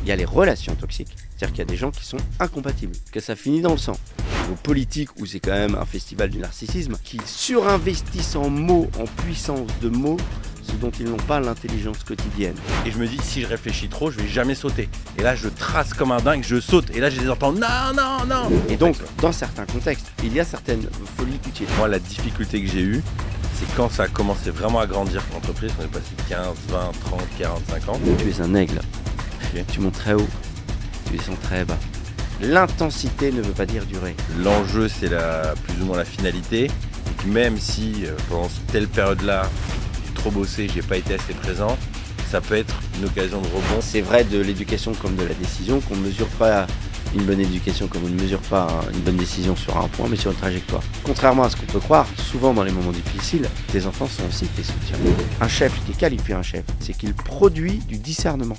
Il y a les relations toxiques, c'est-à-dire qu'il y a des gens qui sont incompatibles, que ça finit dans le sang. Au politique, où c'est quand même un festival du narcissisme, qui surinvestissent en mots, en puissance de mots, ce dont ils n'ont pas l'intelligence quotidienne. Et je me dis, si je réfléchis trop, je vais jamais sauter. Et là, je trace comme un dingue, je saute. Et là, je les entends, non, non, non. Et donc, dans certains contextes, il y a certaines folies utiles. Moi, la difficulté que j'ai eue, c'est quand ça a commencé vraiment à grandir l'entreprise. On est passé 15, 20, 30, 40, 50. Tu es un aigle. Ok. Tu montes très haut, tu descends très bas. L'intensité ne veut pas dire durer. L'enjeu, c'est plus ou moins la finalité. Et que même si, pendant telle période-là, j'ai trop bossé, j'ai pas été assez présent, ça peut être une occasion de rebond. C'est vrai de l'éducation comme de la décision, qu'on ne mesure pas une bonne éducation comme on ne mesure pas une bonne décision sur un point, mais sur une trajectoire. Contrairement à ce qu'on peut croire, souvent dans les moments difficiles, tes enfants sont aussi tes soutiens. Un chef qui qualifie un chef, c'est qu'il produit du discernement.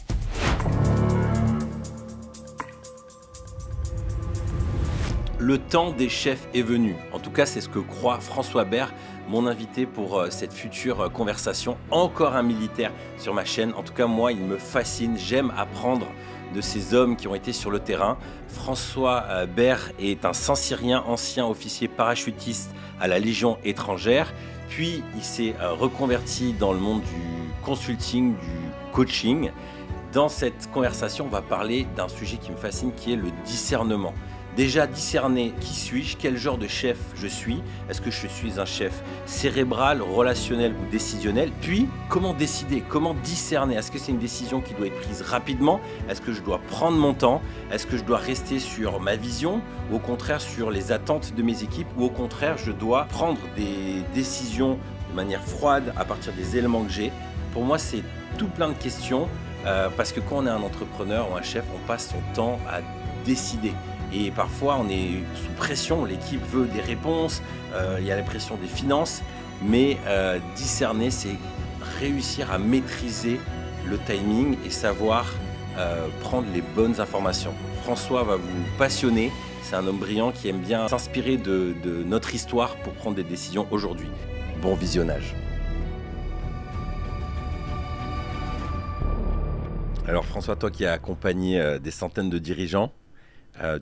Le temps des chefs est venu. En tout cas, c'est ce que croit François Bert, mon invité pour cette future conversation. Encore un militaire sur ma chaîne. En tout cas, moi, il me fascine. J'aime apprendre de ces hommes qui ont été sur le terrain. François Bert est un Saint-Cyrien, ancien officier parachutiste à la Légion étrangère. Puis, il s'est reconverti dans le monde du consulting, du coaching. Dans cette conversation, on va parler d'un sujet qui me fascine, qui est le discernement. Déjà discerner qui suis-je, quel genre de chef je suis, est-ce que je suis un chef cérébral, relationnel ou décisionnel, puis comment décider, comment discerner, est-ce que c'est une décision qui doit être prise rapidement, est-ce que je dois prendre mon temps, est-ce que je dois rester sur ma vision, ou au contraire sur les attentes de mes équipes, ou au contraire je dois prendre des décisions de manière froide à partir des éléments que j'ai. Pour moi c'est tout plein de questions, parce que quand on est un entrepreneur ou un chef, on passe son temps à décider. Et parfois, on est sous pression, l'équipe veut des réponses, il y a la pression des finances, mais discerner, c'est réussir à maîtriser le timing et savoir prendre les bonnes informations. François va vous passionner, c'est un homme brillant qui aime bien s'inspirer de notre histoire pour prendre des décisions aujourd'hui. Bon visionnage. Alors François, toi qui as accompagné des centaines de dirigeants,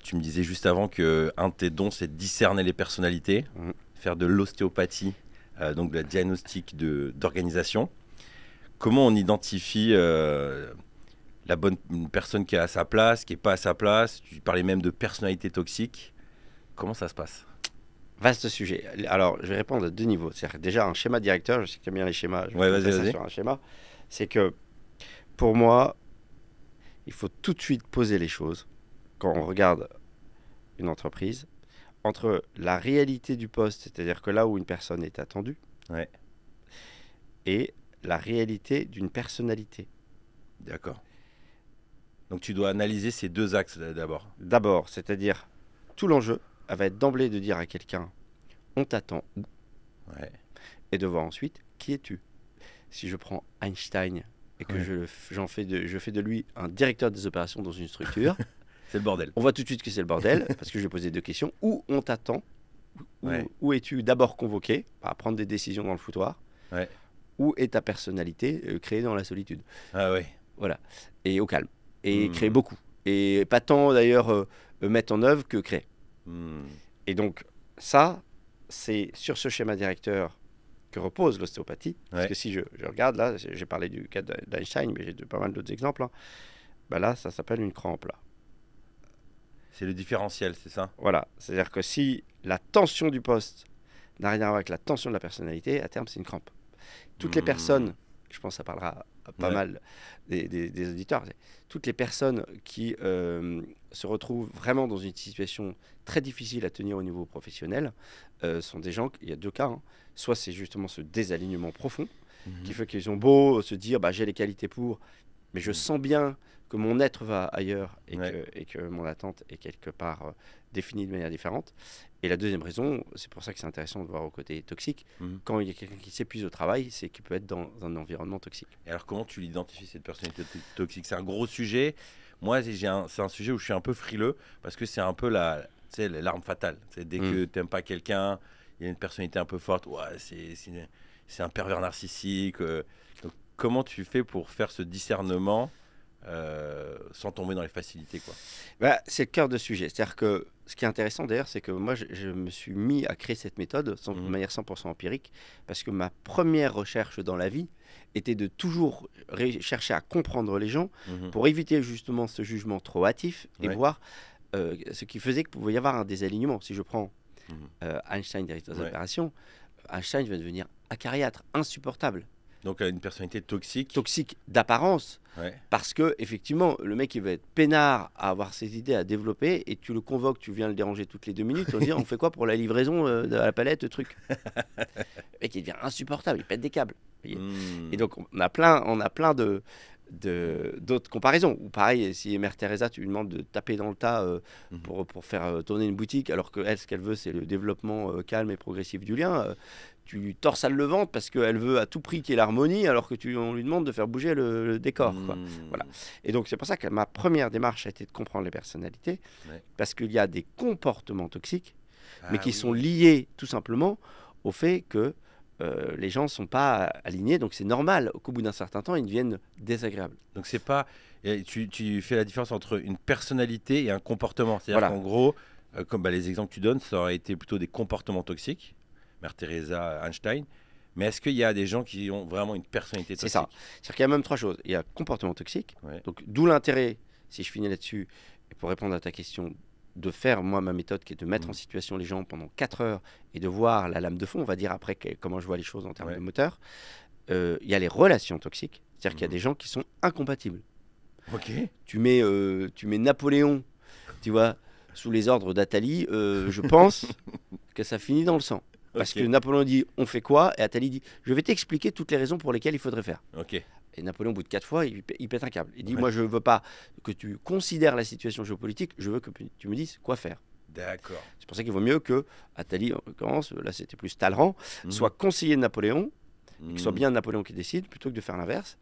tu me disais juste avant qu'un de tes dons, c'est de discerner les personnalités, faire de l'ostéopathie, donc de la diagnostic d'organisation. Comment on identifie la bonne personne qui est à sa place, qui n'est pas à sa place? Tu parlais même de personnalité toxique. Comment ça se passe? Vaste sujet. Alors, je vais répondre à deux niveaux. C'est-à-dire déjà un schéma directeur, je sais que tu aimes bien les schémas. Ouais, vas-y. Sur un schéma, c'est que pour moi, il faut tout de suite poser les choses. Quand on regarde une entreprise, entre la réalité du poste, c'est-à-dire que là où une personne est attendue, Ouais. et la réalité d'une personnalité. D'accord. Donc tu dois analyser ces deux axes d'abord. D'abord, c'est-à-dire tout l'enjeu va être d'emblée de dire à quelqu'un on t'attend où, Ouais. et de voir ensuite qui es-tu. Si je prends Einstein et que je fais de lui un directeur des opérations dans une structure, C'est le bordel. on voit tout de suite que c'est le bordel, parce que je vais poser deux questions. Où on t'attend? Où es-tu d'abord convoqué à prendre des décisions dans le foutoir? Ouais. Où est ta personnalité créée dans la solitude? Ah ouais. Voilà. Et au calme. Et créer beaucoup. Et pas tant d'ailleurs mettre en œuvre que créer. Et donc ça, c'est sur ce schéma directeur que repose l'ostéopathie. Parce que si je regarde là, j'ai parlé du cas d'Einstein, mais j'ai pas mal d'autres exemples. Hein. Ben là, ça s'appelle une crampe là. C'est le différentiel, c'est ça? Voilà, c'est-à-dire que si la tension du poste n'a rien à voir avec la tension de la personnalité, à terme, c'est une crampe. Toutes les personnes, je pense que ça parlera pas mal des auditeurs, toutes les personnes qui se retrouvent vraiment dans une situation très difficile à tenir au niveau professionnel sont des gens, il y a deux cas, hein. Soit c'est justement ce désalignement profond qui fait qu'ils ont beau se dire bah, j'ai les qualités pour, mais je sens bien que mon être va ailleurs et que mon attente est quelque part définie de manière différente. Et la deuxième raison, c'est pour ça que c'est intéressant de voir au côté toxique, quand il y a quelqu'un qui s'épuise au travail, c'est qu'il peut être dans un environnement toxique. Et alors comment tu l'identifies cette personnalité toxique? C'est un gros sujet. Moi, c'est un sujet où je suis un peu frileux parce que c'est un peu l'arme fatale. Dès que tu n'aimes pas quelqu'un, il y a une personnalité un peu forte, c'est un pervers narcissique. Donc, comment tu fais pour faire ce discernement sans tomber dans les facilités, quoi. Bah, c'est le cœur de sujet. C'est-à-dire que ce qui est intéressant d'ailleurs, c'est que moi, je me suis mis à créer cette méthode de manière 100% empirique, parce que ma première recherche dans la vie était de toujours chercher à comprendre les gens pour éviter justement ce jugement trop hâtif et voir ce qui faisait qu'il pouvait y avoir un désalignement. Si je prends Einstein, directeur des opérations, Einstein va devenir acariâtre, insupportable. Donc une personnalité toxique. Toxique d'apparence, parce que effectivement, le mec il va être peinard à avoir ses idées à développer, et tu le convoques, tu viens le déranger toutes les 2 minutes, on dit on fait quoi pour la livraison de la palette, le truc. Le mec il devient insupportable, il pète des câbles. Et donc on a plein d'autres comparaisons. Ou pareil, si Mère Teresa, tu lui demandes de taper dans le tas pour faire tourner une boutique, alors que elle, ce qu'elle veut, c'est le développement calme et progressif du lien. Tu lui torsales le ventre parce qu'elle veut à tout prix qu'il y ait l'harmonie, alors que on lui demande de faire bouger le décor. Quoi. Voilà. Et donc c'est pour ça que ma première démarche a été de comprendre les personnalités, parce qu'il y a des comportements toxiques, mais qui sont liés tout simplement au fait que les gens ne sont pas alignés, donc c'est normal qu'au bout d'un certain temps, ils deviennent désagréables. Donc c'est pas... Tu fais la différence entre une personnalité et un comportement. C'est-à-dire qu'en gros, comme les exemples que tu donnes, ça aurait été plutôt des comportements toxiques, Mère Teresa, Einstein, mais est-ce qu'il y a des gens qui ont vraiment une personnalité toxique? C'est ça. C'est-à-dire qu'il y a même 3 choses. Il y a comportement toxique, donc d'où l'intérêt, si je finis là-dessus, et pour répondre à ta question, de faire, moi, ma méthode qui est de mettre en situation les gens pendant 4 heures et de voir la lame de fond, on va dire après comment je vois les choses en termes de moteur. Il y a les relations toxiques, c'est-à-dire qu'il y a des gens qui sont incompatibles. Tu mets Napoléon, tu vois, sous les ordres d'Atali, je pense que ça finit dans le sang. Parce que Napoléon dit on fait quoi, et Attali dit je vais t'expliquer toutes les raisons pour lesquelles il faudrait faire. Et Napoléon, au bout de 4 fois, il pète un câble. Il dit moi je veux pas que tu considères la situation géopolitique, je veux que tu me dises quoi faire. D'accord. C'est pour ça qu'il vaut mieux que Attali, en l'occurrence, là c'était plus Talleyrand, soit conseiller de Napoléon, et que ce soit bien Napoléon qui décide, plutôt que de faire l'inverse.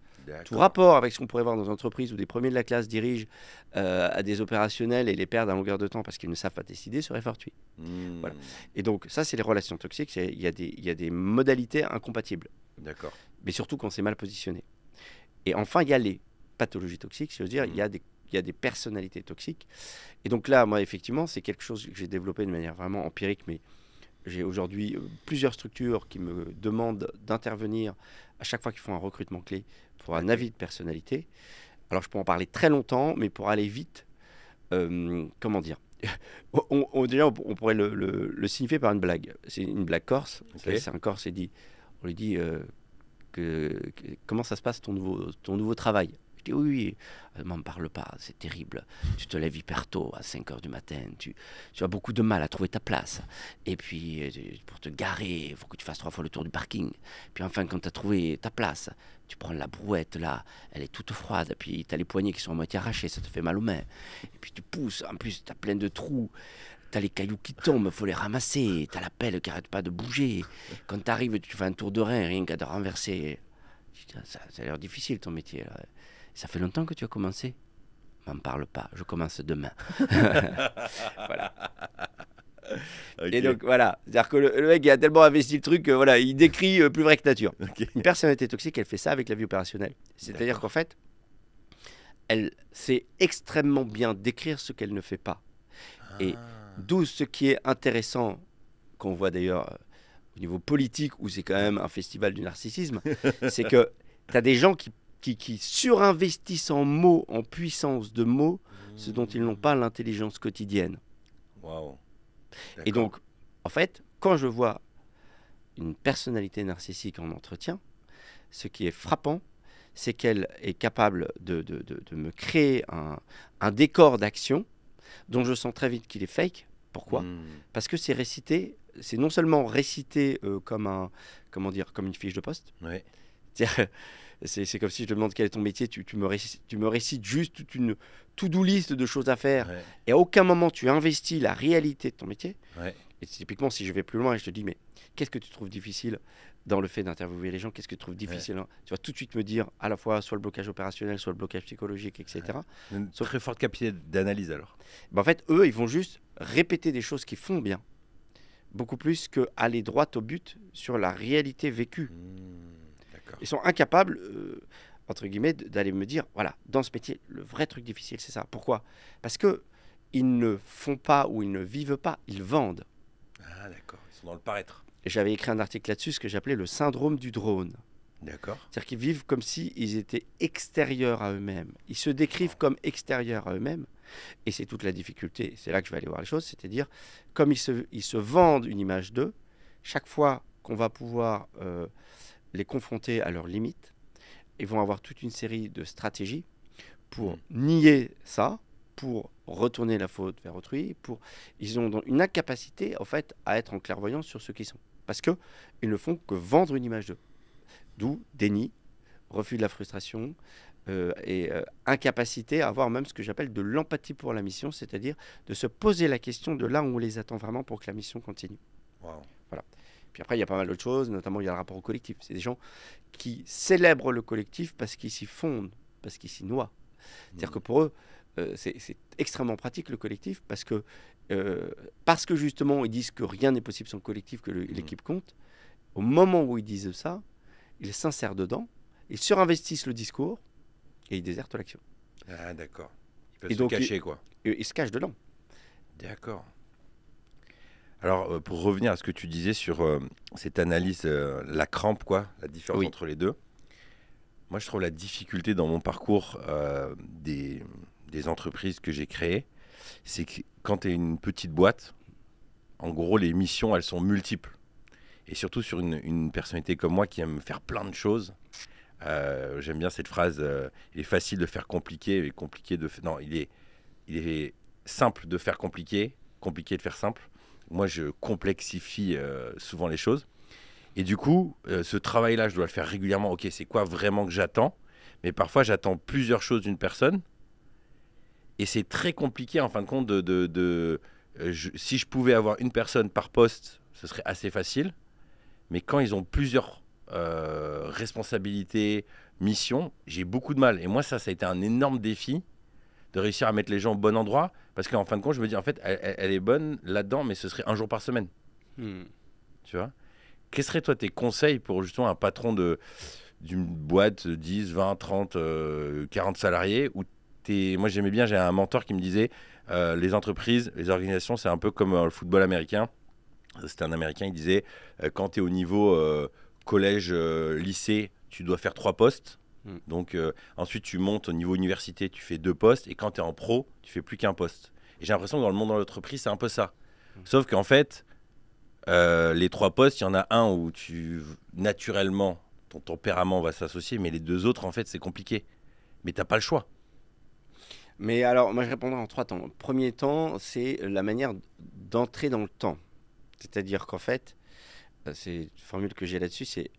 Tout rapport avec ce qu'on pourrait voir dans une entreprise où des premiers de la classe dirigent à des opérationnels et les perdent à longueur de temps parce qu'ils ne savent pas décider serait fortuit. Voilà. Et donc ça, c'est les relations toxiques. Il y a des modalités incompatibles. D'accord. Mais surtout quand c'est mal positionné. Et enfin, il y a les pathologies toxiques, je veux dire, il y a des personnalités toxiques. Et donc là, moi, effectivement, c'est quelque chose que j'ai développé de manière vraiment empirique, mais j'ai aujourd'hui plusieurs structures qui me demandent d'intervenir à chaque fois qu'ils font un recrutement clé pour un avis de personnalité. Alors, je peux en parler très longtemps, mais pour aller vite, comment dire déjà, on pourrait le signifier par une blague. C'est une blague corse. C'est un Corse, on lui dit comment ça se passe ton nouveau travail. Je dis oui, m'en parle pas, c'est terrible. Tu te lèves hyper tôt, à 5h du matin. Tu as beaucoup de mal à trouver ta place. Et puis, pour te garer, il faut que tu fasses 3 fois le tour du parking. Puis enfin, quand tu as trouvé ta place, tu prends la brouette, là, elle est toute froide. Puis tu as les poignets qui sont à moitié arrachés, ça te fait mal aux mains. Et puis tu pousses, en plus, tu as plein de trous. Tu as les cailloux qui tombent, il faut les ramasser. Tu as la pelle qui n'arrête pas de bouger. Quand tu arrives, tu fais un tour de rein, rien qu'à te renverser. Ça a l'air difficile ton métier, là. Ça fait longtemps que tu as commencé? M'en parle pas, je commence demain. Voilà. Et donc voilà, c'est-à-dire que le mec il a tellement investi le truc, voilà, il décrit plus vrai que nature. Une personnalité toxique, elle fait ça avec la vie opérationnelle. C'est-à-dire qu'en fait, elle sait extrêmement bien décrire ce qu'elle ne fait pas. Et d'où ce qui est intéressant, qu'on voit d'ailleurs au niveau politique, où c'est quand même un festival du narcissisme, c'est que tu as des gens qui surinvestissent en mots, en puissance de mots, ce dont ils n'ont pas l'intelligence quotidienne. Waouh. Et donc, en fait, quand je vois une personnalité narcissique en entretien, ce qui est frappant, c'est qu'elle est capable de me créer un décor d'action dont je sens très vite qu'il est fake. Pourquoi ? Parce que c'est récité, c'est non seulement récité comme une fiche de poste. C'est-à-dire, c'est comme si je te demande quel est ton métier, tu me récites juste toute une to-do list de choses à faire, et à aucun moment tu investis la réalité de ton métier. Et typiquement, si je vais plus loin et je te dis, mais qu'est-ce que tu trouves difficile dans le fait d'interviewer les gens? Qu'est-ce que tu trouves difficile Tu vas tout de suite me dire à la fois soit le blocage opérationnel, soit le blocage psychologique, etc. Une très forte capacité d'analyse alors. En fait, eux, ils vont juste répéter des choses qu'ils font bien, beaucoup plus qu'aller droit au but sur la réalité vécue. Ils sont incapables, entre guillemets, d'aller me dire, voilà, dans ce métier, le vrai truc difficile, c'est ça. Pourquoi? Parce que ils ne font pas ou ils ne vivent pas, ils vendent. Ah, d'accord. Ils sont dans le paraître. Et j'avais écrit un article là-dessus, ce que j'appelais le syndrome du drone. D'accord. C'est-à-dire qu'ils vivent comme s'ils étaient extérieurs à eux-mêmes. Ils se décrivent comme extérieurs à eux-mêmes. Et c'est toute la difficulté. C'est là que je vais aller voir les choses. C'est-à-dire, comme ils se vendent une image d'eux, chaque fois qu'on va pouvoir les confronter à leurs limites, ils vont avoir toute une série de stratégies pour nier ça, pour retourner la faute vers autrui. Ils ont donc une incapacité, en fait, à être en clairvoyance sur ce qu'ils sont. Parce qu'ils ne font que vendre une image d'eux. D'où déni, refus de la frustration et incapacité à avoir même ce que j'appelle de l'empathie pour la mission, c'est-à-dire de se poser la question de là où on les attend vraiment pour que la mission continue. Wow. Voilà. Puis après, il y a pas mal d'autres choses, notamment il y a le rapport au collectif. C'est des gens qui célèbrent le collectif parce qu'ils s'y fondent, parce qu'ils s'y noient. C'est-à-dire que pour eux, c'est extrêmement pratique le collectif parce que justement ils disent que rien n'est possible sans le collectif, que l'équipe compte. Au moment où ils disent ça, ils s'insèrent dedans, ils surinvestissent le discours et ils désertent l'action. Ah, d'accord. Ils peuvent se cacher, quoi. Ils se cachent dedans. D'accord. Alors, pour revenir à ce que tu disais sur cette analyse, la crampe, quoi, la différence entre les deux. Moi, je trouve la difficulté dans mon parcours des entreprises que j'ai créées, c'est que quand tu es une petite boîte, en gros, les missions, elles sont multiples. Et surtout sur une personnalité comme moi qui aime faire plein de choses. J'aime bien cette phrase, il est facile de faire compliqué et compliqué de faire... Non, il est simple de faire compliqué de faire simple. Moi, je complexifie souvent les choses. Et du coup, ce travail-là, je dois le faire régulièrement. Ok, c'est quoi vraiment que j'attends? Mais parfois, j'attends plusieurs choses d'une personne. Et c'est très compliqué, en fin de compte, si je pouvais avoir une personne par poste, ce serait assez facile. Mais quand ils ont plusieurs responsabilités, missions, j'ai beaucoup de mal. Et moi, ça a été un énorme défi de réussir à mettre les gens au bon endroit. Parce qu'en fin de compte, je me dis, en fait, elle est bonne là-dedans, mais ce serait un jour par semaine. Tu vois? Quels seraient, toi, tes conseils pour justement un patron d'une boîte de 10, 20, 30, 40 salariés où moi, j'aimais bien, j'ai un mentor qui me disait les entreprises, les organisations, c'est un peu comme le football américain. C'était un Américain, il disait quand tu es au niveau collège, lycée, tu dois faire 3 postes. Donc ensuite, tu montes au niveau université, tu fais 2 postes. Et quand tu es en pro, tu fais plus qu'un poste. Et j'ai l'impression que dans le monde de l'entreprise, c'est un peu ça. Sauf qu'en fait, les 3 postes, il y en a un où naturellement, ton tempérament va s'associer. Mais les 2 autres, en fait, c'est compliqué. Mais tu n'as pas le choix. Mais alors, moi, je répondrai en 3 temps. Le premier temps, c'est la manière d'entrer dans le temps. C'est-à-dire qu'en fait, c'est une formule que j'ai là-dessus, c'est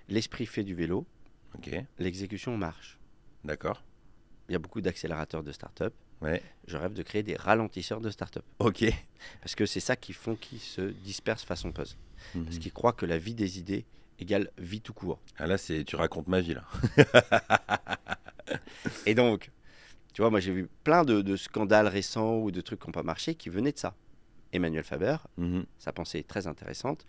l'esprit fait du vélo, l'exécution marche. D'accord. Il y a beaucoup d'accélérateurs de start-up. Ouais. Je rêve de créer des ralentisseurs de start-up. Ok. Parce que c'est ça qui font qu'ils se dispersent façon puzzle. Parce qu'ils croient que la vie des idées égale vie tout court. Ah là, tu racontes ma vie, là. Et donc, tu vois, moi j'ai vu plein de scandales récents ou de trucs qui n'ont pas marché qui venaient de ça. Emmanuel Faber, sa pensée est très intéressante.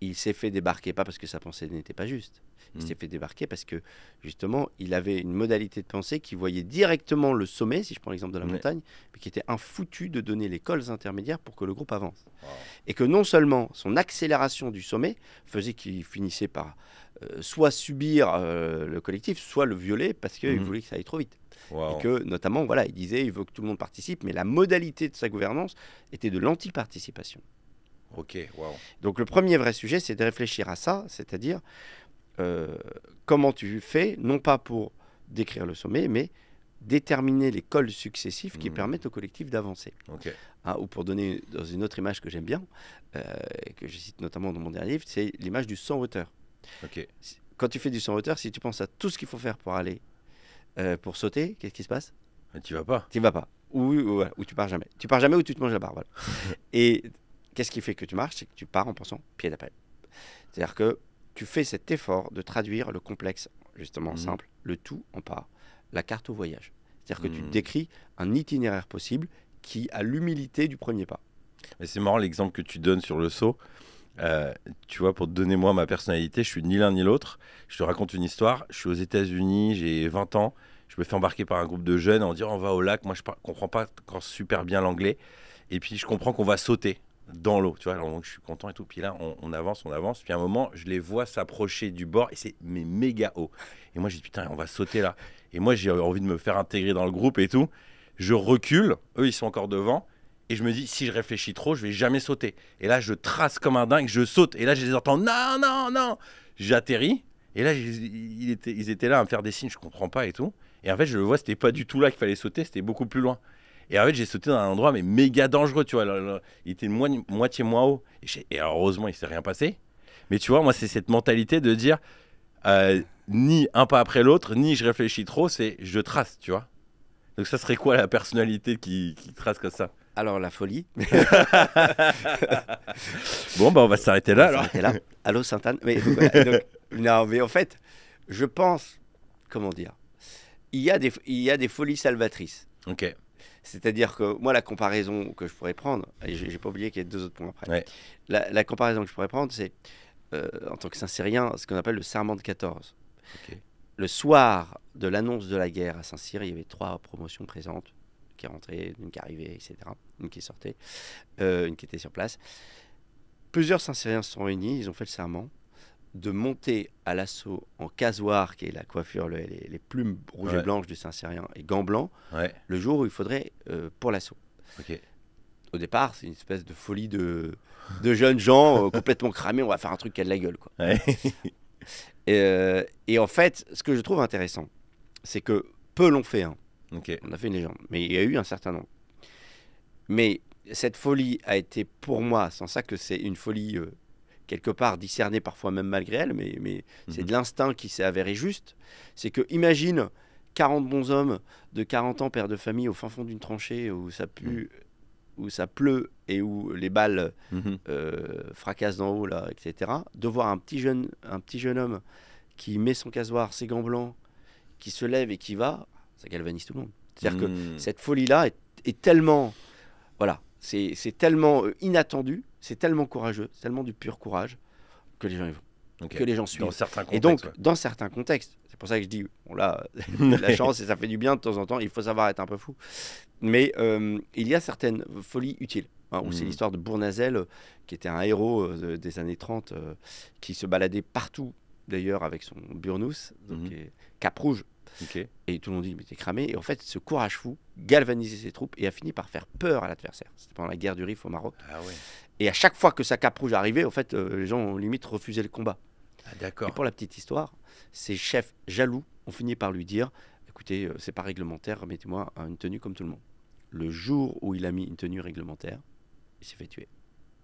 Il s'est fait débarquer, pas parce que sa pensée n'était pas juste. Il s'est fait débarquer parce que, justement, il avait une modalité de pensée qui voyait directement le sommet, si je prends l'exemple de la montagne, mais qui était infoutu de donner les cols intermédiaires pour que le groupe avance. Wow. Et que non seulement son accélération du sommet faisait qu'il finissait par soit subir le collectif, soit le violer parce qu'il voulait que ça aille trop vite. Wow. Et que, notamment, voilà, il disait il veut que tout le monde participe, mais la modalité de sa gouvernance était de l'anti-participation. Ok, wow. Donc le premier vrai sujet, c'est de réfléchir à ça, c'est-à-dire comment tu fais, non pas pour décrire le sommet, mais déterminer les cols successifs qui permettent au collectif d'avancer. Okay. Ou pour donner dans une autre image que j'aime bien, que je cite notamment dans mon dernier livre, c'est l'image du 100 hauteur. Okay. Quand tu fais du 100 hauteur, si tu penses à tout ce qu'il faut faire pour aller, pour sauter, qu'est-ce qui se passe? Tu vas pas. Tu vas pas. Ou tu pars jamais. Tu pars jamais ou tu te manges la barre. Voilà. Et qu'est-ce qui fait que tu marches? C'est que tu pars en pensant pied d'appel. C'est-à-dire que tu fais cet effort de traduire le complexe, justement simple, le tout en pas, la carte au voyage. C'est-à-dire que tu décris un itinéraire possible qui a l'humilité du premier pas. Mais c'est marrant l'exemple que tu donnes sur le saut. Tu vois, pour te donner moi ma personnalité, je suis ni l'un ni l'autre. Je te raconte une histoire. Je suis aux États-Unis, j'ai 20 ans. Je me fais embarquer par un groupe de jeunes en disant on va au lac. Moi, je comprends pas encore super bien l'anglais. Et puis, je comprends qu'on va sauter dans l'eau. Tu vois, alors donc, je suis content et tout. Puis là, on avance, on avance. Puis à un moment, je les vois s'approcher du bord et c'est méga haut. Et moi, j'ai dit putain, on va sauter là. Et moi, j'ai envie de me faire intégrer dans le groupe et tout. Je recule. Eux, ils sont encore devant. Et je me dis, si je réfléchis trop, je vais jamais sauter. Et là, je trace comme un dingue, je saute. Et là, je les entends, non, non, non. J'atterris. Et là, ils étaient là à me faire des signes, je comprends pas et tout. Et en fait, je le vois, c'était pas du tout là qu'il fallait sauter, c'était beaucoup plus loin. Et en fait, j'ai sauté dans un endroit, mais méga dangereux, tu vois. Là, il était moitié moins haut. Et alors, heureusement, il s'est rien passé. Mais tu vois, moi, c'est cette mentalité de dire, ni un pas après l'autre, ni je réfléchis trop, c'est je trace, tu vois. Donc, ça serait quoi la personnalité qui trace comme ça? Alors, la folie. Bon, bah, on va s'arrêter là alors. S'arrêter là. Allô, Sainte-Anne. Mais, donc, voilà, non, mais en fait, je pense, comment dire, il y a des folies salvatrices. Ok. C'est-à-dire que moi, la comparaison que je pourrais prendre, et j'ai pas oublié qu'il y a 2 autres points après. Ouais. La comparaison que je pourrais prendre, c'est, en tant que Saint-Cyrien, ce qu'on appelle le serment de 14. Ok. Le soir de l'annonce de la guerre à Saint-Cyr, il y avait 3 promotions présentes, qui rentraient, une qui arrivait, etc. Une qui sortait, une qui était sur place. Plusieurs Saint-Cyriens se sont réunis, ils ont fait le serment de monter à l'assaut en casoir, qui est la coiffure, les plumes rouges et blanches du Saint-Cyrien, et gants blancs, le jour où il faudrait pour l'assaut. Ok. Au départ, c'est une espèce de folie de jeunes gens complètement cramés, on va faire un truc qui a de la gueule, quoi. Ouais. Et en fait, ce que je trouve intéressant, c'est que peu l'ont fait, hein. Ok. On a fait une légende, mais il y a eu un certain nombre. Mais cette folie a été pour moi, sans ça que c'est une folie quelque part discernée parfois même malgré elle, mais c'est de l'instinct qui s'est avéré juste. C'est que imagine 40 bons hommes de 40 ans, pères de famille, au fin fond d'une tranchée où ça pue, où ça pleut et où les balles fracassent d'en haut, là, etc. De voir un petit jeune homme qui met son casoir, ses gants blancs, qui se lève et qui va, ça galvanise tout le monde. C'est-à-dire que cette folie-là est tellement... Voilà, c'est tellement inattendu, c'est tellement courageux, c'est tellement du pur courage que les gens y vont, que les gens suivent. Dans certains contextes. Et donc, dans certains contextes, c'est pour ça que je dis, on a la chance et ça fait du bien de temps en temps, il faut savoir être un peu fou. Mais il y a certaines folies utiles, hein, où c'est l'histoire de Bournazel, qui était un héros des années 30, qui se baladait partout, d'ailleurs, avec son burnous, donc cap rouge. Okay. Et tout le monde dit, mais t'es cramé. Et en fait, ce courage fou galvanisait ses troupes et a fini par faire peur à l'adversaire. C'était pendant la guerre du Rif au Maroc. Ah ouais. Et à chaque fois que sa cape rouge arrivait, en fait, les gens ont limite refusé le combat. Ah, d'accord. Et pour la petite histoire, ses chefs jaloux ont fini par lui dire, écoutez, c'est pas réglementaire, remettez-moi une tenue comme tout le monde. Le jour où il a mis une tenue réglementaire, il s'est fait tuer.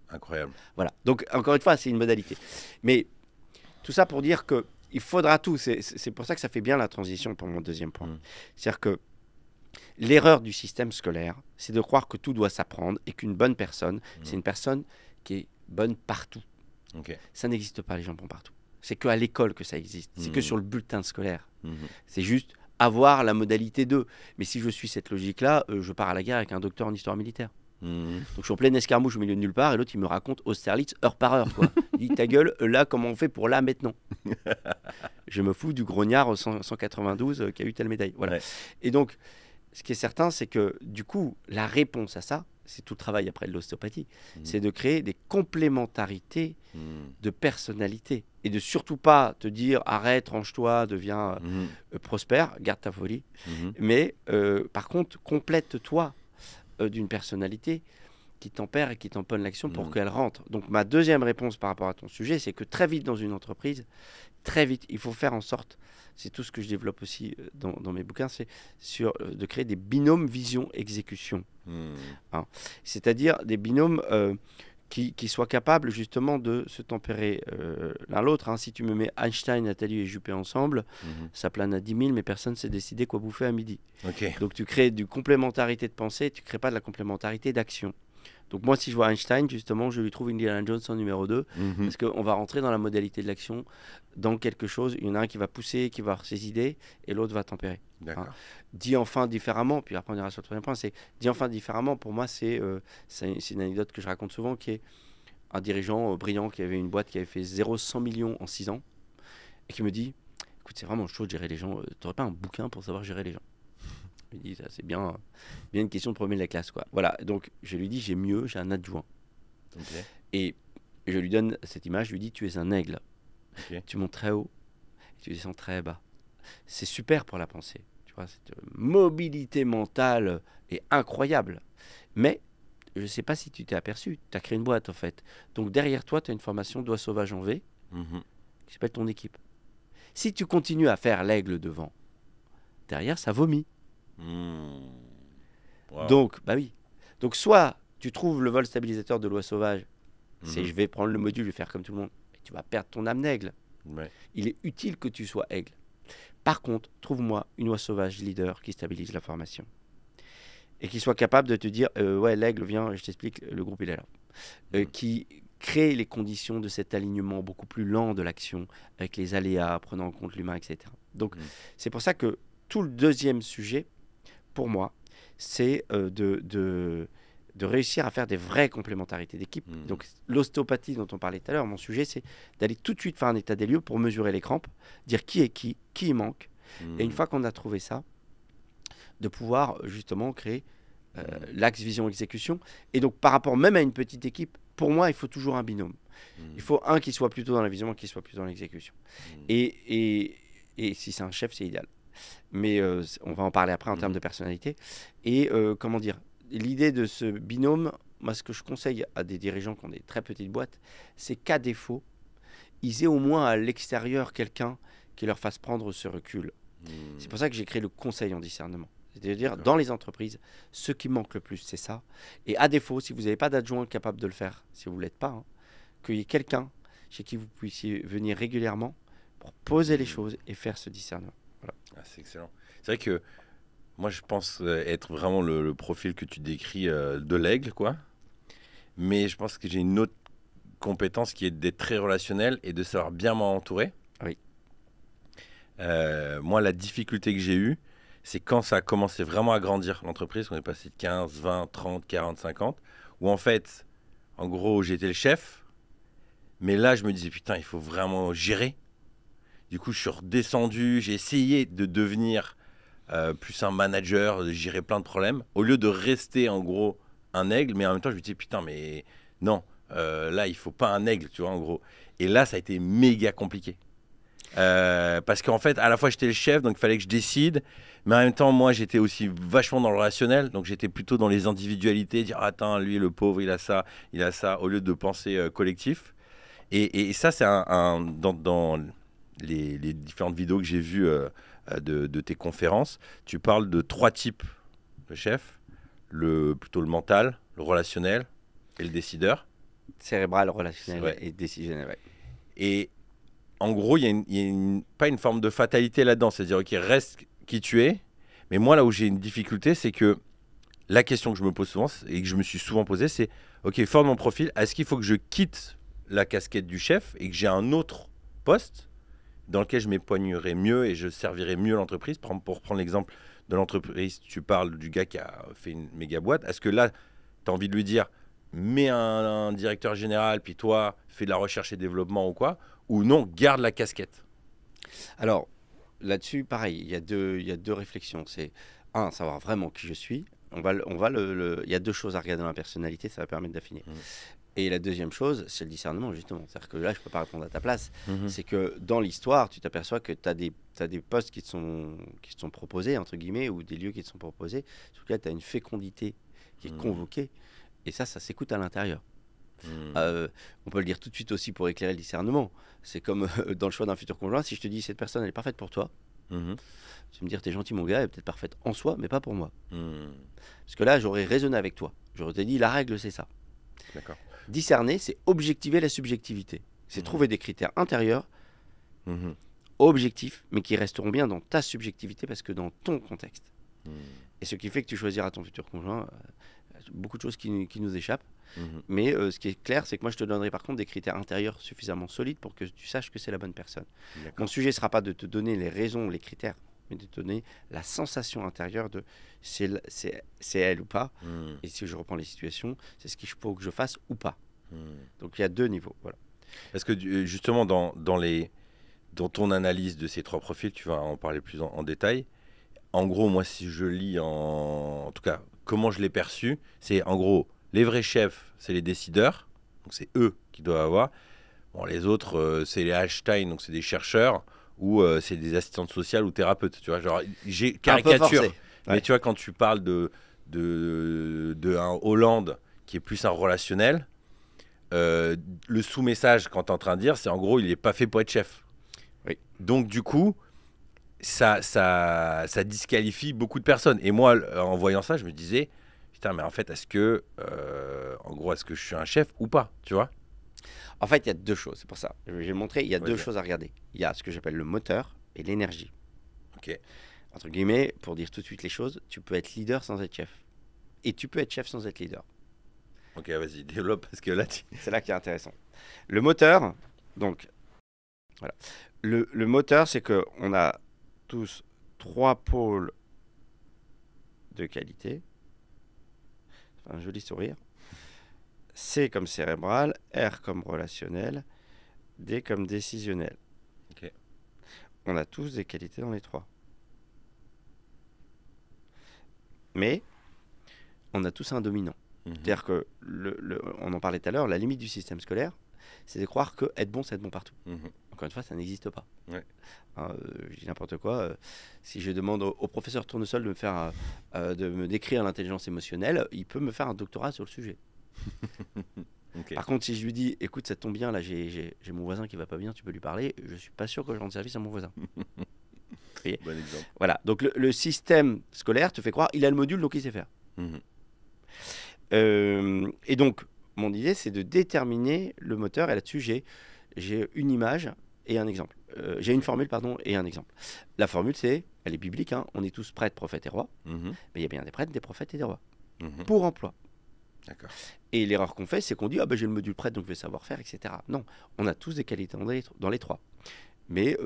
Incroyable. Voilà. Donc, encore une fois, c'est une modalité. Mais tout ça pour dire que il faudra tout. C'est pour ça que ça fait bien la transition pour mon deuxième point. C'est-à-dire que l'erreur du système scolaire, c'est de croire que tout doit s'apprendre et qu'une bonne personne, c'est une personne qui est bonne partout. Okay. Ça n'existe pas, les gens bons partout. C'est qu'à l'école que ça existe. C'est que sur le bulletin scolaire. C'est juste avoir la modalité 2. Mais si je suis cette logique-là, je pars à la guerre avec un docteur en histoire militaire. Donc je suis en pleine escarmouche au milieu de nulle part et l'autre il me raconte Austerlitz heure par heure, quoi. Il dit ta gueule, là comment on fait pour là maintenant. Je me fous du grognard 192 qui a eu telle médaille, voilà. Et donc ce qui est certain, c'est que du coup la réponse à ça, c'est tout le travail après de l'ostéopathie, c'est de créer des complémentarités de personnalité et de surtout pas te dire arrête, range-toi, deviens prospère, garde ta folie, mais par contre complète-toi d'une personnalité qui tempère et qui tamponne l'action pour qu'elle rentre. Donc ma deuxième réponse par rapport à ton sujet, c'est que très vite dans une entreprise, très vite, il faut faire en sorte, c'est tout ce que je développe aussi dans mes bouquins, c'est de créer des binômes vision-exécution. Hein. C'est-à-dire des binômes qui soient capables justement de se tempérer l'un l'autre. Hein. Si tu me mets Einstein, Nathalie et Juppé ensemble, ça plane à 10 000, mais personne ne s'est décidé quoi bouffer à midi. Okay. Donc tu crées du complémentarité de pensée, tu ne crées pas de la complémentarité d'action. Donc moi, si je vois Einstein, justement, je lui trouve Indiana Jones en numéro 2, parce qu'on va rentrer dans la modalité de l'action, dans quelque chose. Il y en a un qui va pousser, qui va avoir ses idées, et l'autre va tempérer. Hein. Dit enfin différemment, puis après on ira sur le troisième point, c'est dit enfin différemment, pour moi, c'est une anecdote que je raconte souvent, qui est un dirigeant brillant qui avait une boîte qui avait fait 0-100 millions en 6 ans et qui me dit, écoute, c'est vraiment chaud de gérer les gens. T'aurais pas un bouquin pour savoir gérer les gens? Je lui dis, ça c'est bien une question de premier de la classe, quoi. Voilà, donc je lui dis, j'ai mieux, j'ai un adjoint. Ok. Et je lui donne cette image, je lui dis, tu es un aigle. Ok. Tu montes très haut et tu descends très bas. C'est super pour la pensée. Tu vois, cette mobilité mentale est incroyable. Mais je ne sais pas si tu t'es aperçu, tu as créé une boîte en fait. Donc derrière toi, tu as une formation d'oie sauvage en V Mhm. qui s'appelle ton équipe. Si tu continues à faire l'aigle devant, derrière, ça vomit. Hmm. Wow. Donc, bah oui. Donc soit tu trouves le vol stabilisateur de l'oie sauvage, c'est Mhm. je vais prendre le module, je vais faire comme tout le monde. Et tu vas perdre ton âme d'aigle. Ouais. Il est utile que tu sois aigle. Par contre, trouve-moi une oie sauvage leader qui stabilise la formation. Et qui soit capable de te dire, ouais, l'aigle, viens, je t'explique, le groupe, il est là. Qui crée les conditions de cet alignement beaucoup plus lent de l'action, avec les aléas, prenant en compte l'humain, etc. Donc, c'est pour ça que tout le deuxième sujet, pour moi, c'est de réussir à faire des vraies complémentarités d'équipe. Donc, l'ostéopathie dont on parlait tout à l'heure, mon sujet, c'est d'aller tout de suite faire un état des lieux pour mesurer les crampes, dire qui est qui y manque. Et une fois qu'on a trouvé ça, de pouvoir justement créer l'axe vision-exécution. Et donc, par rapport même à une petite équipe, pour moi, il faut toujours un binôme. Il faut un qui soit plutôt dans la vision, un qui soit plutôt dans l'exécution. Et si c'est un chef, c'est idéal. Mais on va en parler après en termes de personnalité. Et comment dire, l'idée de ce binôme, moi, ce que je conseille à des dirigeants qui ont des très petites boîtes, c'est qu'à défaut, ils aient au moins à l'extérieur quelqu'un qui leur fasse prendre ce recul. C'est pour ça que j'ai créé le conseil en discernement. C'est-à-dire, dans les entreprises, ce qui manque le plus, c'est ça. Et à défaut, si vous n'avez pas d'adjoint capable de le faire, si vous ne l'êtes pas, qu'il y ait quelqu'un chez qui vous puissiez venir régulièrement pour poser les choses et faire ce discernement. Voilà. Ah, c'est excellent. C'est vrai que moi, je pense être vraiment le profil que tu décris de l'aigle, quoi. Mais je pense que j'ai une autre compétence qui est d'être très relationnel et de savoir bien m'entourer. Oui. Moi, la difficulté que j'ai eue, c'est quand ça a commencé vraiment à grandir, l'entreprise, qu'on est passé de 15, 20, 30, 40, 50, où en fait, en gros, j'étais le chef, mais là, je me disais, putain, il faut vraiment gérer. Du coup, je suis redescendu, j'ai essayé de devenir plus un manager, de gérer plein de problèmes, au lieu de rester, en gros, un aigle, mais en même temps, je me disais, putain, mais non, là, il faut pas un aigle, tu vois, en gros. Et là, ça a été méga compliqué. Parce qu'en fait, à la fois, j'étais le chef, donc il fallait que je décide. Mais en même temps, moi, j'étais aussi vachement dans le relationnel. Donc, j'étais plutôt dans les individualités. Dire, attends, lui, le pauvre, il a ça, au lieu de penser collectif. Et ça, c'est dans les différentes vidéos que j'ai vues de tes conférences. Tu parles de 3 types de chefs. Plutôt le mental, le relationnel et le décideur. Cérébral, relationnel Ouais. et décisionnel. Ouais. Et en gros, il y a pas une forme de fatalité là-dedans. C'est-à-dire, OK, reste qui tu es. Mais moi, là où j'ai une difficulté, c'est que la question que je me pose souvent et que je me suis souvent posée, c'est OK, fort de mon profil, est-ce qu'il faut que je quitte la casquette du chef et que j'ai un autre poste dans lequel je m'épanouirai mieux et je servirai mieux l'entreprise? Pour prendre l'exemple de l'entreprise, tu parles du gars qui a fait une méga boîte. Est-ce que là, tu as envie de lui dire, mets un directeur général, puis toi, fais de la recherche et développement ou quoi? Ou non, garde la casquette? Alors, là-dessus, pareil, il y a deux réflexions. C'est, un, savoir vraiment qui je suis. Il y a 2 choses à regarder dans la personnalité, ça va permettre d'affiner. Et la deuxième chose, c'est le discernement, justement. C'est-à-dire que là, je ne peux pas répondre à ta place. C'est que dans l'histoire, tu t'aperçois que tu as des postes qui te sont proposés, entre guillemets, ou des lieux qui te sont proposés, sur lesquels tu as une fécondité qui est convoquée. Et ça s'écoute à l'intérieur. On peut le dire tout de suite aussi pour éclairer le discernement. C'est comme dans le choix d'un futur conjoint, si je te dis cette personne elle est parfaite pour toi, tu vas me dire t'es gentil mon gars, elle est peut-être parfaite en soi, mais pas pour moi. Parce que là j'aurais raisonné avec toi. J'aurais te dit la règle c'est ça. D'accord. Discerner, c'est objectiver la subjectivité. C'est trouver des critères intérieurs, objectifs, mais qui resteront bien dans ta subjectivité parce que dans ton contexte. Et ce qui fait que tu choisiras ton futur conjoint, beaucoup de choses qui nous échappent. Mais ce qui est clair, c'est que moi je te donnerai par contre des critères intérieurs suffisamment solides pour que tu saches que c'est la bonne personne. Mon sujet ne sera pas de te donner les raisons, les critères, mais de te donner la sensation intérieure de c'est elle ou pas. Et si je reprends les situations, c'est ce qu'il faut que je fasse ou pas. Donc il y a 2 niveaux. Voilà. Parce que justement, dans ton analyse de ces 3 profils, tu vas en parler plus en détail. En gros, moi, si je lis en tout cas, comment je l'ai perçu, c'est en gros, les vrais chefs, c'est les décideurs. Donc c'est eux qui doivent avoir. Bon, les autres, c'est les Einstein, donc c'est des chercheurs, ou c'est des assistantes sociales ou thérapeutes. Tu vois, genre, j'ai caricature. Mais tu vois, quand tu parles de un Hollande qui est plus un relationnel, le sous-message quand tu es en train de dire, c'est en gros, il n'est pas fait pour être chef. Oui. Donc du coup, ça disqualifie beaucoup de personnes. Et moi, en voyant ça, je me disais, putain, mais en fait, est-ce que je suis un chef ou pas, tu vois? En fait, il y a 2 choses, c'est pour ça. Je vais le montrer, il y a 2 choses à regarder. Il y a ce que j'appelle le moteur et l'énergie. Ok. Entre guillemets, pour dire tout de suite les choses, tu peux être leader sans être chef. Et tu peux être chef sans être leader. Ok, vas-y, développe, parce que là, c'est là qui est intéressant. Le moteur, donc, voilà. Le moteur, c'est qu'on a tous 3 pôles de qualité. Un joli sourire. C comme cérébral, R comme relationnel, D comme décisionnel. Ok. On a tous des qualités dans les 3. Mais on a tous un dominant. C'est-à-dire que, on en parlait tout à l'heure, la limite du système scolaire, c'est de croire que être bon, c'est être bon partout. Encore une fois, ça n'existe pas. Ouais. Je dis n'importe quoi. Si je demande au professeur Tournesol de me décrire l'intelligence émotionnelle, il peut me faire un doctorat sur le sujet. Okay. Par contre, si je lui dis, écoute, ça tombe bien, là, j'ai mon voisin qui va pas bien, tu peux lui parler, je suis pas sûr que je rende service à mon voisin. Bon exemple. Voilà. Donc le système scolaire te fait croire, il a le module, donc il sait faire. Et donc, mon idée, c'est de déterminer le moteur. Et là-dessus, j'ai une image et un exemple. J'ai une formule, pardon, et un exemple. La formule, elle est biblique. Hein, on est tous prêtres, prophètes et rois. Mais il y a bien des prêtres, des prophètes et des rois. Pour emploi. D'accord. Et l'erreur qu'on fait, c'est qu'on dit, ah ben j'ai le module prêtre, donc je vais savoir faire, etc. Non, on a tous des qualités dans les 3. Mais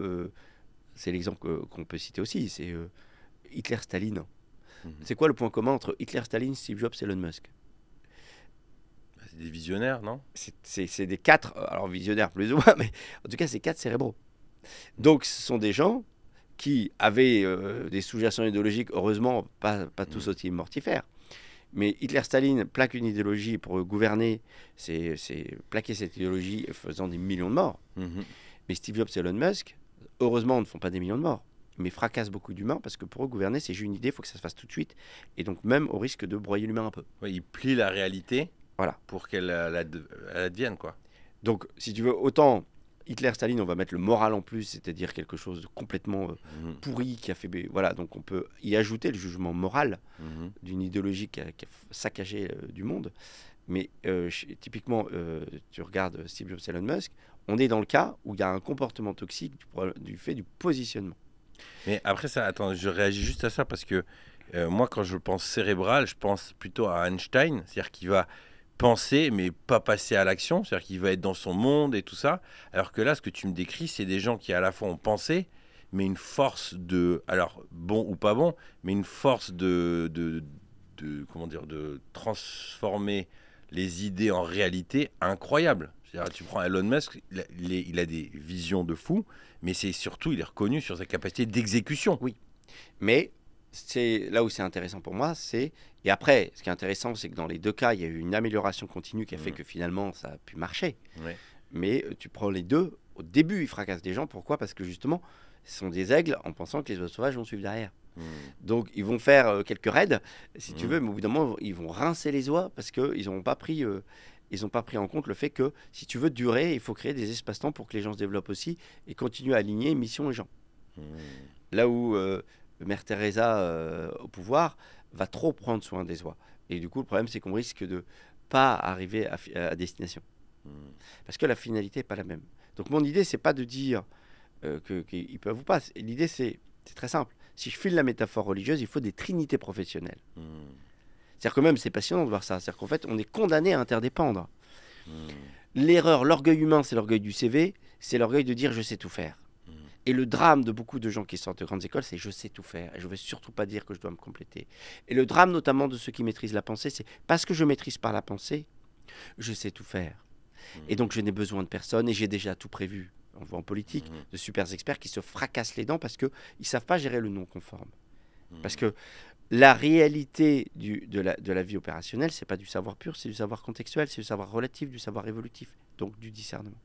c'est l'exemple qu'on peut citer aussi. C'est Hitler-Staline. C'est quoi le point commun entre Hitler, Staline, Steve Jobs et Elon Musk? C'est des visionnaires, non? C'est des 4, alors visionnaires plus ou moins, mais en tout cas, c'est 4 cérébraux. Donc, ce sont des gens qui avaient des sous-jacents idéologiques, heureusement, pas tous aussi mortifères. Mais Hitler-Staline plaque une idéologie pour gouverner, c'est plaquer cette idéologie faisant des millions de morts. Mais Steve Jobs et Elon Musk, heureusement, ne font pas des millions de morts, mais fracassent beaucoup d'humains parce que pour eux, gouverner, c'est juste une idée, il faut que ça se fasse tout de suite. Et donc, même au risque de broyer l'humain un peu. Ouais, ils plient la réalité, voilà, pour qu'elle advienne, quoi. Donc, si tu veux, autant Hitler-Staline, on va mettre le moral en plus, c'est-à-dire quelque chose de complètement pourri qui a fait... Voilà, donc on peut y ajouter le jugement moral d'une idéologie qui a saccagé du monde. Mais typiquement, tu regardes Steve Jobs et Elon Musk, on est dans le cas où il y a un comportement toxique du fait du positionnement. Mais après ça, attends, je réagis juste à ça parce que moi, quand je pense cérébral, je pense plutôt à Einstein, c'est-à-dire qu'il va penser mais pas passer à l'action, c'est-à-dire qu'il va être dans son monde et tout ça, alors que là ce que tu me décris, c'est des gens qui à la fois ont pensé mais une force de, alors bon ou pas bon, mais une force de comment dire, de transformer les idées en réalité incroyable. C'est-à-dire, tu prends Elon Musk, il a des visions de fou, mais c'est surtout, il est reconnu sur sa capacité d'exécution. Oui, mais c'est là où c'est intéressant pour moi, et après, ce qui est intéressant, c'est que dans les 2 cas, il y a eu une amélioration continue qui a fait que finalement, ça a pu marcher. Ouais. Mais tu prends les 2, au début, ils fracassent des gens. Pourquoi? Parce que justement, ce sont des aigles en pensant que les oiseaux sauvages vont suivre derrière. Donc, ils vont faire quelques raids, si tu veux, mais au bout d'un moment, ils vont rincer les oies parce qu'ils n'ont pas pris... ils n'ont pas pris en compte le fait que si tu veux durer, il faut créer des espaces-temps pour que les gens se développent aussi et continuer à aligner mission et gens. Là où Mère Teresa au pouvoir va trop prendre soin des oies. Et du coup, le problème, c'est qu'on risque de pas arriver à destination. Parce que la finalité n'est pas la même. Donc mon idée, c'est pas de dire qu'ils peuvent ou pas. L'idée, c'est très simple. Si je file la métaphore religieuse, il faut des trinités professionnelles. C'est-à-dire que même, c'est passionnant de voir ça. C'est-à-dire qu'en fait, on est condamné à interdépendre. L'erreur, l'orgueil humain, c'est l'orgueil du CV, c'est l'orgueil de dire « je sais tout faire ». Et le drame de beaucoup de gens qui sortent de grandes écoles, c'est « je sais tout faire » et je ne vais surtout pas dire que je dois me compléter. Et le drame notamment de ceux qui maîtrisent la pensée, c'est « parce que je maîtrise par la pensée, je sais tout faire ». Et donc, je n'ai besoin de personne et j'ai déjà tout prévu. On voit en politique de super experts qui se fracassent les dents parce qu'ils ne savent pas gérer le non-conforme. Parce que la réalité de la vie opérationnelle, ce n'est pas du savoir pur, c'est du savoir contextuel, c'est du savoir relatif, du savoir évolutif, donc du discernement.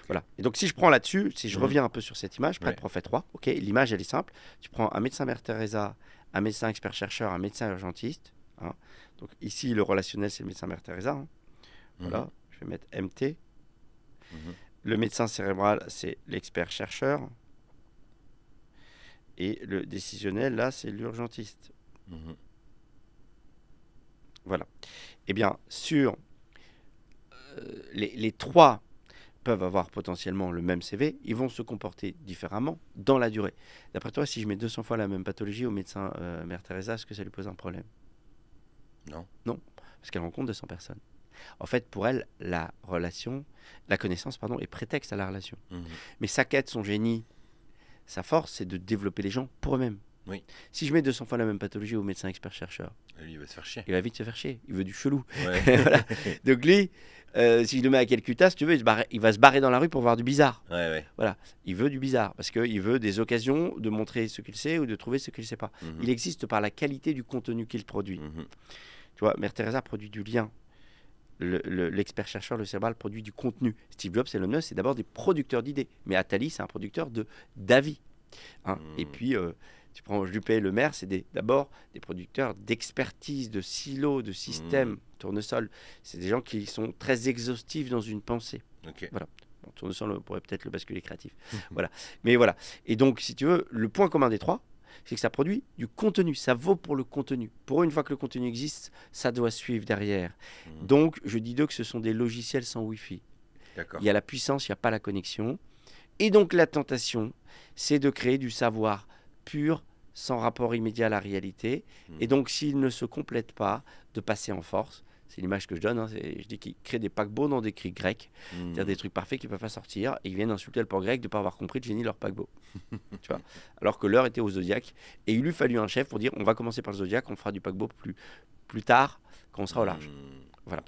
Voilà. Et donc, si je prends là-dessus, si je reviens un peu sur cette image, Prêtre, Prophète, Roi, ok, l'image, elle est simple. Tu prends un médecin Mère Teresa, un médecin expert-chercheur, un médecin urgentiste. Hein. Donc, ici, le relationnel, c'est le médecin Mère Teresa. Hein. Voilà, je vais mettre MT. Le médecin cérébral, c'est l'expert-chercheur. Et le décisionnel, là, c'est l'urgentiste. Voilà. Eh bien, sur les trois peuvent avoir potentiellement le même CV, ils vont se comporter différemment dans la durée. D'après toi, si je mets 200 fois la même pathologie au médecin Mère Teresa, est-ce que ça lui pose un problème? Non. Non, parce qu'elle rencontre 200 personnes. En fait, pour elle, la connaissance, est prétexte à la relation. Mais sa quête, son génie, sa force, c'est de développer les gens pour eux-mêmes. Oui. Si je mets 200 fois la même pathologie au médecin expert-chercheur, lui, il va se faire chier. Il va vite se faire chier. Il veut du chelou. Ouais. Voilà. Donc lui, si je le mets à Calcutta, si tu veux, il va se barrer dans la rue pour voir du bizarre. Voilà. Il veut du bizarre parce qu'il veut des occasions de montrer ce qu'il sait ou de trouver ce qu'il ne sait pas. Il existe par la qualité du contenu qu'il produit. Tu vois, Mère Teresa produit du lien. L'expert-chercheur, le cérébral, produit du contenu. Steve Jobs et Elon Musk, c'est d'abord des producteurs d'idées. Mais Attali, c'est un producteur d'avis. Hein. Et puis, tu prends Juppé et Le Maire, c'est d'abord des producteurs d'expertise, de silos, de systèmes, tournesol. C'est des gens qui sont très exhaustifs dans une pensée. Voilà. Bon, tournesol, on pourrait peut-être le basculer créatif. Voilà. Mais voilà. Et donc, si tu veux, le point commun des trois, c'est que ça produit du contenu. Ça vaut pour le contenu. Pour une fois que le contenu existe, ça doit suivre derrière. Donc, je dis d'eux que ce sont des logiciels sans Wi-Fi. Il y a la puissance, il n'y a pas la connexion. Et donc, la tentation, c'est de créer du savoir pur, sans rapport immédiat à la réalité. Et donc, s'il ne se complète pas, de passer en force. C'est l'image que je donne. Hein. Je dis qu'ils créent des paquebots dans des criques grecques. C'est-à-dire des trucs parfaits qui ne peuvent pas sortir. Et ils viennent insulter le port grec de ne pas avoir compris le génie de leur paquebot. Tu vois, alors que l'heure était au zodiaque. Et il lui fallut un chef pour dire on va commencer par le zodiaque, on fera du paquebot plus tard, quand on sera au large. Voilà.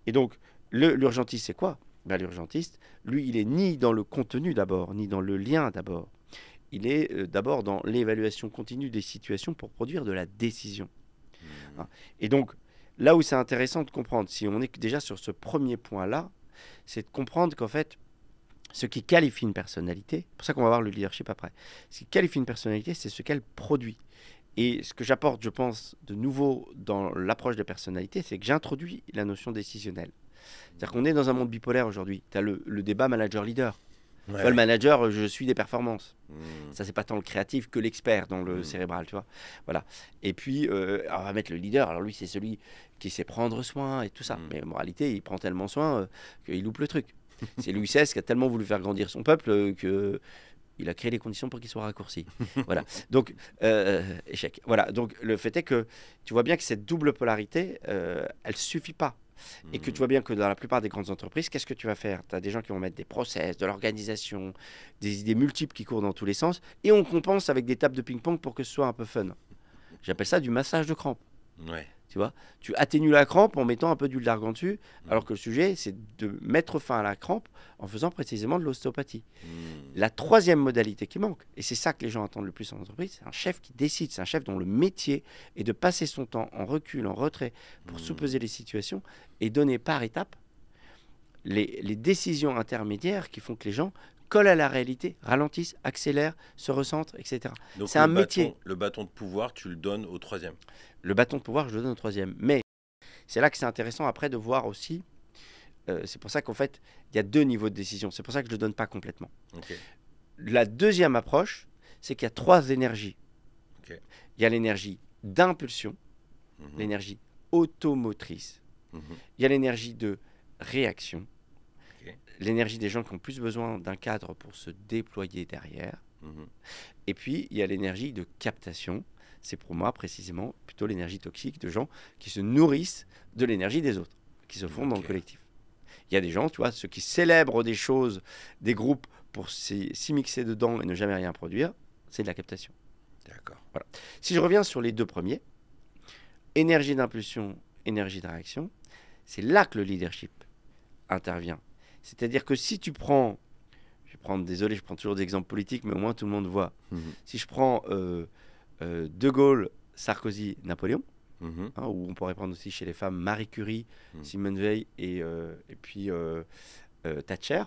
Et donc, l'urgentiste, c'est quoi? L'urgentiste, lui, il est ni dans le contenu d'abord, ni dans le lien d'abord. Il est d'abord dans l'évaluation continue des situations pour produire de la décision. Hein. Et donc, là où c'est intéressant de comprendre, si on est déjà sur ce premier point-là, c'est de comprendre qu'en fait, ce qui qualifie une personnalité, c'est pour ça qu'on va voir le leadership après, ce qui qualifie une personnalité, c'est ce qu'elle produit. Et ce que j'apporte, je pense, de nouveau dans l'approche de personnalité, c'est que j'introduis la notion décisionnelle. C'est-à-dire qu'on est dans un monde bipolaire aujourd'hui. Tu as le débat manager-leader. Le manager, je suis des performances. Ça, c'est pas tant le créatif que l'expert dans le cérébral, tu vois. Voilà. Et puis, on va mettre le leader. Alors lui, c'est celui qui sait prendre soin et tout ça. Mais en moralité, il prend tellement soin qu'il loupe le truc. C'est Louis XVI qui a tellement voulu faire grandir son peuple que il a créé les conditions pour qu'il soit raccourci. Voilà. Donc, échec. Voilà. Donc, le fait est que tu vois bien que cette double polarité, elle suffit pas. Et que tu vois bien que dans la plupart des grandes entreprises, qu'est-ce que tu vas faire? Tu as des gens qui vont mettre des process, de l'organisation, des idées multiples qui courent dans tous les sens, et on compense avec des tables de ping-pong pour que ce soit un peu fun. J'appelle ça du massage de crampe. Tu vois, tu atténues la crampe en mettant un peu d'huile d'argan dessus, alors que le sujet, c'est de mettre fin à la crampe en faisant précisément de l'ostéopathie. La troisième modalité qui manque, et c'est ça que les gens attendent le plus en entreprise, c'est un chef qui décide, c'est un chef dont le métier est de passer son temps en recul, en retrait, pour sous-peser les situations et donner par étape les décisions intermédiaires qui font que les gens collent à la réalité, ralentissent, accélèrent, se recentrent, etc. Donc c'est un métier. Le bâton de pouvoir, tu le donnes au troisième. Le bâton de pouvoir, je le donne au troisième. Mais c'est là que c'est intéressant après de voir aussi. C'est pour ça qu'en fait, il y a deux niveaux de décision. C'est pour ça que je ne le donne pas complètement. La deuxième approche, c'est qu'il y a trois énergies. Il y a l'énergie d'impulsion, l'énergie automotrice. Il y a l'énergie de réaction, l'énergie des gens qui ont plus besoin d'un cadre pour se déployer derrière. Et puis, il y a l'énergie de captation. C'est pour moi précisément plutôt l'énergie toxique de gens qui se nourrissent de l'énergie des autres, qui se fondent dans le collectif. Il y a des gens, tu vois, ceux qui célèbrent des choses, des groupes pour s'y mixer dedans et ne jamais rien produire, c'est de la captation. D'accord. Voilà. Si je reviens sur les deux premiers, énergie d'impulsion, énergie de réaction, c'est là que le leadership intervient. C'est-à-dire que si tu prends, désolé, je prends toujours des exemples politiques, mais au moins tout le monde voit. Si je prends De Gaulle, Sarkozy, Napoléon, où on pourrait prendre aussi chez les femmes Marie Curie, Simone Veil et puis Thatcher,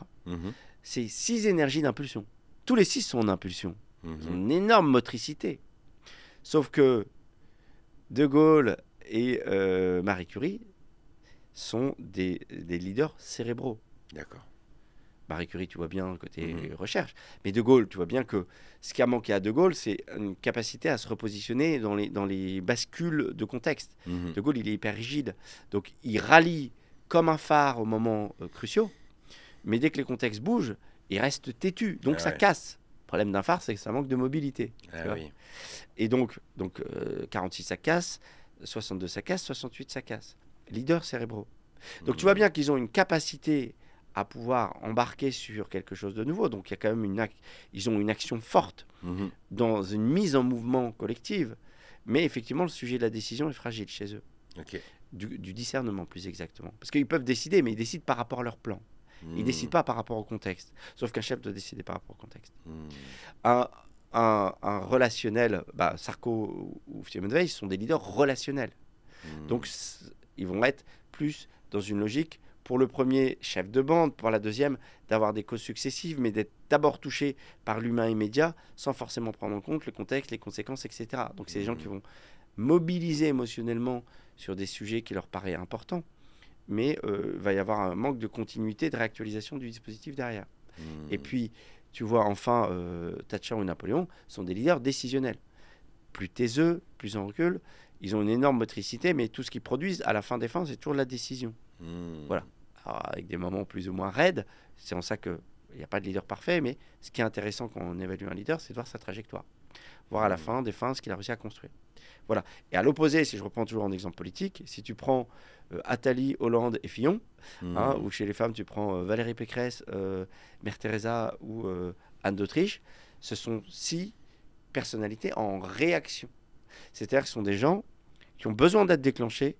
c'est 6 énergies d'impulsion. Tous les 6 sont en impulsion. Ils ont une énorme motricité. Sauf que De Gaulle et Marie Curie sont des leaders cérébraux. D'accord. Marie Curie, tu vois bien le côté recherche. Mais De Gaulle, tu vois bien que ce qui a manqué à De Gaulle, c'est une capacité à se repositionner dans les bascules de contexte. De Gaulle, il est hyper rigide. Donc, il rallie comme un phare aux moments cruciaux. Mais dès que les contextes bougent, il reste têtu. Donc, ça casse. Le problème d'un phare, c'est que ça manque de mobilité. Oui. Et donc 46, ça casse. 62, ça casse. 68, ça casse. Leaders cérébraux. Donc, tu vois bien qu'ils ont une capacité à pouvoir embarquer sur quelque chose de nouveau. Donc, il y a quand même ils ont une action forte dans une mise en mouvement collective. Mais effectivement, le sujet de la décision est fragile chez eux. Du discernement, plus exactement. Parce qu'ils peuvent décider, mais ils décident par rapport à leur plan. Ils ne décident pas par rapport au contexte. Sauf qu'un chef doit décider par rapport au contexte. Un relationnel, Sarko ou Simone Veil sont des leaders relationnels. Donc, ils vont être plus dans une logique, pour le premier, chef de bande, pour la deuxième, d'avoir des causes successives, mais d'être d'abord touché par l'humain immédiat, sans forcément prendre en compte le contexte, les conséquences, etc. Donc, c'est des gens qui vont mobiliser émotionnellement sur des sujets qui leur paraissent importants, mais il va y avoir un manque de continuité, de réactualisation du dispositif derrière. Et puis, tu vois, enfin, Thatcher ou Napoléon sont des leaders décisionnels. Plus taiseux, plus en recul, ils ont une énorme motricité, mais tout ce qu'ils produisent, à la fin des fins, c'est toujours de la décision. Voilà. Alors, avec des moments plus ou moins raides, c'est en ça qu'il n'y a pas de leader parfait, mais ce qui est intéressant quand on évalue un leader, c'est de voir sa trajectoire. Voir à la fin des fins ce qu'il a réussi à construire. Voilà. Et à l'opposé, si je reprends toujours un exemple politique, si tu prends Attali, Hollande et Fillon, ou chez les femmes, tu prends Valérie Pécresse, Mère Teresa ou Anne d'Autriche, ce sont 6 personnalités en réaction. C'est-à-dire que ce sont des gens qui ont besoin d'être déclenchés,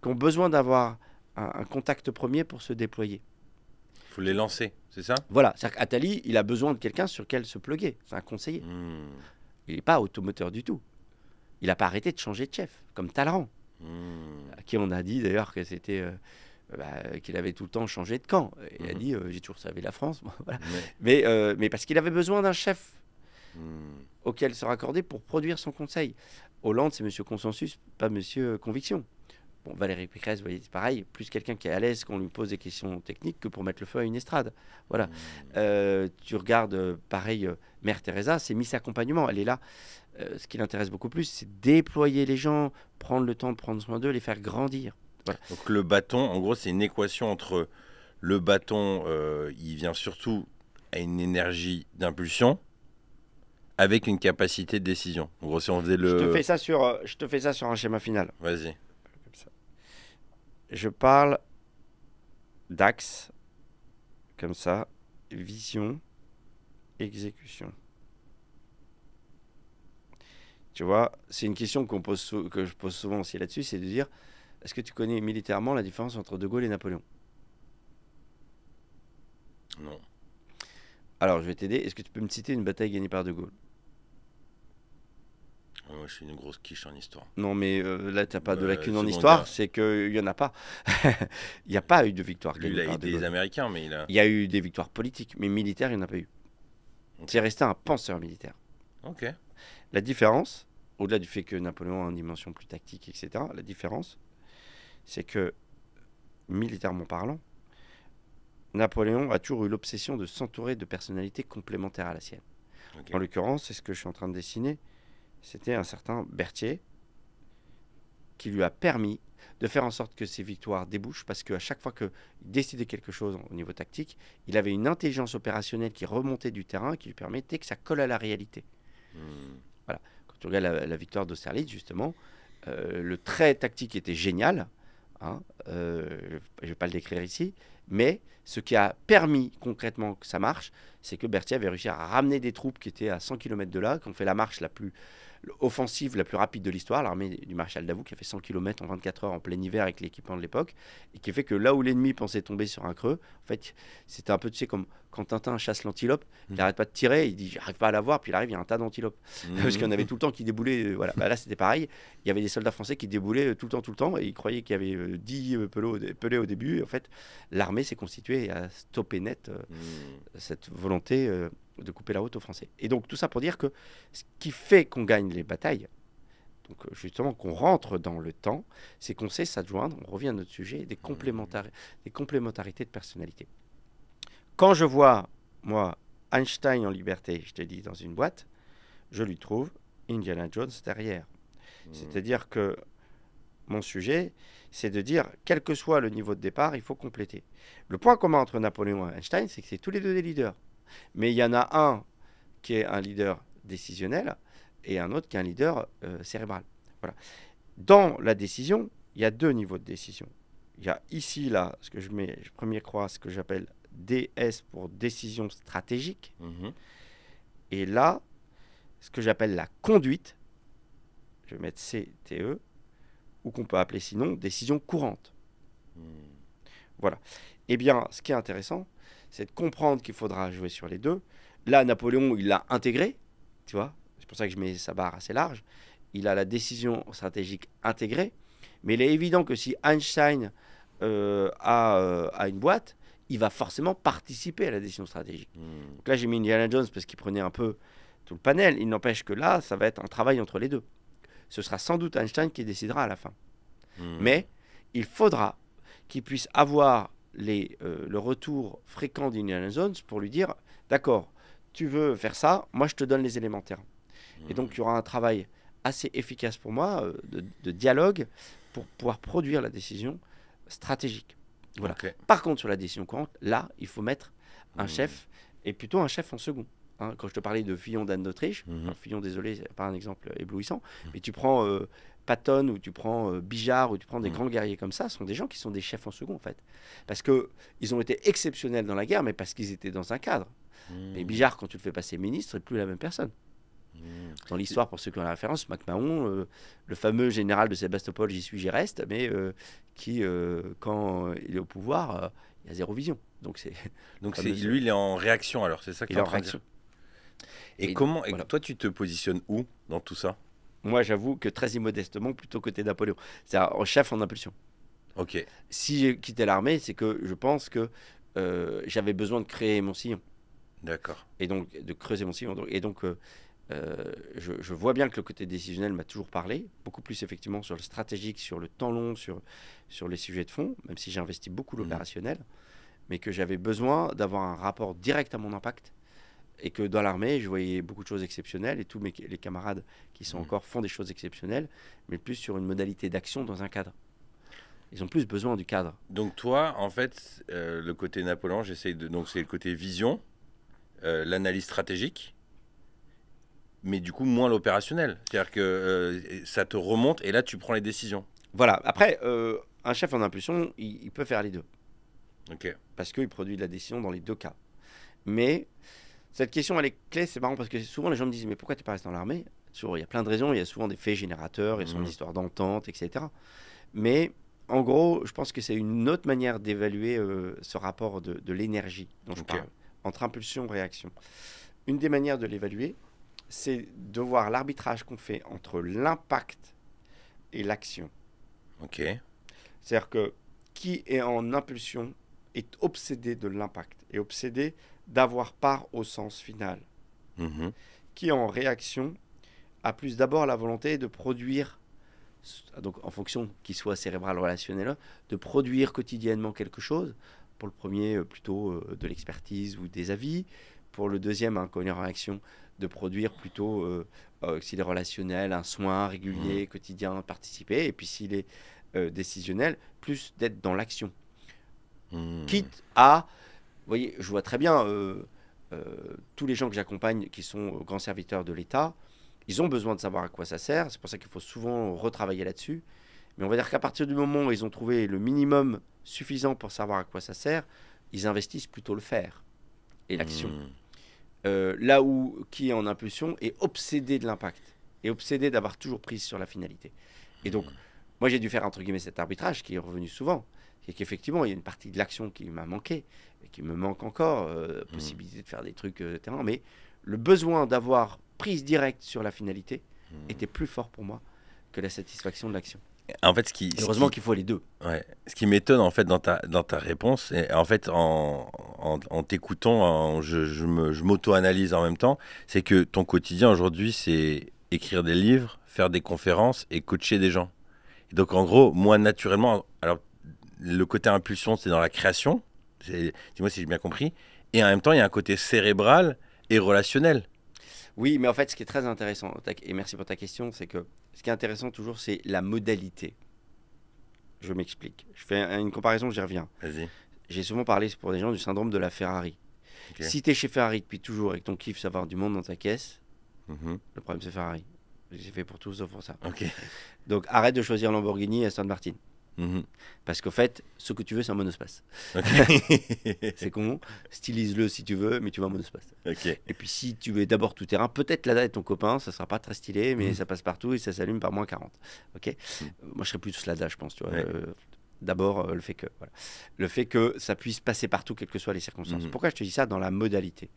qui ont besoin d'avoir un contact premier pour se déployer. Il faut les lancer, c'est ça? Voilà. C'est-à-dire qu'Attali, il a besoin de quelqu'un sur lequel se pluguer. C'est un conseiller. Il n'est pas automoteur du tout. Il n'a pas arrêté de changer de chef, comme Talleyrand, à qui on a dit d'ailleurs que c'était qu'il avait tout le temps changé de camp. Il a dit j'ai toujours servi la France. Voilà. Mais parce qu'il avait besoin d'un chef auquel se raccorder pour produire son conseil. Hollande, c'est monsieur consensus, pas monsieur conviction. Bon, Valérie Pécresse, vous voyez, c'est pareil, plus quelqu'un qui est à l'aise quand on lui pose des questions techniques que pour mettre le feu à une estrade. Voilà. Tu regardes, pareil, Mère Teresa, c'est Miss Accompagnement. Elle est là. Ce qui l'intéresse beaucoup plus, c'est déployer les gens, prendre le temps de prendre soin d'eux, les faire grandir. Voilà. Donc le bâton, en gros, c'est une équation entre le bâton, il vient surtout à une énergie d'impulsion, avec une capacité de décision. En gros, si on faisait le... Je te fais ça sur un schéma final. Vas-y. Je parle d'axe, comme ça, vision, exécution. Tu vois, c'est une question que je pose souvent aussi là-dessus, c'est de dire, est-ce que tu connais militairement la différence entre De Gaulle et Napoléon? Non. Alors, je vais t'aider. Est-ce que tu peux me citer une bataille gagnée par De Gaulle? Moi, je suis une grosse quiche en histoire. Non, mais là, tu n'as pas de lacune en histoire, c'est qu'il n'y en a pas. Il n'y a pas eu de victoire gagnée par De Gaulle. Il a eu des Américains, mais il y a eu des victoires politiques, mais militaires, il n'y en a pas eu. C'est resté un penseur militaire. Ok. La différence, au-delà du fait que Napoléon a une dimension plus tactique, etc., la différence, c'est que, militairement parlant, Napoléon a toujours eu l'obsession de s'entourer de personnalités complémentaires à la sienne. Okay. En l'occurrence, c'est ce que je suis en train de dessiner. C'était un certain Berthier qui lui a permis de faire en sorte que ses victoires débouchent, parce qu'à chaque fois qu'il décidait quelque chose au niveau tactique, il avait une intelligence opérationnelle qui remontait du terrain, qui lui permettait que ça colle à la réalité. Voilà. Quand tu regardes la victoire d'Austerlitz, justement, le trait tactique était génial. Je ne vais pas le décrire ici, mais ce qui a permis concrètement que ça marche, c'est que Berthier avait réussi à ramener des troupes qui étaient à 100 km de là, qui ont fait la marche la plus l'offensive la plus rapide de l'histoire, l'armée du maréchal Davout, qui a fait 100 km en 24 heures en plein hiver avec l'équipement de l'époque, et qui fait que là où l'ennemi pensait tomber sur un creux, en fait, c'était un peu, tu sais, comme quand Tintin chasse l'antilope, il n'arrête pas de tirer, il dit j'arrive pas à la voir, puis il arrive, il y a un tas d'antilopes. Parce qu'il y en avait tout le temps qui déboulaient. Voilà. Bah, là, c'était pareil. Il y avait des soldats français qui déboulaient tout le temps, et ils croyaient qu'il y avait 10 pelés au début. Et en fait, l'armée s'est constituée et a stoppé net cette volonté de couper la route aux Français. Et donc, tout ça pour dire que ce qui fait qu'on gagne les batailles, donc justement qu'on rentre dans le temps, c'est qu'on sait s'adjoindre, on revient à notre sujet, des complémentarités de personnalité. Quand je vois, moi, Einstein en liberté, je te dis, dans une boîte, je lui trouve Indiana Jones derrière. C'est-à-dire que mon sujet, c'est de dire, quel que soit le niveau de départ, il faut compléter. Le point commun entre Napoléon et Einstein, c'est que c'est tous les deux des leaders. Mais il y en a un qui est un leader décisionnel et un autre qui est un leader cérébral. Voilà. Dans la décision, il y a deux niveaux de décision. Il y a ici, là, ce que je mets, premier croix, ce que j'appelle DS pour décision stratégique. Et là, ce que j'appelle la conduite, je vais mettre CTE, ou qu'on peut appeler sinon décision courante. Voilà. Eh bien, ce qui est intéressant, c'est de comprendre qu'il faudra jouer sur les deux. Là, Napoléon, il l'a intégré, tu vois. C'est pour ça que je mets sa barre assez large. Il a la décision stratégique intégrée. Mais il est évident que si Einstein a une boîte, il va forcément participer à la décision stratégique. Donc là, j'ai mis Indiana Jones parce qu'il prenait un peu tout le panel. Il n'empêche que là, ça va être un travail entre les deux. Ce sera sans doute Einstein qui décidera à la fin. Mais il faudra qu'il puisse avoir le retour fréquent d'Indiana Jones pour lui dire « D'accord, tu veux faire ça, moi je te donne les élémentaires. » Et donc il y aura un travail assez efficace pour moi de dialogue pour pouvoir produire la décision stratégique. Voilà. Okay. Par contre, sur la décision courante, là, il faut mettre un chef, et plutôt un chef en second. Hein, quand je te parlais de Fillon d'Anne d'Autriche, Fillon, désolé, c'est pas un exemple éblouissant, mais tu prends Patton ou tu prends Bijard ou tu prends des grands guerriers comme ça, ce sont des gens qui sont des chefs en second en fait. Parce qu'ils ont été exceptionnels dans la guerre, mais parce qu'ils étaient dans un cadre. Et Bijard, quand tu le fais passer ministre, n'est plus la même personne. Dans l'histoire, pour ceux qui ont la référence, MacMahon, le fameux général de Sébastopol, j'y suis, j'y reste, mais qui, quand il est au pouvoir, il y a zéro vision. Donc lui, il est en réaction alors, c'est ça qu'il est en réaction. Et comment, voilà. Toi, tu te positionnes où dans tout ça? Moi, j'avoue que très immodestement, plutôt côté Napoléon. C'est-à-dire en chef en impulsion. Ok. Si j'ai quitté l'armée, c'est que je pense que j'avais besoin de créer mon sillon. D'accord. Et donc, de creuser mon sillon. Et donc, je vois bien que le côté décisionnel m'a toujours parlé, beaucoup plus effectivement sur le stratégique, sur le temps long, sur les sujets de fond, même si j'ai investi beaucoup l'opérationnel, mais que j'avais besoin d'avoir un rapport direct à mon impact. Et que dans l'armée, je voyais beaucoup de choses exceptionnelles et tous les camarades qui sont encore font des choses exceptionnelles, mais plus sur une modalité d'action dans un cadre. Ils ont plus besoin du cadre. Donc toi, en fait, le côté Napoléon, donc c'est le côté vision, l'analyse stratégique, mais du coup moins l'opérationnel. C'est-à-dire que ça te remonte et là tu prends les décisions. Voilà. Après, un chef en impulsion, il peut faire les deux. Ok. Parce qu'il produit de la décision dans les deux cas. Mais cette question, elle est clé, c'est marrant parce que souvent les gens me disent mais pourquoi tu n'es pas resté dans l'armée? Il y a plein de raisons, il y a souvent des faits générateurs, il y a souvent des histoires d'entente, etc. Mais en gros, je pense que c'est une autre manière d'évaluer ce rapport de l'énergie dont je parle, entre impulsion et réaction. Une des manières de l'évaluer, c'est de voir l'arbitrage qu'on fait entre l'impact et l'action. Ok. C'est-à-dire que qui est en impulsion est obsédé de l'impact, est obsédé d'avoir part au sens final. Qui en réaction a plus d'abord la volonté de produire, donc en fonction qu'il soit cérébral relationnel, de produire quotidiennement quelque chose. Pour le premier, plutôt de l'expertise ou des avis. Pour le deuxième, quand il est en réaction, de produire plutôt, s'il est relationnel, un soin régulier, quotidien, participer. Et puis s'il est décisionnel, plus d'être dans l'action. Quitte à... Vous voyez, je vois très bien tous les gens que j'accompagne qui sont grands serviteurs de l'État, ils ont besoin de savoir à quoi ça sert. C'est pour ça qu'il faut souvent retravailler là-dessus. Mais on va dire qu'à partir du moment où ils ont trouvé le minimum suffisant pour savoir à quoi ça sert, ils investissent plutôt le faire et l'action. Là où qui est en impulsion est obsédé de l'impact. et obsédé d'avoir toujours prise sur la finalité. Et donc, moi, j'ai dû faire, entre guillemets, cet arbitrage qui est revenu souvent. Et qu'effectivement, il y a une partie de l'action qui m'a manqué, et qui me manque encore, possibilité de faire des trucs, etc. Mais le besoin d'avoir prise directe sur la finalité était plus fort pour moi que la satisfaction de l'action. En fait, heureusement qu'il faut les deux. Ouais. Ce qui m'étonne en fait dans ta réponse, et en fait en t'écoutant, je m'auto-analyse en même temps, c'est que ton quotidien aujourd'hui, c'est écrire des livres, faire des conférences et coacher des gens. Et donc en gros, moi naturellement, alors le côté impulsion, c'est dans la création, dis-moi si j'ai bien compris, et en même temps, il y a un côté cérébral et relationnel. Oui, mais en fait, ce qui est très intéressant, et merci pour ta question, c'est que ce qui est intéressant toujours, c'est la modalité. Je m'explique. Je fais une comparaison, j'y reviens. Vas-y. J'ai souvent parlé pour des gens du syndrome de la Ferrari. Okay. Si tu es chez Ferrari depuis toujours et que ton kiff, c'est avoir du monde dans ta caisse, le problème, c'est Ferrari. J'ai fait pour tout sauf pour ça. Okay. Donc, arrête de choisir Lamborghini et Aston Martin. Parce qu'au fait, ce que tu veux, c'est un monospace. Okay. C'est con, stylise-le si tu veux, mais tu veux un monospace. Okay. Et puis si tu veux d'abord tout terrain, peut-être là-bas ton copain, ça sera pas très stylé, mais ça passe partout et ça s'allume par moins 40. Okay. Moi, je serais plus Lada, je pense. Tu vois. Ouais. D'abord, le fait que ça puisse passer partout, quelles que soient les circonstances. Pourquoi je te dis ça dans la modalité?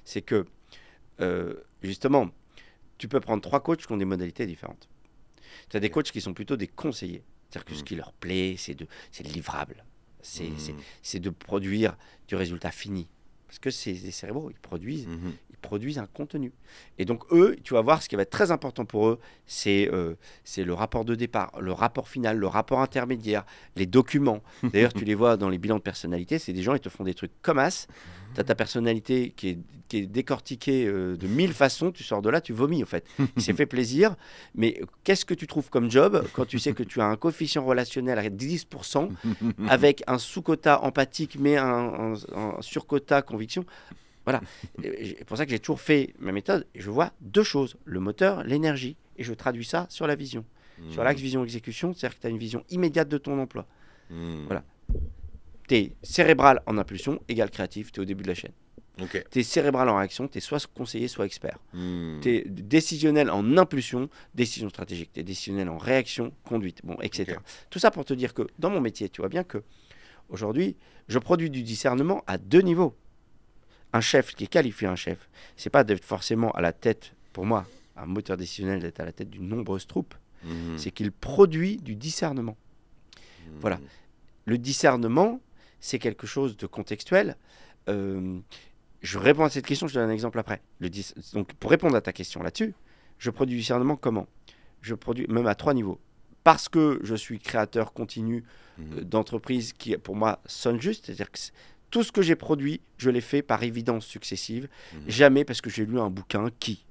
C'est que, justement, tu peux prendre 3 coachs qui ont des modalités différentes. Tu as des coachs qui sont plutôt des conseillers. C'est-à-dire que ce qui leur plaît, c'est de livrable. C'est de produire du résultat fini. Parce que c'est des cérébraux, ils produisent un contenu. Et donc eux, tu vas voir, ce qui va être très important pour eux, c'est le rapport de départ, le rapport final, le rapport intermédiaire, les documents. D'ailleurs, tu les vois dans les bilans de personnalité, c'est des gens, ils te font des trucs comme as. Tu as ta personnalité qui est décortiquée de 1000 façons, tu sors de là, tu vomis en fait. Il s'est fait plaisir, mais qu'est-ce que tu trouves comme job quand tu sais que tu as un coefficient relationnel à 10% avec un sous-quota empathique mais un sur-quota conviction? Voilà, c'est pour ça que j'ai toujours fait ma méthode. Et je vois 2 choses, le moteur, l'énergie, et je traduis ça sur la vision. Sur l'axe vision-exécution, c'est-à-dire que tu as une vision immédiate de ton emploi. Voilà. Tu es cérébral en impulsion, égale créatif, tu es au début de la chaîne. Okay. Tu es cérébral en réaction, tu es soit conseiller, soit expert. Tu es décisionnel en impulsion, décision stratégique. Tu es décisionnel en réaction, conduite, bon, etc. Okay. Tout ça pour te dire que dans mon métier, tu vois bien que aujourd'hui, je produis du discernement à 2 niveaux. Un chef qui est qualifié un chef, c'est pas d'être forcément à la tête, pour moi, un moteur décisionnel d'être à la tête d'une nombreuse troupe, c'est qu'il produit du discernement. Voilà. Le discernement, c'est quelque chose de contextuel. Je réponds à cette question, je te donne un exemple après. Donc, pour répondre à ta question là-dessus, je produis du discernement comment? Je produis même à 3 niveaux. Parce que je suis créateur continu d'entreprises qui, pour moi, sonnent juste, c'est-à-dire que tout ce que j'ai produit, je l'ai fait par évidence successive, jamais parce que j'ai lu un bouquin qui.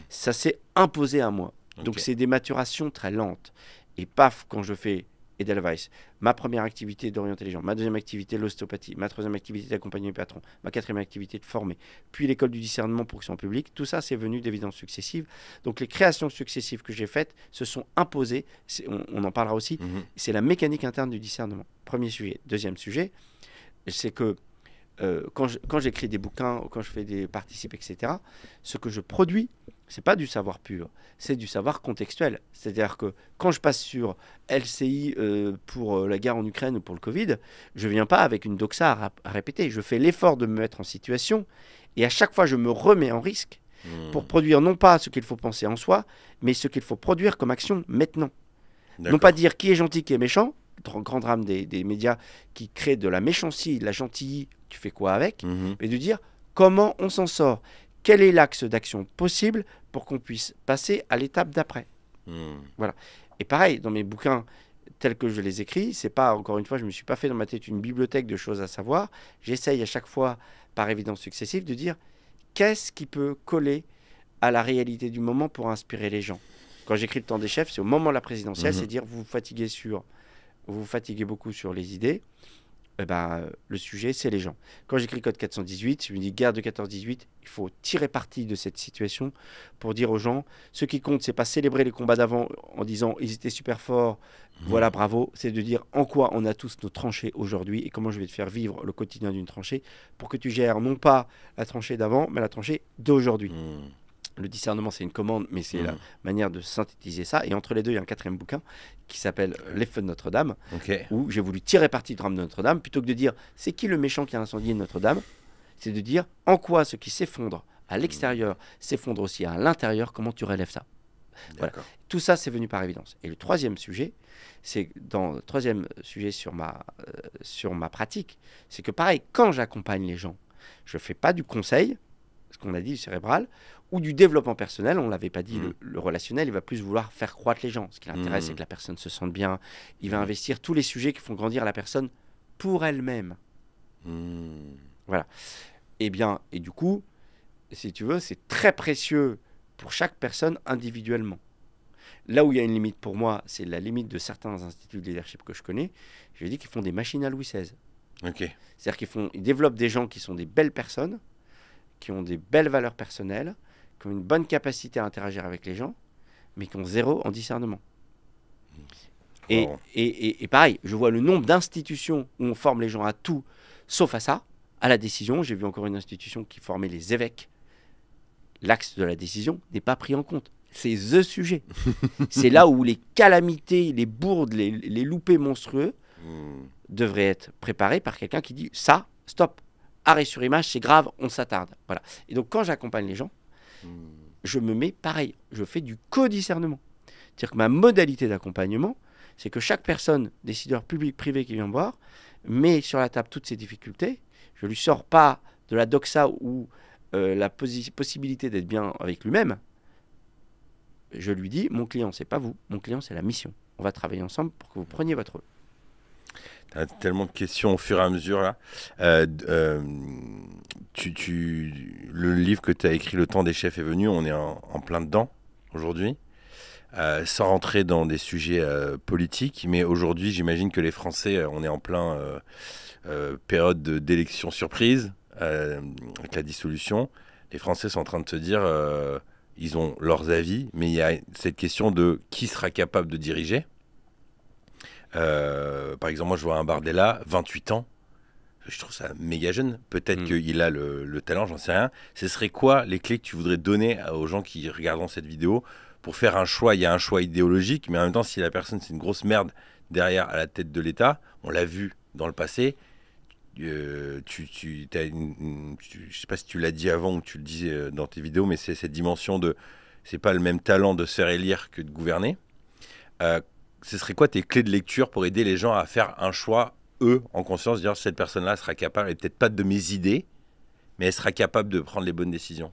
Ça s'est imposé à moi. Okay. Donc, c'est des maturations très lentes. Et paf, quand je fais Edelweiss, ma première activité d'orienter les gens, ma deuxième activité l'ostéopathie, ma troisième activité d'accompagner les patrons, ma quatrième activité de former, puis l'école du discernement pour action publique, tout ça c'est venu d'évidence successive. Donc les créations successives que j'ai faites se sont imposées, on en parlera aussi, c'est la mécanique interne du discernement. Premier sujet. Deuxième sujet, c'est que quand j'écris des bouquins, quand je fais des participes, etc., ce que je produis, c'est pas du savoir pur, c'est du savoir contextuel. C'est-à-dire que quand je passe sur LCI pour la guerre en Ukraine ou pour le Covid, je viens pas avec une doxa à répéter. Je fais l'effort de me mettre en situation et à chaque fois, je me remets en risque pour produire non pas ce qu'il faut penser en soi, mais ce qu'il faut produire comme action maintenant. Non pas dire qui est gentil, qui est méchant, grand drame des médias qui créent de la méchanceté, de la gentilly, tu fais quoi avec, mais de dire comment on s'en sort. Quel est l'axe d'action possible pour qu'on puisse passer à l'étape d'après. Voilà. Et pareil, dans mes bouquins tels que je les écris, c'est pas, encore une fois, je ne me suis pas fait dans ma tête une bibliothèque de choses à savoir. J'essaye à chaque fois, par évidence successive, de dire qu'est-ce qui peut coller à la réalité du moment pour inspirer les gens. Quand j'écris Le Temps des chefs, c'est au moment de la présidentielle, c'est dire vous vous fatiguez beaucoup sur les idées. Le sujet, c'est les gens. Quand j'écris Code 418, je me dis guerre de 14-18, il faut tirer parti de cette situation pour dire aux gens, ce qui compte, c'est pas célébrer les combats d'avant en disant ils étaient super forts, voilà, bravo. C'est de dire en quoi on a tous nos tranchées aujourd'hui et comment je vais te faire vivre le quotidien d'une tranchée pour que tu gères non pas la tranchée d'avant, mais la tranchée d'aujourd'hui. Le discernement, c'est une commande, mais c'est la manière de synthétiser ça. Et entre les deux, il y a un 4e bouquin qui s'appelle Les Feux de Notre-Dame, où j'ai voulu tirer parti du drame de Notre-Dame, plutôt que de dire c'est qui le méchant qui a incendié Notre-Dame, c'est de dire en quoi ce qui s'effondre à l'extérieur s'effondre aussi à l'intérieur, comment tu relèves ça. Voilà. Tout ça, c'est venu par évidence. Et le 3e sujet, c'est dans le 3e sujet sur ma pratique, c'est que pareil, quand j'accompagne les gens, je ne fais pas du conseil, ce qu'on a dit, du cérébral, ou du développement personnel. On ne l'avait pas dit, le relationnel, il va plus vouloir faire croître les gens. Ce qui l'intéresse, c'est que la personne se sente bien. Il va investir tous les sujets qui font grandir la personne pour elle-même. Voilà. Et du coup, si tu veux, c'est très précieux pour chaque personne individuellement. Là où il y a une limite pour moi, c'est la limite de certains instituts de leadership que je connais. Je dis qu'ils font des machines à Louis XVI. C'est-à-dire qu'ils développent des gens qui sont des belles personnes, qui ont des belles valeurs personnelles, qui ont une bonne capacité à interagir avec les gens, mais qui ont zéro en discernement. Et pareil, je vois le nombre d'institutions où on forme les gens à tout, sauf à ça, à la décision. J'ai vu encore une institution qui formait les évêques. L'axe de la décision n'est pas pris en compte. C'est the sujet. C'est là où les calamités, les bourdes, les loupés monstrueux devraient être préparés par quelqu'un qui dit ça, stop, arrêt sur image, c'est grave, on s'attarde. Voilà. Et donc quand j'accompagne les gens, je me mets pareil, je fais du co-discernement. C'est-à-dire que ma modalité d'accompagnement, c'est que chaque personne, décideur public, privé qui vient me voir, met sur la table toutes ses difficultés. Je ne lui sors pas de la doxa ou la possibilité d'être bien avec lui-même. Je lui dis, mon client, c'est pas vous, mon client, c'est la mission. On va travailler ensemble pour que vous preniez votre rôle. Tu as tellement de questions au fur et à mesure là. Le livre que tu as écrit, Le temps des chefs est venu, on est en plein dedans aujourd'hui. Sans rentrer dans des sujets politiques, mais aujourd'hui, j'imagine que les Français, on est en plein période d'élection surprise, avec la dissolution. Les Français sont en train de se dire, ils ont leurs avis, mais il y a cette question de qui sera capable de diriger. Par exemple, moi je vois un Bardella, 28 ans, je trouve ça méga jeune. Peut-être qu'il a le talent, j'en sais rien. Ce serait quoi les clés que tu voudrais donner aux gens qui regarderont cette vidéo pour faire un choix? Il y a un choix idéologique, mais en même temps, si la personne c'est une grosse merde derrière à la tête de l'État, on l'a vu dans le passé. Je sais pas si tu l'as dit avant ou tu le disais dans tes vidéos, mais c'est cette dimension de c'est pas le même talent de se faire élire que de gouverner. Ce serait quoi tes clés de lecture pour aider les gens à faire un choix, eux, en conscience, de dire cette personne-là sera capable, et peut-être pas de mes idées, mais elle sera capable de prendre les bonnes décisions?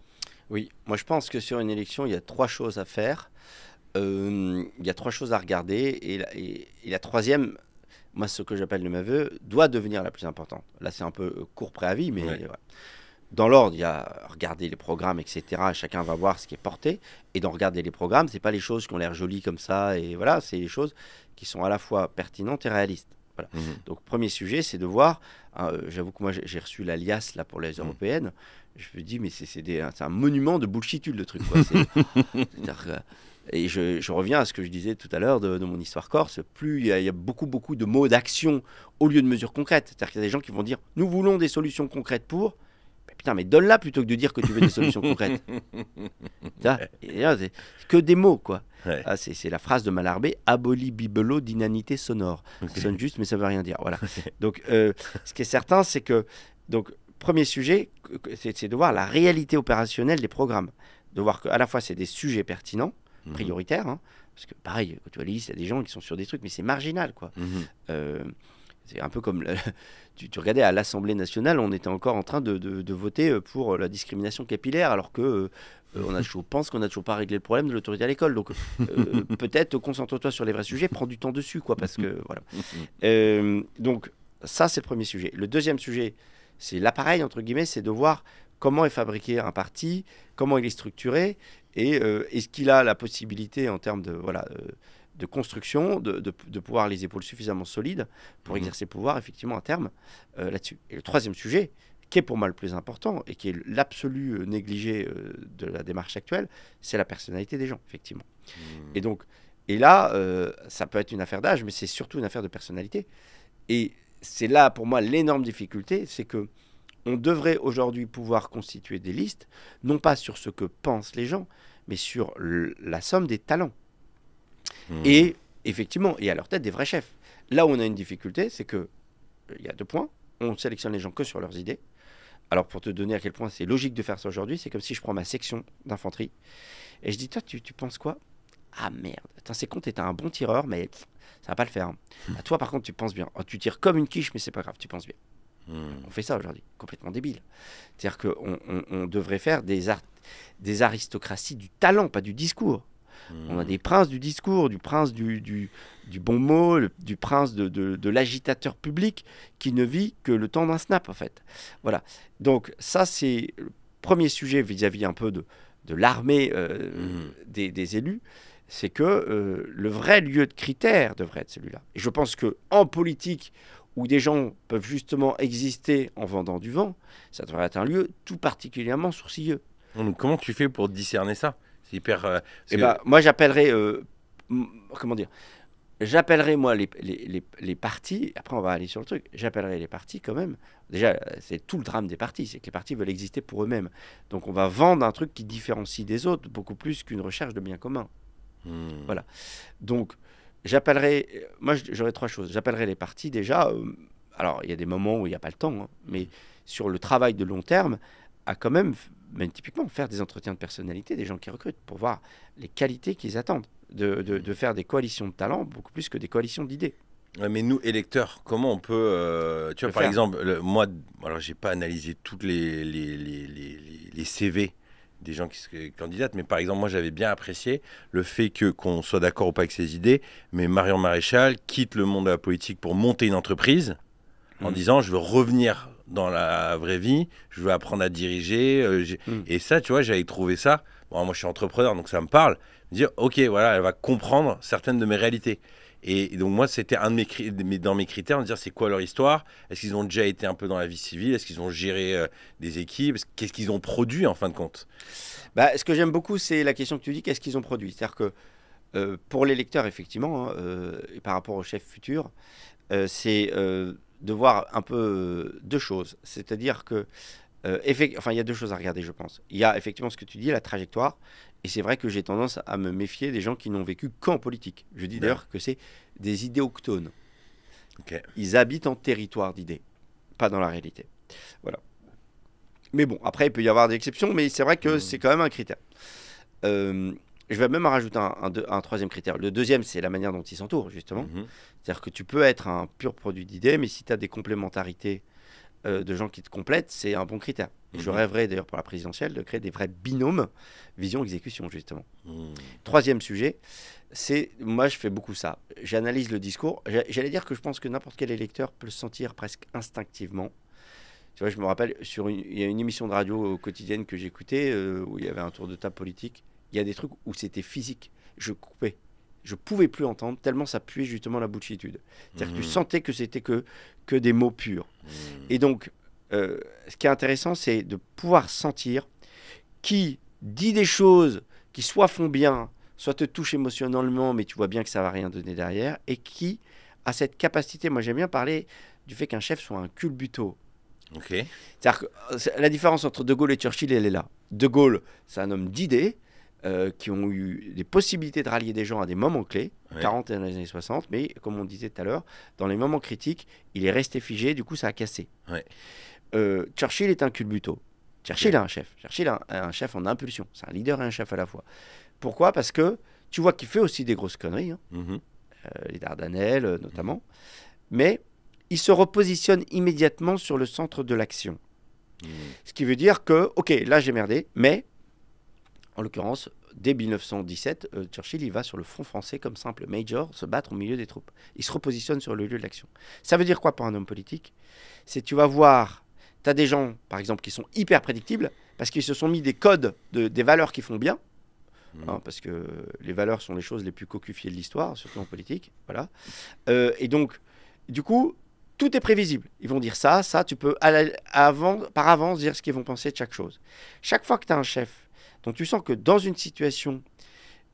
Oui, moi je pense que sur une élection, il y a 3 choses à faire. Il y a 3 choses à regarder. Et la troisième, moi ce que j'appelle le m'aveu, doit devenir la plus importante. Là c'est un peu court préavis, mais ouais. Dans l'ordre, il y a regarder les programmes, etc. Chacun va voir ce qui est porté. Et dans regarder les programmes, ce n'est pas les choses qui ont l'air jolies comme ça. Et voilà, c'est les choses qui sont à la fois pertinentes et réalistes. Voilà. Donc, premier sujet, c'est de voir. J'avoue que moi, j'ai reçu l'alias là pour les européennes. Je me dis, mais c'est un monument de bullshitude, le truc. Quoi. Et je reviens à ce que je disais tout à l'heure de mon histoire corse. Plus il y a beaucoup de mots d'action au lieu de mesures concrètes. C'est-à-dire qu'il y a des gens qui vont dire, nous voulons des solutions concrètes pour. Putain, mais donne-la plutôt que de dire que tu veux des solutions concrètes. C'est que des mots, quoi. Ouais. C'est la phrase de Mallarmé, aboli bibelot d'inanité sonore. Ça sonne juste, mais ça ne veut rien dire. Voilà. Donc, ce qui est certain, c'est que, donc, premier sujet, c'est de voir la réalité opérationnelle des programmes. De voir qu'à la fois, c'est des sujets pertinents, prioritaires, hein, parce que, pareil, quand tu vois les listes, il y a des gens qui sont sur des trucs, mais c'est marginal, quoi. C'est un peu comme tu regardais à l'Assemblée nationale, on était encore en train de voter pour la discrimination capillaire, alors que je pense qu'on n'a toujours pas réglé le problème de l'autorité à l'école. Donc peut-être concentre-toi sur les vrais sujets, prends du temps dessus, quoi, parce que voilà. Donc ça, c'est le premier sujet. Le deuxième sujet, c'est l'appareil, entre guillemets, c'est de voir comment est fabriqué un parti, comment il est structuré, et est-ce qu'il a la possibilité en termes de construction, de pouvoir les épaules suffisamment solides pour exercer le pouvoir, effectivement, à terme, là-dessus. Et le troisième sujet, qui est pour moi le plus important, et qui est l'absolu négligé de la démarche actuelle, c'est la personnalité des gens, effectivement. Et là, ça peut être une affaire d'âge, mais c'est surtout une affaire de personnalité. Et c'est là, pour moi, l'énorme difficulté, c'est que on devrait aujourd'hui pouvoir constituer des listes, non pas sur ce que pensent les gens, mais sur la somme des talents. Et effectivement, et à leur tête des vrais chefs. Là où on a une difficulté, c'est que il y a 2 points. On sélectionne les gens que sur leurs idées. Alors pour te donner à quel point c'est logique de faire ça aujourd'hui, c'est comme si je prends ma section d'infanterie et je dis, toi, tu penses quoi? Ah merde, attends, c'est con, t'es un bon tireur, mais ça va pas le faire. Hein. Ah, toi, par contre, tu penses bien. Oh, tu tires comme une quiche, mais c'est pas grave, tu penses bien. On fait ça aujourd'hui, complètement débile. C'est-à-dire qu'on devrait faire des aristocraties du talent, pas du discours. On a des princes du discours, du prince du bon mot, du prince de l'agitateur public qui ne vit que le temps d'un snap, en fait. Voilà. Donc ça, c'est le premier sujet vis-à-vis un peu de l'armée des élus, c'est que le vrai lieu de critère devrait être celui-là. Et je pense qu'en politique, où des gens peuvent justement exister en vendant du vent, ça devrait être un lieu tout particulièrement sourcilleux. Donc, comment tu fais pour discerner ça? C'est hyper... moi, j'appellerais... comment dire? J'appellerais, moi, les partis... Après, on va aller sur le truc. J'appellerais les partis, quand même. Déjà, c'est tout le drame des partis. C'est que les partis veulent exister pour eux-mêmes. Donc, on va vendre un truc qui différencie des autres, beaucoup plus qu'une recherche de bien commun. Voilà. Donc, j'appellerais... Moi, j'aurais 3 choses. J'appellerais les partis, déjà... alors, il y a des moments où il n'y a pas le temps, hein, mais sur le travail de long terme, à quand même... Mais typiquement, faire des entretiens de personnalité, des gens qui recrutent, pour voir les qualités qu'ils attendent, de faire des coalitions de talents, beaucoup plus que des coalitions d'idées. Ouais, mais nous, électeurs, comment on peut... tu vois, par exemple, moi, alors j'ai pas analysé toutes les CV des gens qui se candidatent, mais par exemple, moi, j'avais bien apprécié le fait qu'on soit d'accord ou pas avec ses idées, mais Marion Maréchal quitte le monde de la politique pour monter une entreprise en disant, je veux revenir dans la vraie vie, je veux apprendre à diriger. Et ça, tu vois, j'avais trouvé ça. Bon, moi, je suis entrepreneur, donc ça me parle. Me dire, ok, voilà, elle va comprendre certaines de mes réalités. Et donc, moi, c'était un de dans mes critères, de dire, c'est quoi leur histoire? Est-ce qu'ils ont déjà été un peu dans la vie civile? Est-ce qu'ils ont géré des équipes? Qu'est-ce qu'ils ont produit, en fin de compte? Ce que j'aime beaucoup, c'est la question que tu dis, qu'est-ce qu'ils ont produit? C'est-à-dire que pour les lecteurs, effectivement, et par rapport au chef futur, c'est... de voir un peu 2 choses. C'est-à-dire que, il y a 2 choses à regarder, je pense. Il y a effectivement ce que tu dis, la trajectoire. Et c'est vrai que j'ai tendance à me méfier des gens qui n'ont vécu qu'en politique. Je dis d'ailleurs que c'est des idéoctones. Okay. Ils habitent en territoire d'idées, pas dans la réalité. Voilà. Mais bon, après, il peut y avoir des exceptions, mais c'est vrai que c'est quand même un critère. Je vais même en rajouter un 3e critère. Le 2e, c'est la manière dont ils s'entourent, justement. C'est-à-dire que tu peux être un pur produit d'idées, mais si tu as des complémentarités de gens qui te complètent, c'est un bon critère. Je rêverais d'ailleurs pour la présidentielle de créer des vrais binômes vision-exécution, justement. 3e sujet, c'est, moi je fais beaucoup ça. J'analyse le discours. J'allais dire que je pense que n'importe quel électeur peut le sentir presque instinctivement. Tu vois, je me rappelle, il y a une émission de radio quotidienne que j'écoutais où il y avait un tour de table politique. Il y a des trucs où c'était physique. Je coupais. Je pouvais plus entendre tellement ça puait justement la bullshitude. C'est-à-dire que tu sentais que c'était que des mots purs. Et donc, ce qui est intéressant, c'est de pouvoir sentir qui dit des choses qui soit font bien, soit te touchent émotionnellement, mais tu vois bien que ça va rien donner derrière, et qui a cette capacité. Moi, j'aime bien parler du fait qu'un chef soit un culbuto. Okay. C'est-à-dire que la différence entre De Gaulle et Churchill, elle est là. De Gaulle, c'est un homme d'idées, qui ont eu des possibilités de rallier des gens à des moments clés, 40 et dans les années 60, mais comme on disait tout à l'heure, dans les moments critiques, il est resté figé, du coup ça a cassé. Churchill est un culbuto. Churchill est un chef. Churchill est un chef en impulsion. C'est un leader et un chef à la fois. Pourquoi? Parce que tu vois qu'il fait aussi des grosses conneries, hein. Les Dardanelles notamment, mais il se repositionne immédiatement sur le centre de l'action. Ce qui veut dire que, ok, là j'ai merdé, mais en l'occurrence, dès 1917, Churchill il va sur le front français comme simple major, se battre au milieu des troupes. Il se repositionne sur le lieu de l'action. Ça veut dire quoi pour un homme politique? C'est tu vas voir, tu as des gens, par exemple, qui sont hyper prédictibles, parce qu'ils se sont mis des codes, des valeurs qui font bien, hein, parce que les valeurs sont les choses les plus cocufiées de l'histoire, surtout en politique. Voilà. Et donc, du coup, tout est prévisible. Ils vont dire ça, tu peux par avance dire ce qu'ils vont penser de chaque chose. Chaque fois que tu as un chef, donc tu sens que dans une situation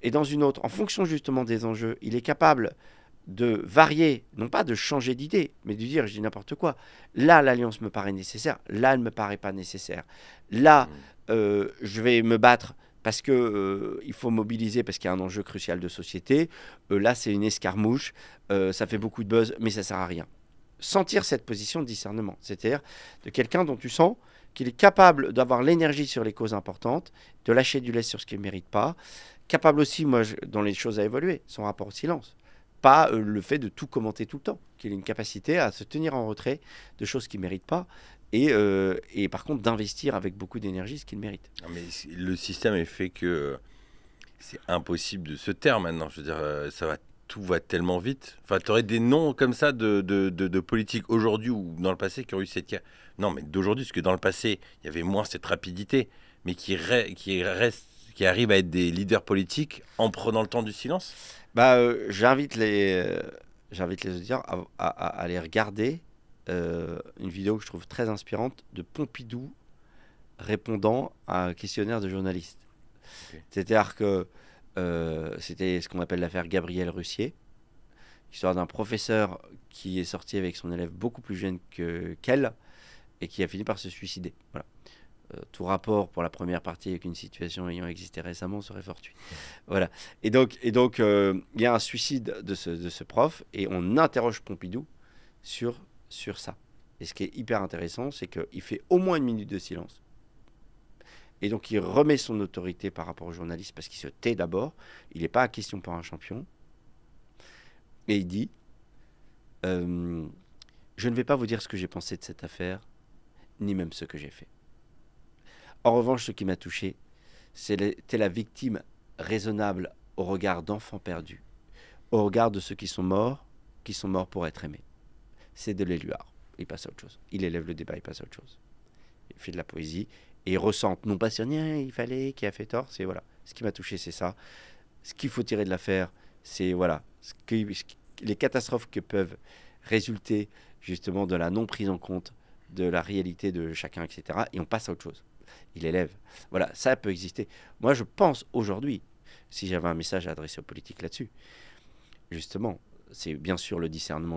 et dans une autre, en fonction justement des enjeux, il est capable de varier, non pas de changer d'idée, mais de dire, je dis n'importe quoi. Là, l'alliance me paraît nécessaire. Là, elle ne me paraît pas nécessaire. Là, je vais me battre parce que il faut mobiliser, parce qu'il y a un enjeu crucial de société. Là, c'est une escarmouche. Ça fait beaucoup de buzz, mais ça ne sert à rien. Sentir cette position de discernement, c'est-à-dire de quelqu'un dont tu sens qu'il est capable d'avoir l'énergie sur les causes importantes, de lâcher du lest sur ce qu'il ne mérite pas, capable aussi, moi, dans les choses à évoluer, son rapport au silence. Pas le fait de tout commenter tout le temps, qu'il ait une capacité à se tenir en retrait de choses qu'il ne mérite pas, et par contre d'investir avec beaucoup d'énergie ce qu'il mérite. Non, mais le système est fait que c'est impossible de se taire maintenant. Je veux dire, tout va tellement vite. Enfin, tu aurais des noms comme ça de politiques aujourd'hui ou dans le passé qui ont eu cette... Non, mais d'aujourd'hui, parce que dans le passé, il y avait moins cette rapidité, mais qui arrivent à être des leaders politiques en prenant le temps du silence. J'invite les auditeurs à aller regarder une vidéo que je trouve très inspirante de Pompidou répondant à un questionnaire de journalistes. Okay. C'est-à-dire que c'était ce qu'on appelle l'affaire Gabriel Russier, histoire d'un professeur qui est sorti avec son élève beaucoup plus jeune qu'elle et qui a fini par se suicider. Voilà. Tout rapport pour la première partie avec une situation ayant existé récemment serait fortuit. Voilà. Et donc, il y a un suicide de ce prof et on interroge Pompidou sur ça. Et ce qui est hyper intéressant, c'est qu'il fait au moins 1 minute de silence. Et donc, il remet son autorité par rapport aux journalistes parce qu'il se tait d'abord. Il n'est pas à question pour un champion. Et il dit je ne vais pas vous dire ce que j'ai pensé de cette affaire, ni même ce que j'ai fait. En revanche, ce qui m'a touché, c'était la victime raisonnable au regard d'enfants perdus, au regard de ceux qui sont morts pour être aimés. C'est de l'Éluard. Il passe à autre chose. Il élève le débat, il passe à autre chose. Il fait de la poésie et il ressent, non pas sur il fallait, qui a fait tort, c'est voilà. Ce qui m'a touché, c'est ça. Ce qu'il faut tirer de l'affaire, c'est voilà, les catastrophes que peuvent résulter justement de la non prise en compte de la réalité de chacun, etc. Et on passe à autre chose. Il élève. Voilà, ça peut exister. Moi, je pense aujourd'hui, si j'avais un message à adresser aux politiques là-dessus, justement, c'est bien sûr le discernement.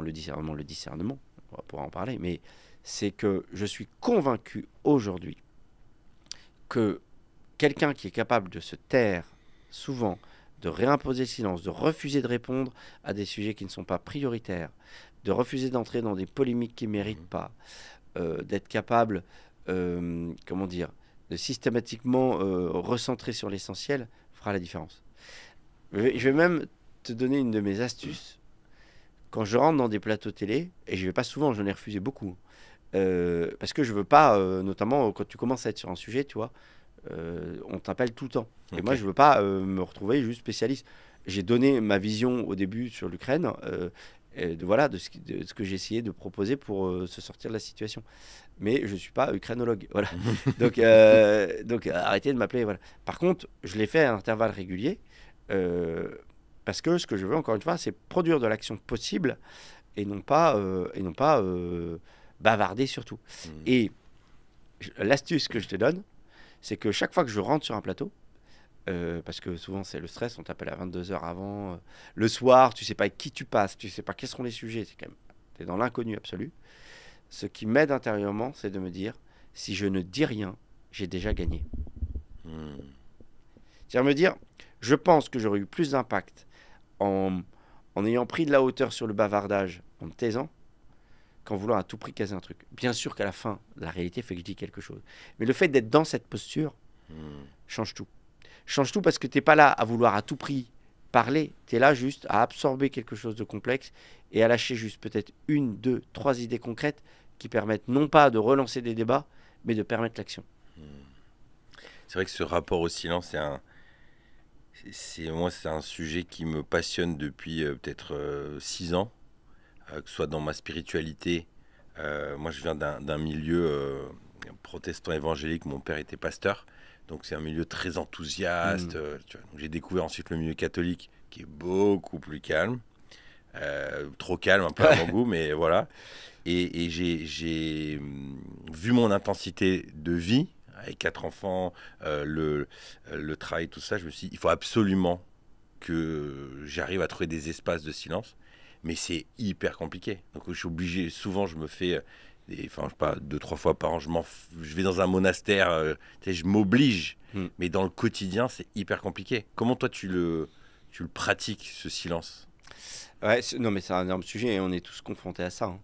On pourra en parler, mais c'est que je suis convaincu aujourd'hui que quelqu'un qui est capable de se taire souvent, de réimposer le silence, de refuser de répondre à des sujets qui ne sont pas prioritaires, de refuser d'entrer dans des polémiques qui ne méritent pas, d'être capable, de systématiquement recentrer sur l'essentiel, fera la différence. Je vais même te donner une de mes astuces. Quand je rentre dans des plateaux télé, et je ne vais pas souvent, j'en ai refusé beaucoup, parce que je ne veux pas, notamment quand tu commences à être sur un sujet, tu vois, on t'appelle tout le temps. Okay. Et moi, je ne veux pas me retrouver juste spécialiste. J'ai donné ma vision au début sur l'Ukraine, de ce que j'ai essayé de proposer pour se sortir de la situation. Mais je ne suis pas ukrainologue. Voilà. donc, arrêtez de m'appeler. Voilà. Par contre, je l'ai fait à intervalles réguliers. Parce que ce que je veux, encore une fois, c'est produire de l'action possible et non pas bavarder surtout. Et l'astuce que je te donne, c'est que chaque fois que je rentre sur un plateau, parce que souvent c'est le stress, on t'appelle à 22h avant, le soir, tu sais pas avec qui tu passes, tu sais pas quels seront les sujets, t'es dans l'inconnu absolu. Ce qui m'aide intérieurement, c'est de me dire, si je ne dis rien, j'ai déjà gagné. C'est-à-dire me dire, je pense que j'aurais eu plus d'impact en ayant pris de la hauteur sur le bavardage, en me taisant, qu'en voulant à tout prix caser un truc. Bien sûr qu'à la fin, la réalité fait que je dis quelque chose. Mais le fait d'être dans cette posture change tout. Change tout parce que tu n'es pas là à vouloir à tout prix parler. Tu es là juste à absorber quelque chose de complexe et à lâcher juste peut-être 1, 2, 3 idées concrètes qui permettent non pas de relancer des débats, mais de permettre l'action. C'est vrai que ce rapport au silence, c'est un sujet qui me passionne depuis peut-être 6 ans, que ce soit dans ma spiritualité. Moi, je viens d'un milieu protestant évangélique. Mon père était pasteur, donc c'est un milieu très enthousiaste. Tu vois. Donc, j'ai découvert ensuite le milieu catholique, qui est beaucoup plus calme, trop calme un peu à mon goût, mais voilà. Et j'ai vu mon intensité de vie. Avec 4 enfants, le travail, tout ça, je me suis dit, il faut absolument que j'arrive à trouver des espaces de silence. mais c'est hyper compliqué. Donc je suis obligé, souvent je me fais, enfin je sais pas, 2-3 fois par an, je vais dans un monastère, tu sais, je m'oblige, mais dans le quotidien c'est hyper compliqué. Comment toi tu le pratiques, ce silence? Ouais, non, mais c'est un énorme sujet et on est tous confrontés à ça, hein.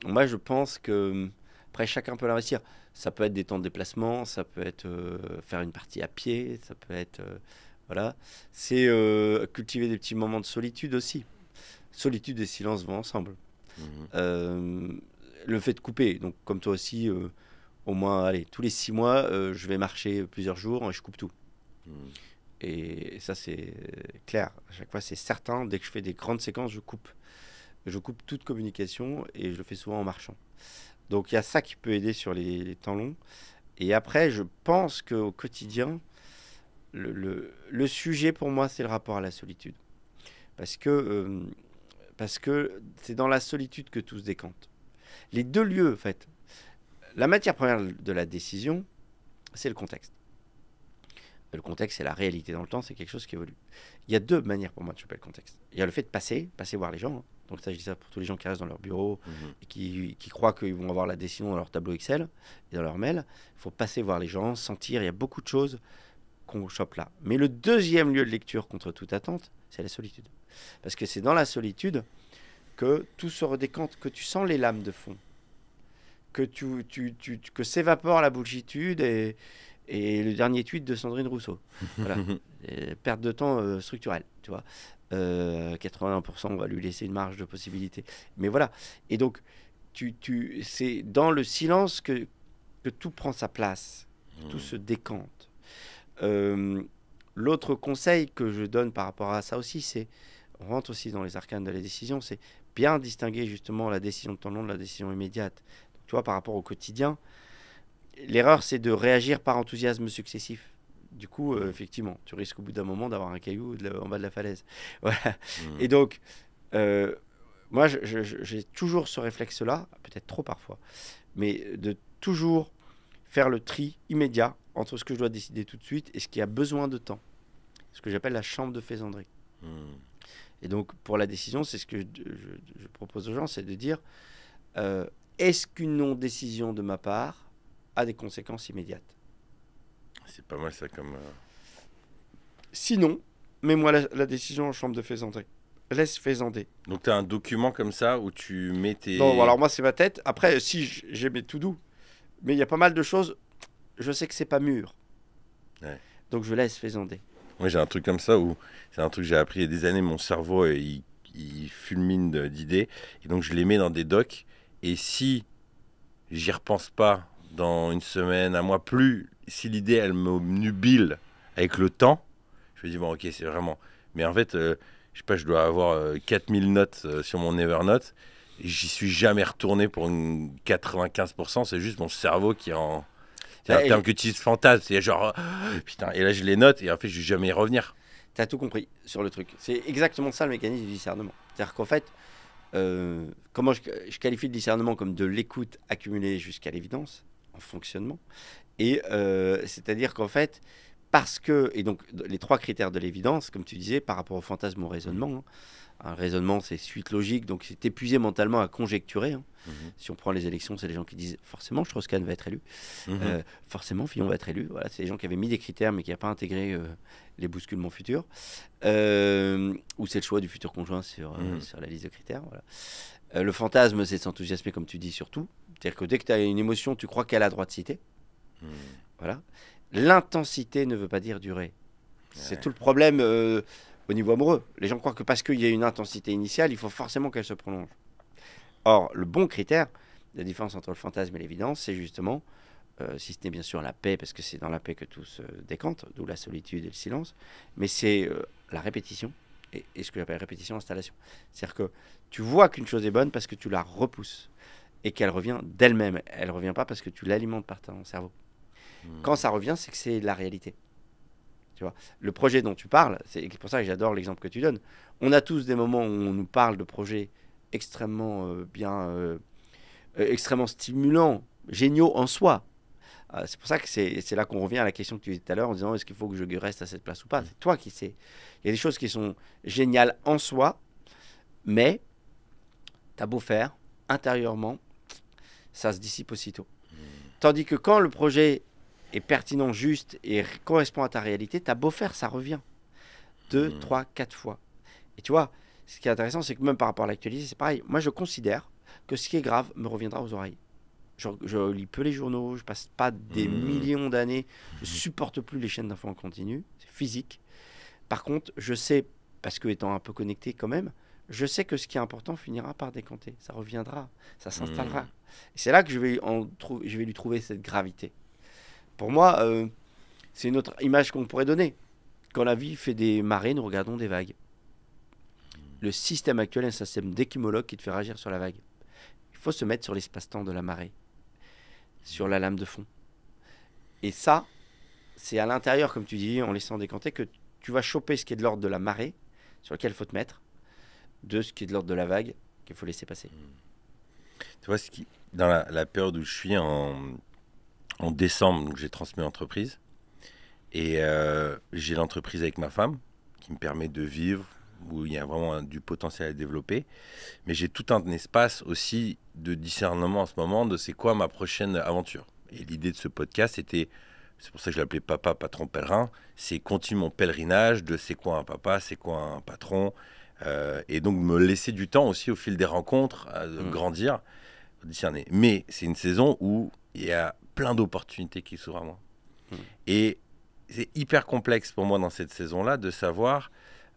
Moi, je pense que après, chacun peut l'investir. Ça peut être des temps de déplacement, ça peut être faire une partie à pied, ça peut être voilà. C'est cultiver des petits moments de solitude aussi. Solitude et silence vont ensemble. Mhm. Euh, le fait de couper, donc comme toi aussi, au moins, allez, tous les 6 mois, je vais marcher plusieurs jours et je coupe tout. Mhm. Et ça, c'est clair. À chaque fois, c'est certain. Dès que je fais des grandes séquences, je coupe. Je coupe toute communication et je le fais souvent en marchant. Donc il y a ça qui peut aider sur les temps longs. Et après, je pense qu'au quotidien, le sujet pour moi, c'est le rapport à la solitude. Parce que c'est dans la solitude que tout se décante. Les deux lieux, en fait, la matière première de la décision, c'est le contexte. Le contexte, c'est la réalité dans le temps, c'est quelque chose qui évolue. Il y a deux manières pour moi de choper le contexte. Il y a le fait de passer voir les gens, hein. Donc ça, je dis ça pour tous les gens qui restent dans leur bureau et qui croient qu'ils vont avoir la décision dans leur tableau Excel et dans leur mail. Il faut passer voir les gens, sentir. Il y a beaucoup de choses qu'on chope là. Mais le deuxième lieu de lecture contre toute attente, c'est la solitude. Parce que c'est dans la solitude que tout se redécante, que tu sens les lames de fond, que s'évapore la bullshitude et le dernier tweet de Sandrine Rousseau. Voilà. Perte de temps structurelle, tu vois. 80%, on va lui laisser une marge de possibilité. Mais voilà. Et donc, c'est dans le silence que tout prend sa place, que tout se décante. L'autre conseil que je donne par rapport à ça aussi, c'est, on rentre aussi dans les arcanes de la décision, c'est bien distinguer justement la décision de temps long de la décision immédiate. Donc, tu vois, par rapport au quotidien, l'erreur, c'est de réagir par enthousiasme successif. Du coup, effectivement, tu risques au bout d'un moment d'avoir un caillou en bas de la falaise. Voilà. Et donc, moi, j'ai toujours ce réflexe-là, peut-être trop parfois, mais de toujours faire le tri immédiat entre ce que je dois décider tout de suite et ce qui a besoin de temps. Ce que j'appelle la chambre de faisanderie. Et donc, pour la décision, c'est ce que je propose aux gens, c'est de dire, est-ce qu'une non-décision de ma part a des conséquences immédiates? C'est pas mal ça comme... Sinon, mets-moi la décision en chambre de faisanderie. Laisse faisander. Donc tu as un document comme ça où tu mets tes... Non, alors moi c'est ma tête. Après, si j'ai mes to do, mais il y a pas mal de choses, je sais que c'est pas mûr. Ouais. Donc je laisse faisander. Moi j'ai un truc comme ça où c'est un truc que j'ai appris il y a des années, mon cerveau il fulmine d'idées et donc je les mets dans des docs et si j'y repense pas dans une semaine, un mois plus, si l'idée elle me nubile avec le temps, je me dis bon ok c'est vraiment... Mais en fait, je sais pas, je dois avoir 4000 notes sur mon Evernote et j'y suis jamais retourné pour une 95%, c'est juste mon cerveau qui est en... C'est un terme qu'utilise fantasme, c'est genre putain, et là je les note et en fait je vais jamais y revenir. Tu as tout compris sur le truc. C'est exactement ça le mécanisme du discernement. C'est-à-dire qu'en fait, comment je qualifie le discernement comme de l'écoute accumulée jusqu'à l'évidence, en fonctionnement. Et c'est-à-dire qu'en fait, parce que, et donc les 3 critères de l'évidence, comme tu disais, par rapport au fantasme, au raisonnement, hein. Un raisonnement, c'est suite logique, donc c'est épuisé mentalement à conjecturer, hein. Si on prend les élections, c'est les gens qui disent forcément Strauss-Kahn va être élu, forcément Fillon va être élu. Voilà, c'est les gens qui avaient mis des critères mais qui n'ont pas intégré les bousculements futurs, ou c'est le choix du futur conjoint sur la liste de critères. Voilà. Le fantasme, c'est de s'enthousiasmer comme tu dis surtout. C'est-à-dire que dès que tu as une émotion, tu crois qu'elle a droit de citer. Voilà. L'intensité ne veut pas dire durée. C'est tout le problème au niveau amoureux. Les gens croient que parce qu'il y a une intensité initiale, il faut forcément qu'elle se prolonge. Or, le bon critère, la différence entre le fantasme et l'évidence, c'est justement, si ce n'est bien sûr la paix, parce que c'est dans la paix que tout se décante, d'où la solitude et le silence, mais c'est la répétition, et ce que j'appelle répétition, installation. C'est-à-dire que tu vois qu'une chose est bonne parce que tu la repousses, et qu'elle revient d'elle-même. Elle ne revient pas parce que tu l'alimentes par ton cerveau. Quand ça revient, c'est que c'est la réalité. Tu vois, le projet dont tu parles, c'est pour ça que j'adore l'exemple que tu donnes. On a tous des moments où on nous parle de projets extrêmement extrêmement stimulants, géniaux en soi. C'est pour ça que c'est là qu'on revient à la question que tu disais tout à l'heure en disant est-ce qu'il faut que je reste à cette place ou pas. C'est toi qui sais. Il y a des choses qui sont géniales en soi Mais, t'as beau faire, intérieurement, ça se dissipe aussitôt. Tandis que quand le projet est pertinent, juste et correspond à ta réalité, t'as beau faire, ça revient 2, 3, 4 fois. Et tu vois, ce qui est intéressant, c'est que même par rapport à l'actualité, c'est pareil. Moi, je considère que ce qui est grave me reviendra aux oreilles. Je lis peu les journaux, je passe pas des millions d'années, je supporte plus les chaînes d'infos en continu, c'est physique. Par contre, je sais, parce que étant un peu connecté quand même, je sais que ce qui est important finira par décanter, ça reviendra, ça s'installera. Et c'est là que je vais lui trouver cette gravité. Pour moi, c'est une autre image qu'on pourrait donner. Quand la vie fait des marées, nous regardons des vagues. Le système actuel est un système d'échymologue qui te fait réagir sur la vague. Il faut se mettre sur l'espace-temps de la marée, sur la lame de fond. Et ça, c'est à l'intérieur, comme tu dis, en laissant décanter, que tu vas choper ce qui est de l'ordre de la marée, sur lequel il faut te mettre, de ce qui est de l'ordre de la vague, qu'il faut laisser passer. Tu vois, dans la période où je suis en décembre, donc j'ai transmis l'entreprise, et j'ai l'entreprise avec ma femme, qui me permet de vivre, où il y a vraiment du potentiel à développer. Mais j'ai tout un espace aussi de discernement en ce moment de c'est quoi ma prochaine aventure. Et l'idée de ce podcast, c'est pour ça que je l'appelais Papa, Patron, Pèlerin, c'est continuer mon pèlerinage de c'est quoi un papa, c'est quoi un patron, et donc me laisser du temps aussi au fil des rencontres, de grandir, de discerner. Mais c'est une saison où il y a plein d'opportunités qui s'ouvrent à moi. Et c'est hyper complexe pour moi dans cette saison-là de savoir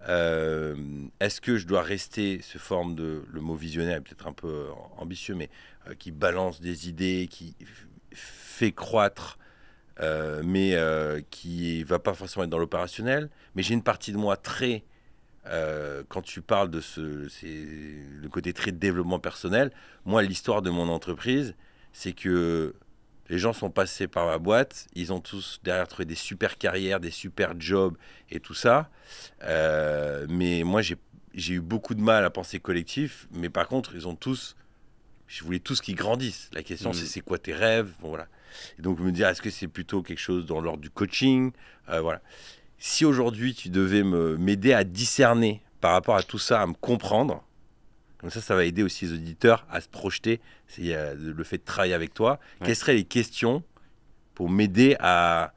est-ce que je dois rester ce forme de, le mot visionnaire est peut-être un peu ambitieux, mais qui balance des idées, qui fait croître, mais qui va pas forcément être dans l'opérationnel. Mais j'ai une partie de moi très, quand tu parles de c'est le côté très développement personnel. Moi, l'histoire de mon entreprise, c'est que les gens sont passés par ma boîte, ils ont tous derrière trouvé des super carrières, des super jobs et tout ça. Mais moi, j'ai eu beaucoup de mal à penser collectif. Mais par contre, je voulais tous qu'ils grandissent. La question, c'est quoi tes rêves? Bon, voilà. Et donc, me dire, est-ce que c'est plutôt quelque chose dans l'ordre du coaching? Voilà. Si aujourd'hui, tu devais m'aider à discerner par rapport à tout ça, à me comprendre, comme ça va aider aussi les auditeurs à se projeter. C'est le fait de travailler avec toi. Ouais. Quelles seraient les questions pour m'aider à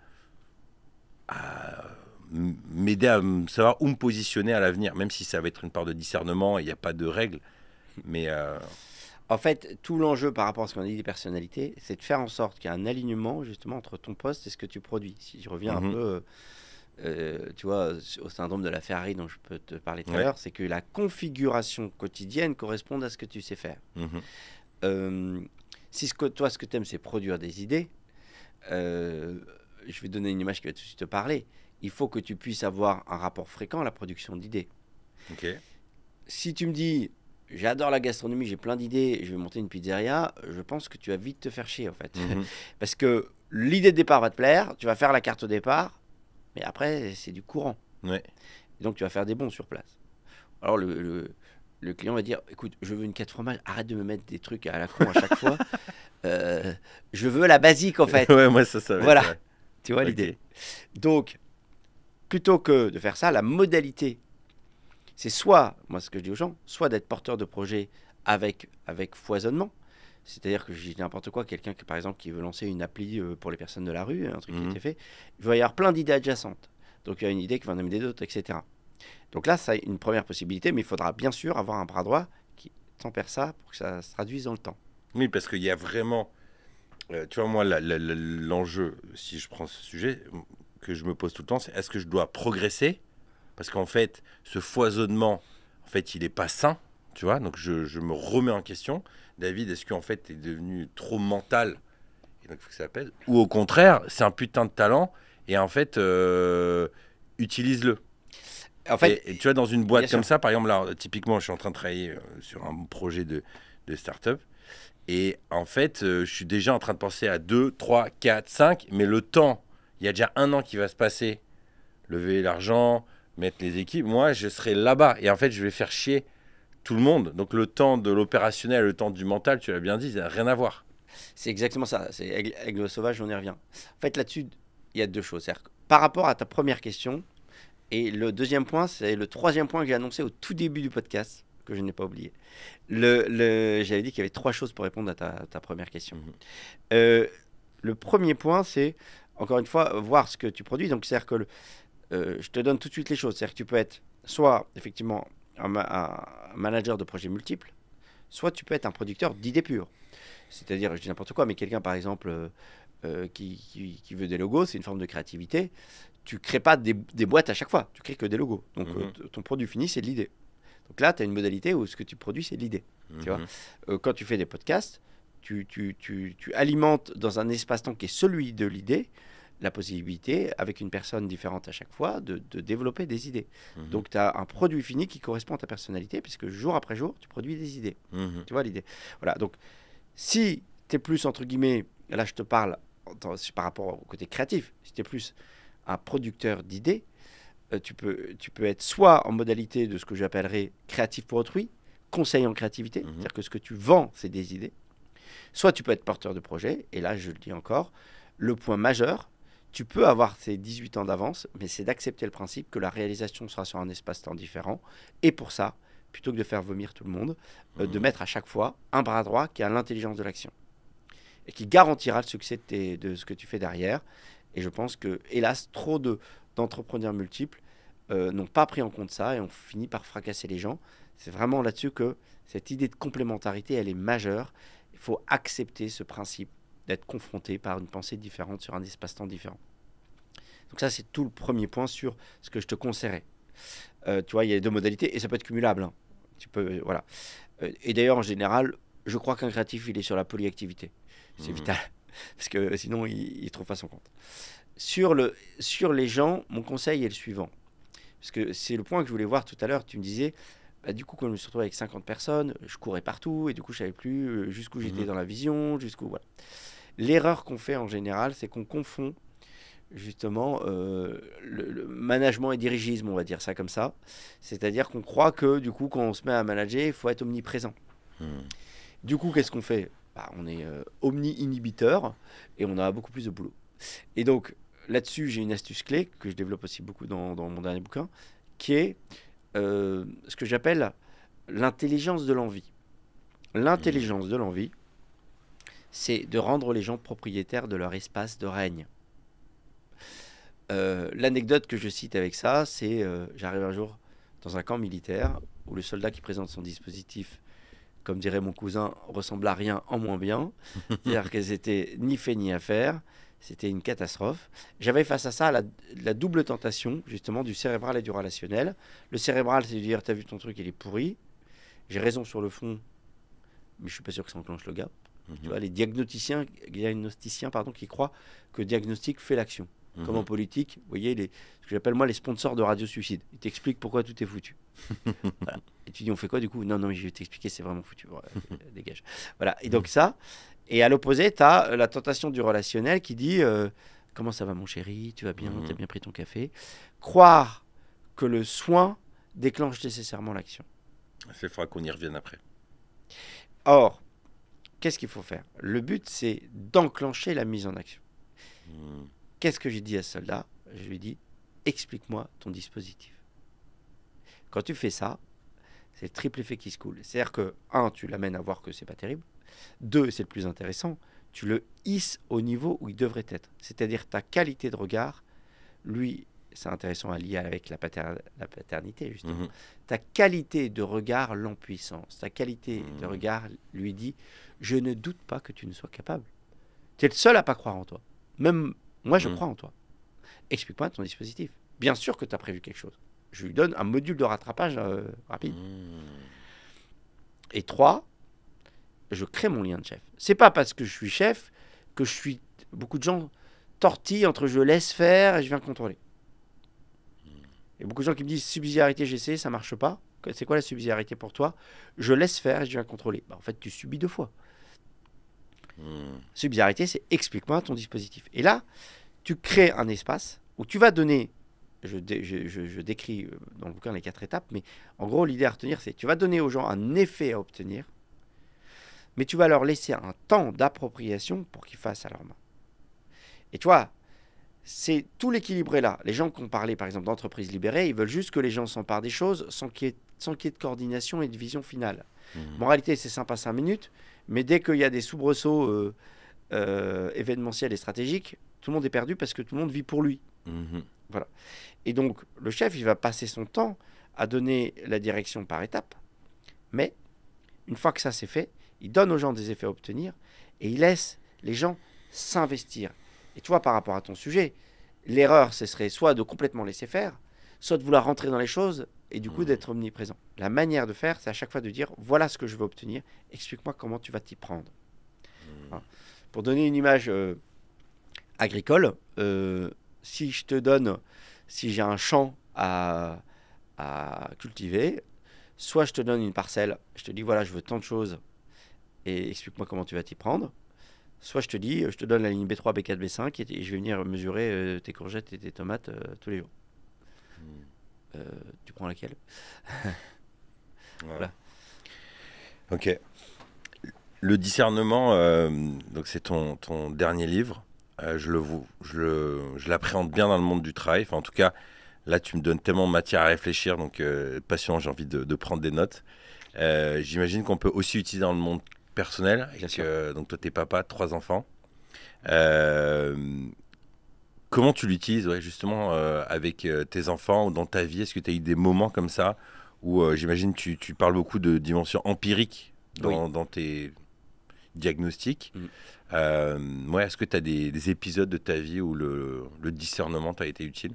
savoir où me positionner à l'avenir, même si ça va être une part de discernement, il n'y a pas de règles. Mais en fait, tout l'enjeu par rapport à ce qu'on a dit des personnalités, c'est de faire en sorte qu'il y ait un alignement justement entre ton poste et ce que tu produis. Si je reviens un peu... tu vois, au syndrome de la Ferrari dont je peux te parler tout à l'heure, c'est que la configuration quotidienne corresponde à ce que tu sais faire. Si ce que tu aimes, c'est produire des idées, je vais donner une image qui va tout de suite te parler. Il faut que tu puisses avoir un rapport fréquent à la production d'idées. Si tu me dis, j'adore la gastronomie, j'ai plein d'idées, je vais monter une pizzeria, je pense que tu vas vite te faire chier en fait. Parce que l'idée de départ va te plaire, tu vas faire la carte au départ, mais après, c'est du courant. Et donc, tu vas faire des bons sur place. Alors, le client va dire, écoute, je veux une 4 fromages, arrête de me mettre des trucs à la con à chaque fois. Je veux la basique, en fait. Ouais, moi, ça voilà, tu vois l'idée. Donc, plutôt que de faire ça, la modalité, c'est soit, moi, ce que je dis aux gens, soit d'être porteur de projet avec foisonnement. C'est-à-dire que je dis n'importe quoi, quelqu'un qui, par exemple, qui veut lancer une appli pour les personnes de la rue, un truc qui a été fait, il va y avoir plein d'idées adjacentes. Donc, il y a une idée qui va en amener d'autres, etc. Donc là, c'est une première possibilité, mais il faudra bien sûr avoir un bras droit qui tempère ça pour que ça se traduise dans le temps. Oui, parce qu'il y a vraiment... tu vois, moi, l'enjeu, si je prends ce sujet, que je me pose tout le temps, c'est est-ce que je dois progresser? Parce qu'en fait, ce foisonnement, en fait, il n'est pas sain, tu vois, donc je me remets en question. David, est-ce qu'en fait, tu es devenu trop mental et donc il faut que ça pèse? Ou au contraire, c'est un putain de talent et en fait, utilise-le. En fait, et tu vois, dans une boîte comme ça, par exemple, là, typiquement, je suis en train de travailler sur un projet de start-up. Et en fait, je suis déjà en train de penser à 2, 3, 4, 5. Mais le temps, il y a déjà 1 an qui va se passer. Lever l'argent, mettre les équipes. Moi, je serai là-bas. Et en fait, je vais faire chier tout le monde. Donc, le temps de l'opérationnel, le temps du mental, tu l'as bien dit, ça n'a rien à voir. C'est exactement ça. C'est aigle sauvage, on y revient. En fait, là-dessus, il y a 2 choses. C'est-à-dire que par rapport à ta première question, et le deuxième point, c'est le troisième point que j'ai annoncé au tout début du podcast. que je n'ai pas oublié. J'avais dit qu'il y avait 3 choses pour répondre à ta première question. Le premier point, c'est, encore une fois, voir ce que tu produis. Donc, c'est-à-dire que je te donne tout de suite les choses. C'est-à-dire que tu peux être soit, effectivement, un manager de projets multiples, soit tu peux être un producteur d'idées pures. C'est-à-dire, je dis n'importe quoi, mais quelqu'un, par exemple, qui veut des logos, c'est une forme de créativité. Tu ne crées pas des boîtes à chaque fois, tu crées que des logos. Donc, ton produit fini, c'est de l'idée. Donc là, tu as une modalité où ce que tu produis, c'est de l'idée. Tu vois, quand tu fais des podcasts, tu alimentes dans un espace-temps qui est celui de l'idée, la possibilité, avec une personne différente à chaque fois, de développer des idées. Donc, tu as un produit fini qui correspond à ta personnalité, puisque jour après jour, tu produis des idées. Tu vois l'idée. Voilà. Donc, si tu es plus, entre guillemets, là, je te parle par rapport au côté créatif, si tu es plus un producteur d'idées, tu peux être soit en modalité de ce que j'appellerais créatif pour autrui, conseil en créativité, c'est-à-dire que ce que tu vends, c'est des idées. Soit tu peux être porteur de projet, et là, je le dis encore, le point majeur, tu peux avoir ces 18 ans d'avance, mais c'est d'accepter le principe que la réalisation sera sur un espace-temps différent. Et pour ça, plutôt que de faire vomir tout le monde, de mettre à chaque fois un bras droit qui a l'intelligence de l'action et qui garantira le succès de ce que tu fais derrière. Et je pense que, hélas, trop d'entrepreneurs multiples n'ont pas pris en compte ça et ont fini par fracasser les gens. C'est vraiment là-dessus que cette idée de complémentarité, elle est majeure. Il faut accepter ce principe d'être confronté par une pensée différente sur un espace-temps différent. Donc ça, c'est tout le premier point sur ce que je te conseillerais. Tu vois, il y a 2 modalités et ça peut être cumulable. Hein. Tu peux, voilà. Et d'ailleurs, en général, je crois qu'un créatif, il est sur la polyactivité. C'est vital. Parce que sinon, il ne trouve pas son compte. Sur les gens, mon conseil est le suivant. Parce que c'est le point que je voulais voir tout à l'heure. Tu me disais, du coup, quand je me suis retrouvé avec 50 personnes, je courais partout et du coup, je ne savais plus jusqu'où j'étais dans la vision, jusqu'où... Voilà. L'erreur qu'on fait en général, c'est qu'on confond justement le management et dirigisme, on va dire ça comme ça. C'est-à-dire qu'on croit que du coup, quand on se met à manager, il faut être omniprésent. Du coup, qu'est-ce qu'on fait ? On est omni-inhibiteur et on a beaucoup plus de boulot. Et donc, là-dessus, j'ai une astuce clé que je développe aussi beaucoup dans mon dernier bouquin, qui est ce que j'appelle l'intelligence de l'envie. L'intelligence de l'envie, c'est de rendre les gens propriétaires de leur espace de règne. L'anecdote que je cite avec ça, c'est j'arrive un jour dans un camp militaire où le soldat qui présente son dispositif, comme dirait mon cousin, ressemble à rien en moins bien. C'est-à-dire qu'elles étaient ni fait ni à faire. C'était une catastrophe. J'avais face à ça la double tentation, justement, du cérébral et du relationnel. Le cérébral, c'est de dire, t'as vu ton truc, il est pourri. J'ai raison sur le fond, mais je suis pas sûr que ça enclenche le gars. Tu vois, les diagnosticiens qui croient que le diagnostic fait l'action. Comme en politique, vous voyez, ce que j'appelle moi les sponsors de radio suicide. Ils t'expliquent pourquoi tout est foutu. Voilà. Et tu dis, on fait quoi du coup ? Non, mais je vais t'expliquer, c'est vraiment foutu. Ouais, dégage. Voilà. Et donc ça, et à l'opposé, tu as la tentation du relationnel qui dit, comment ça va mon chéri ? Tu vas bien ? Tu as bien pris ton café ? Croire que le soin déclenche nécessairement l'action. Il faudra qu'on y revienne après. Or, qu'est-ce qu'il faut faire ? Le but, c'est d'enclencher la mise en action. Qu'est-ce que j'ai dit à ce soldat ? Je lui ai dit, explique-moi ton dispositif. Quand tu fais ça, c'est le triple effet qui se coule. C'est-à-dire que, 1, tu l'amènes à voir que c'est pas terrible. 2, c'est le plus intéressant, tu le hisses au niveau où il devrait être. C'est-à-dire ta qualité de regard, lui, c'est intéressant à lier avec la paternité, justement. Ta qualité de regard l'empuissance. Ta qualité de regard lui dit, je ne doute pas que tu ne sois capable. Tu es le seul à pas croire en toi. Même moi, je crois en toi. Explique-moi ton dispositif. Bien sûr que tu as prévu quelque chose. Je lui donne un module de rattrapage rapide. Et 3, je crée mon lien de chef. C'est pas parce que je suis chef que je suis... Beaucoup de gens tortillent entre je laisse faire et je viens contrôler. Il y a beaucoup de gens qui me disent subsidiarité, j'essaie, ça marche pas. C'est quoi la subsidiarité pour toi ? Je laisse faire et je viens contrôler. En fait, tu subis 2 fois. Subsidiarité, c'est explique-moi ton dispositif. Et là, tu crées un espace où tu vas donner, je décris dans le bouquin les 4 étapes, mais en gros, l'idée à retenir, c'est tu vas donner aux gens un effet à obtenir, mais tu vas leur laisser un temps d'appropriation pour qu'ils fassent à leur main. Et tu vois, c'est tout l'équilibre est là. Les gens qui ont parlé, par exemple, d'entreprises libérées, ils veulent juste que les gens s'emparent des choses sans qu'il y ait sans qu'il y ait de coordination et de vision finale. En réalité, c'est sympa 5 minutes, mais dès qu'il y a des soubresauts événementiels et stratégiques, tout le monde est perdu parce que tout le monde vit pour lui. Voilà. Et donc, le chef, il va passer son temps à donner la direction par étapes, mais une fois que ça c'est fait, il donne aux gens des effets à obtenir et il laisse les gens s'investir. Et tu vois, par rapport à ton sujet, l'erreur, ce serait soit de complètement laisser faire, soit de vouloir rentrer dans les choses et du coup d'être omniprésent. La manière de faire, c'est à chaque fois de dire, voilà ce que je veux obtenir, explique-moi comment tu vas t'y prendre. Voilà. Pour donner une image agricole, si j'ai un champ à cultiver, soit je te donne une parcelle, je te dis voilà, je veux tant de choses et explique-moi comment tu vas t'y prendre. Soit je te dis, je te donne la ligne B3, B4, B5 et je vais venir mesurer tes courgettes et tes tomates tous les jours. Tu prends laquelle? Voilà. Ok. Le discernement, donc c'est ton dernier livre. Je l'appréhende bien dans le monde du travail. Enfin, en tout cas, là, tu me donnes tellement de matière à réfléchir, donc passionnant, j'ai envie de prendre des notes. J'imagine qu'on peut aussi utiliser dans le monde personnel. Donc toi, t'es papa de 3 enfants. Comment tu l'utilises justement avec tes enfants ou dans ta vie? Est-ce que tu as eu des moments comme ça où j'imagine tu parles beaucoup de dimension empirique dans tes diagnostics. Est-ce que tu as des épisodes de ta vie où le discernement t'a été utile?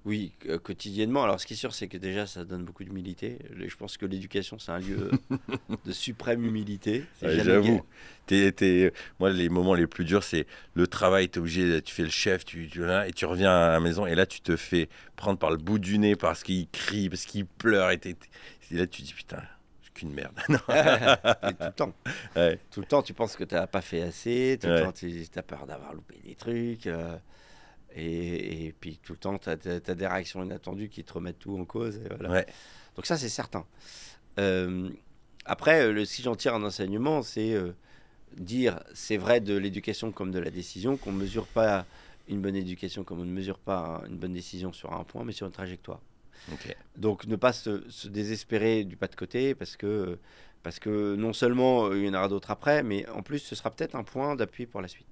Oui, quotidiennement. Alors, ce qui est sûr, c'est que déjà, ça donne beaucoup d'humilité. Je pense que l'éducation, c'est un lieu de suprême humilité. J'avoue. Moi, les moments les plus durs, c'est le travail. Tu es obligé, tu fais le chef, et tu reviens à la maison, et là, tu te fais prendre par le bout du nez parce qu'il crie, parce qu'il pleure. Et là, tu te dis, putain, je suis qu'une merde. Tout le temps. Ouais. Tout le temps, tu penses que tu n'as pas fait assez. Tout le temps, tu as peur d'avoir loupé des trucs. Et puis tout le temps, tu as des réactions inattendues qui te remettent tout en cause. Et voilà. Ouais. Donc ça, c'est certain. Après, si j'en tire un enseignement, c'est dire, c'est vrai de l'éducation comme de la décision, qu'on ne mesure pas une bonne éducation comme on ne mesure pas une bonne décision sur un point, mais sur une trajectoire. Okay. Donc ne pas se désespérer du pas de côté, parce que non seulement il y en aura d'autres après, mais en plus, ce sera peut-être un point d'appui pour la suite.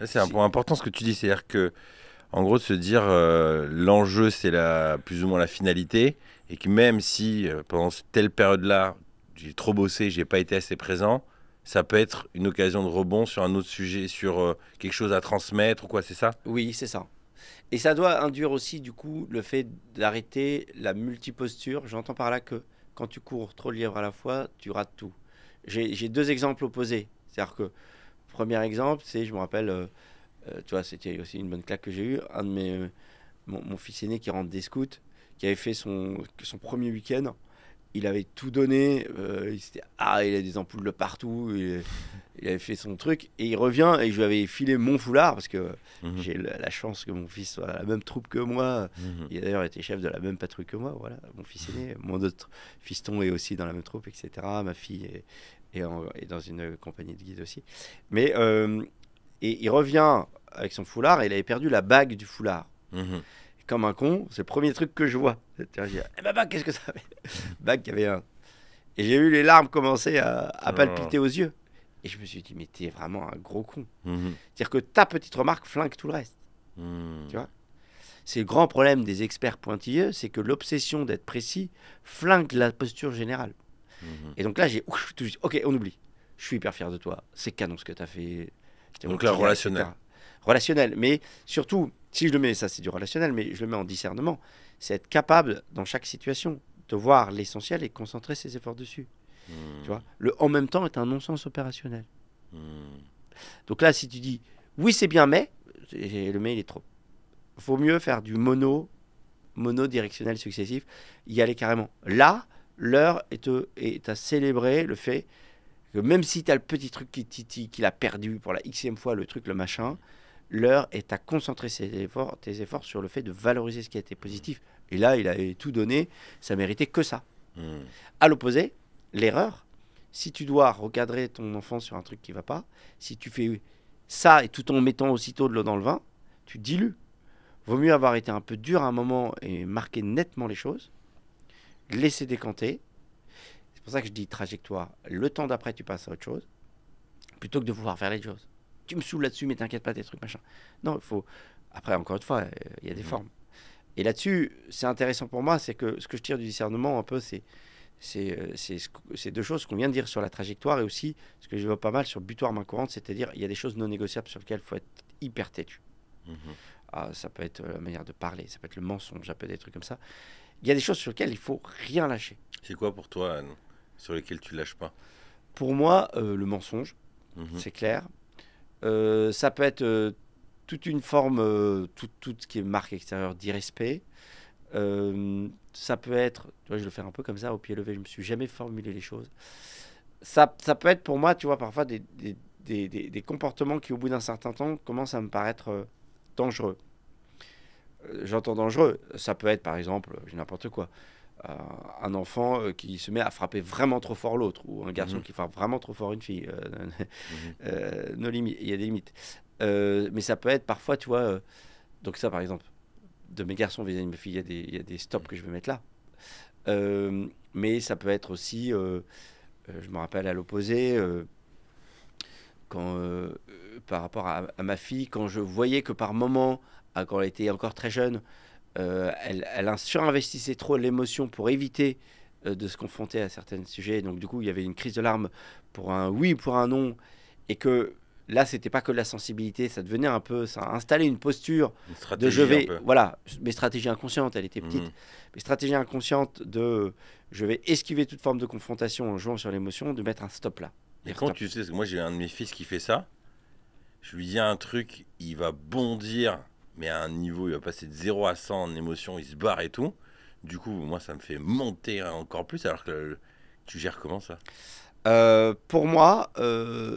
C'est un point important ce que tu dis, c'est-à-dire que, en gros, de se dire l'enjeu c'est plus ou moins la finalité, et que même si pendant telle période-là, j'ai trop bossé, j'ai pas été assez présent, ça peut être une occasion de rebond sur un autre sujet, sur quelque chose à transmettre ou quoi, c'est ça? Oui, c'est ça. Et ça doit induire aussi, du coup, le fait d'arrêter la multiposture. J'entends par là que quand tu cours trop de livres à la fois, tu rates tout. J'ai 2 exemples opposés. C'est-à-dire que premier exemple, c'est, je me rappelle, tu vois, c'était aussi une bonne claque que j'ai eue. Un de mon fils aîné qui rentre des scouts, qui avait fait son premier week-end. Il avait tout donné. Il a des ampoules de partout. Il avait fait son truc. Et il revient et je lui avais filé mon foulard parce que j'ai la chance que mon fils soit à la même troupe que moi. Il a d'ailleurs été chef de la même patrouille que moi. Voilà, mon fils aîné. Mon autre fiston est aussi dans la même troupe, etc. Ma fille est dans une compagnie de guide aussi. Mais et il revient avec son foulard et il avait perdu la bague du foulard. Comme un con, c'est le premier truc que je vois. Je dis, ma bague, qu'est-ce que ça fait? Bague qui avait un. Et j'ai vu les larmes commencer à palpiter aux yeux. Et je me suis dit, mais t'es vraiment un gros con. C'est-à-dire que ta petite remarque flingue tout le reste. Tu vois? C'est le grand problème des experts pointilleux, c'est que l'obsession d'être précis flingue la posture générale. Et donc là, j'ai tout dit, ok, on oublie. Je suis hyper fier de toi. C'est canon ce que tu as fait. Donc là, relationnel. Etc. Relationnel. Mais surtout, si je le mets, ça c'est du relationnel, mais je le mets en discernement, c'est être capable, dans chaque situation, de voir l'essentiel et de concentrer ses efforts dessus. Tu vois, le en même temps est un non-sens opérationnel. Donc là, si tu dis, oui, c'est bien, mais, le mais, il est trop. Il faut mieux faire du monodirectionnel successif, y aller carrément. Là, l'heure est à célébrer le fait que même si tu as le petit truc qui titille, qu'il a perdu pour la xème fois, le truc, le machin, l'heure est à concentrer tes efforts sur le fait de valoriser ce qui a été positif. Et là, il avait tout donné, ça méritait que ça. À l'opposé, l'erreur, si tu dois recadrer ton enfant sur un truc qui ne va pas, si tu fais ça et tout en mettant aussitôt de l'eau dans le vin, tu dilues. Vaut mieux avoir été un peu dur à un moment et marquer nettement les choses, laisser décanter. C'est pour ça que je dis trajectoire. Le temps d'après, tu passes à autre chose, plutôt que de vouloir faire les choses. Tu me saoules là-dessus, mais t'inquiète pas, tes trucs, machin. Non, il faut... Après, encore une fois, il y a des formes. Et là-dessus, c'est intéressant pour moi, c'est que ce que je tire du discernement, un peu, c'est deux choses qu'on vient de dire sur la trajectoire et aussi ce que je vois pas mal sur butoir main courante, c'est-à-dire il y a des choses non négociables sur lesquelles il faut être hyper têtu. Ça peut être la manière de parler, ça peut être le mensonge, ça peut être des trucs comme ça. Il y a des choses sur lesquelles il faut rien lâcher. C'est quoi pour toi, Anne, sur lesquelles tu lâches pas? Pour moi, le mensonge, c'est clair. Ça peut être toute une forme, tout ce qui est marque extérieure d'irrespect. Ça peut être, tu vois, je le fais un peu comme ça, au pied levé, je me suis jamais formulé les choses. Ça peut être pour moi, tu vois, parfois des comportements qui, au bout d'un certain temps, commencent à me paraître dangereux. J'entends dangereux, ça peut être par exemple, n'importe quoi, un enfant qui se met à frapper vraiment trop fort l'autre, ou un garçon qui frappe vraiment trop fort une fille. Nos limites, il y a des limites. Mais ça peut être parfois, tu vois, donc ça par exemple, de mes garçons vis-à-vis de mes filles, il y a des stops que je vais mettre là. Mais ça peut être aussi, je me rappelle à l'opposé, quand par rapport à ma fille, quand je voyais que par moment, quand elle était encore très jeune, elle surinvestissait trop l'émotion pour éviter de se confronter à certains sujets. Donc du coup, il y avait une crise de larmes pour un oui, pour un non, et que là, c'était pas que de la sensibilité, ça devenait un peu, ça installait une posture de je vais, voilà, mes stratégies inconscientes, elle était petite, mes stratégies inconscientes de je vais esquiver toute forme de confrontation en jouant sur l'émotion, de mettre un stop là. Et quand tu sais, moi j'ai un de mes fils qui fait ça, je lui dis un truc, il va bondir, mais à un niveau, il va passer de 0 à 100 en émotion, il se barre et tout. Du coup, moi, ça me fait monter encore plus, alors que tu gères comment ça? Pour moi,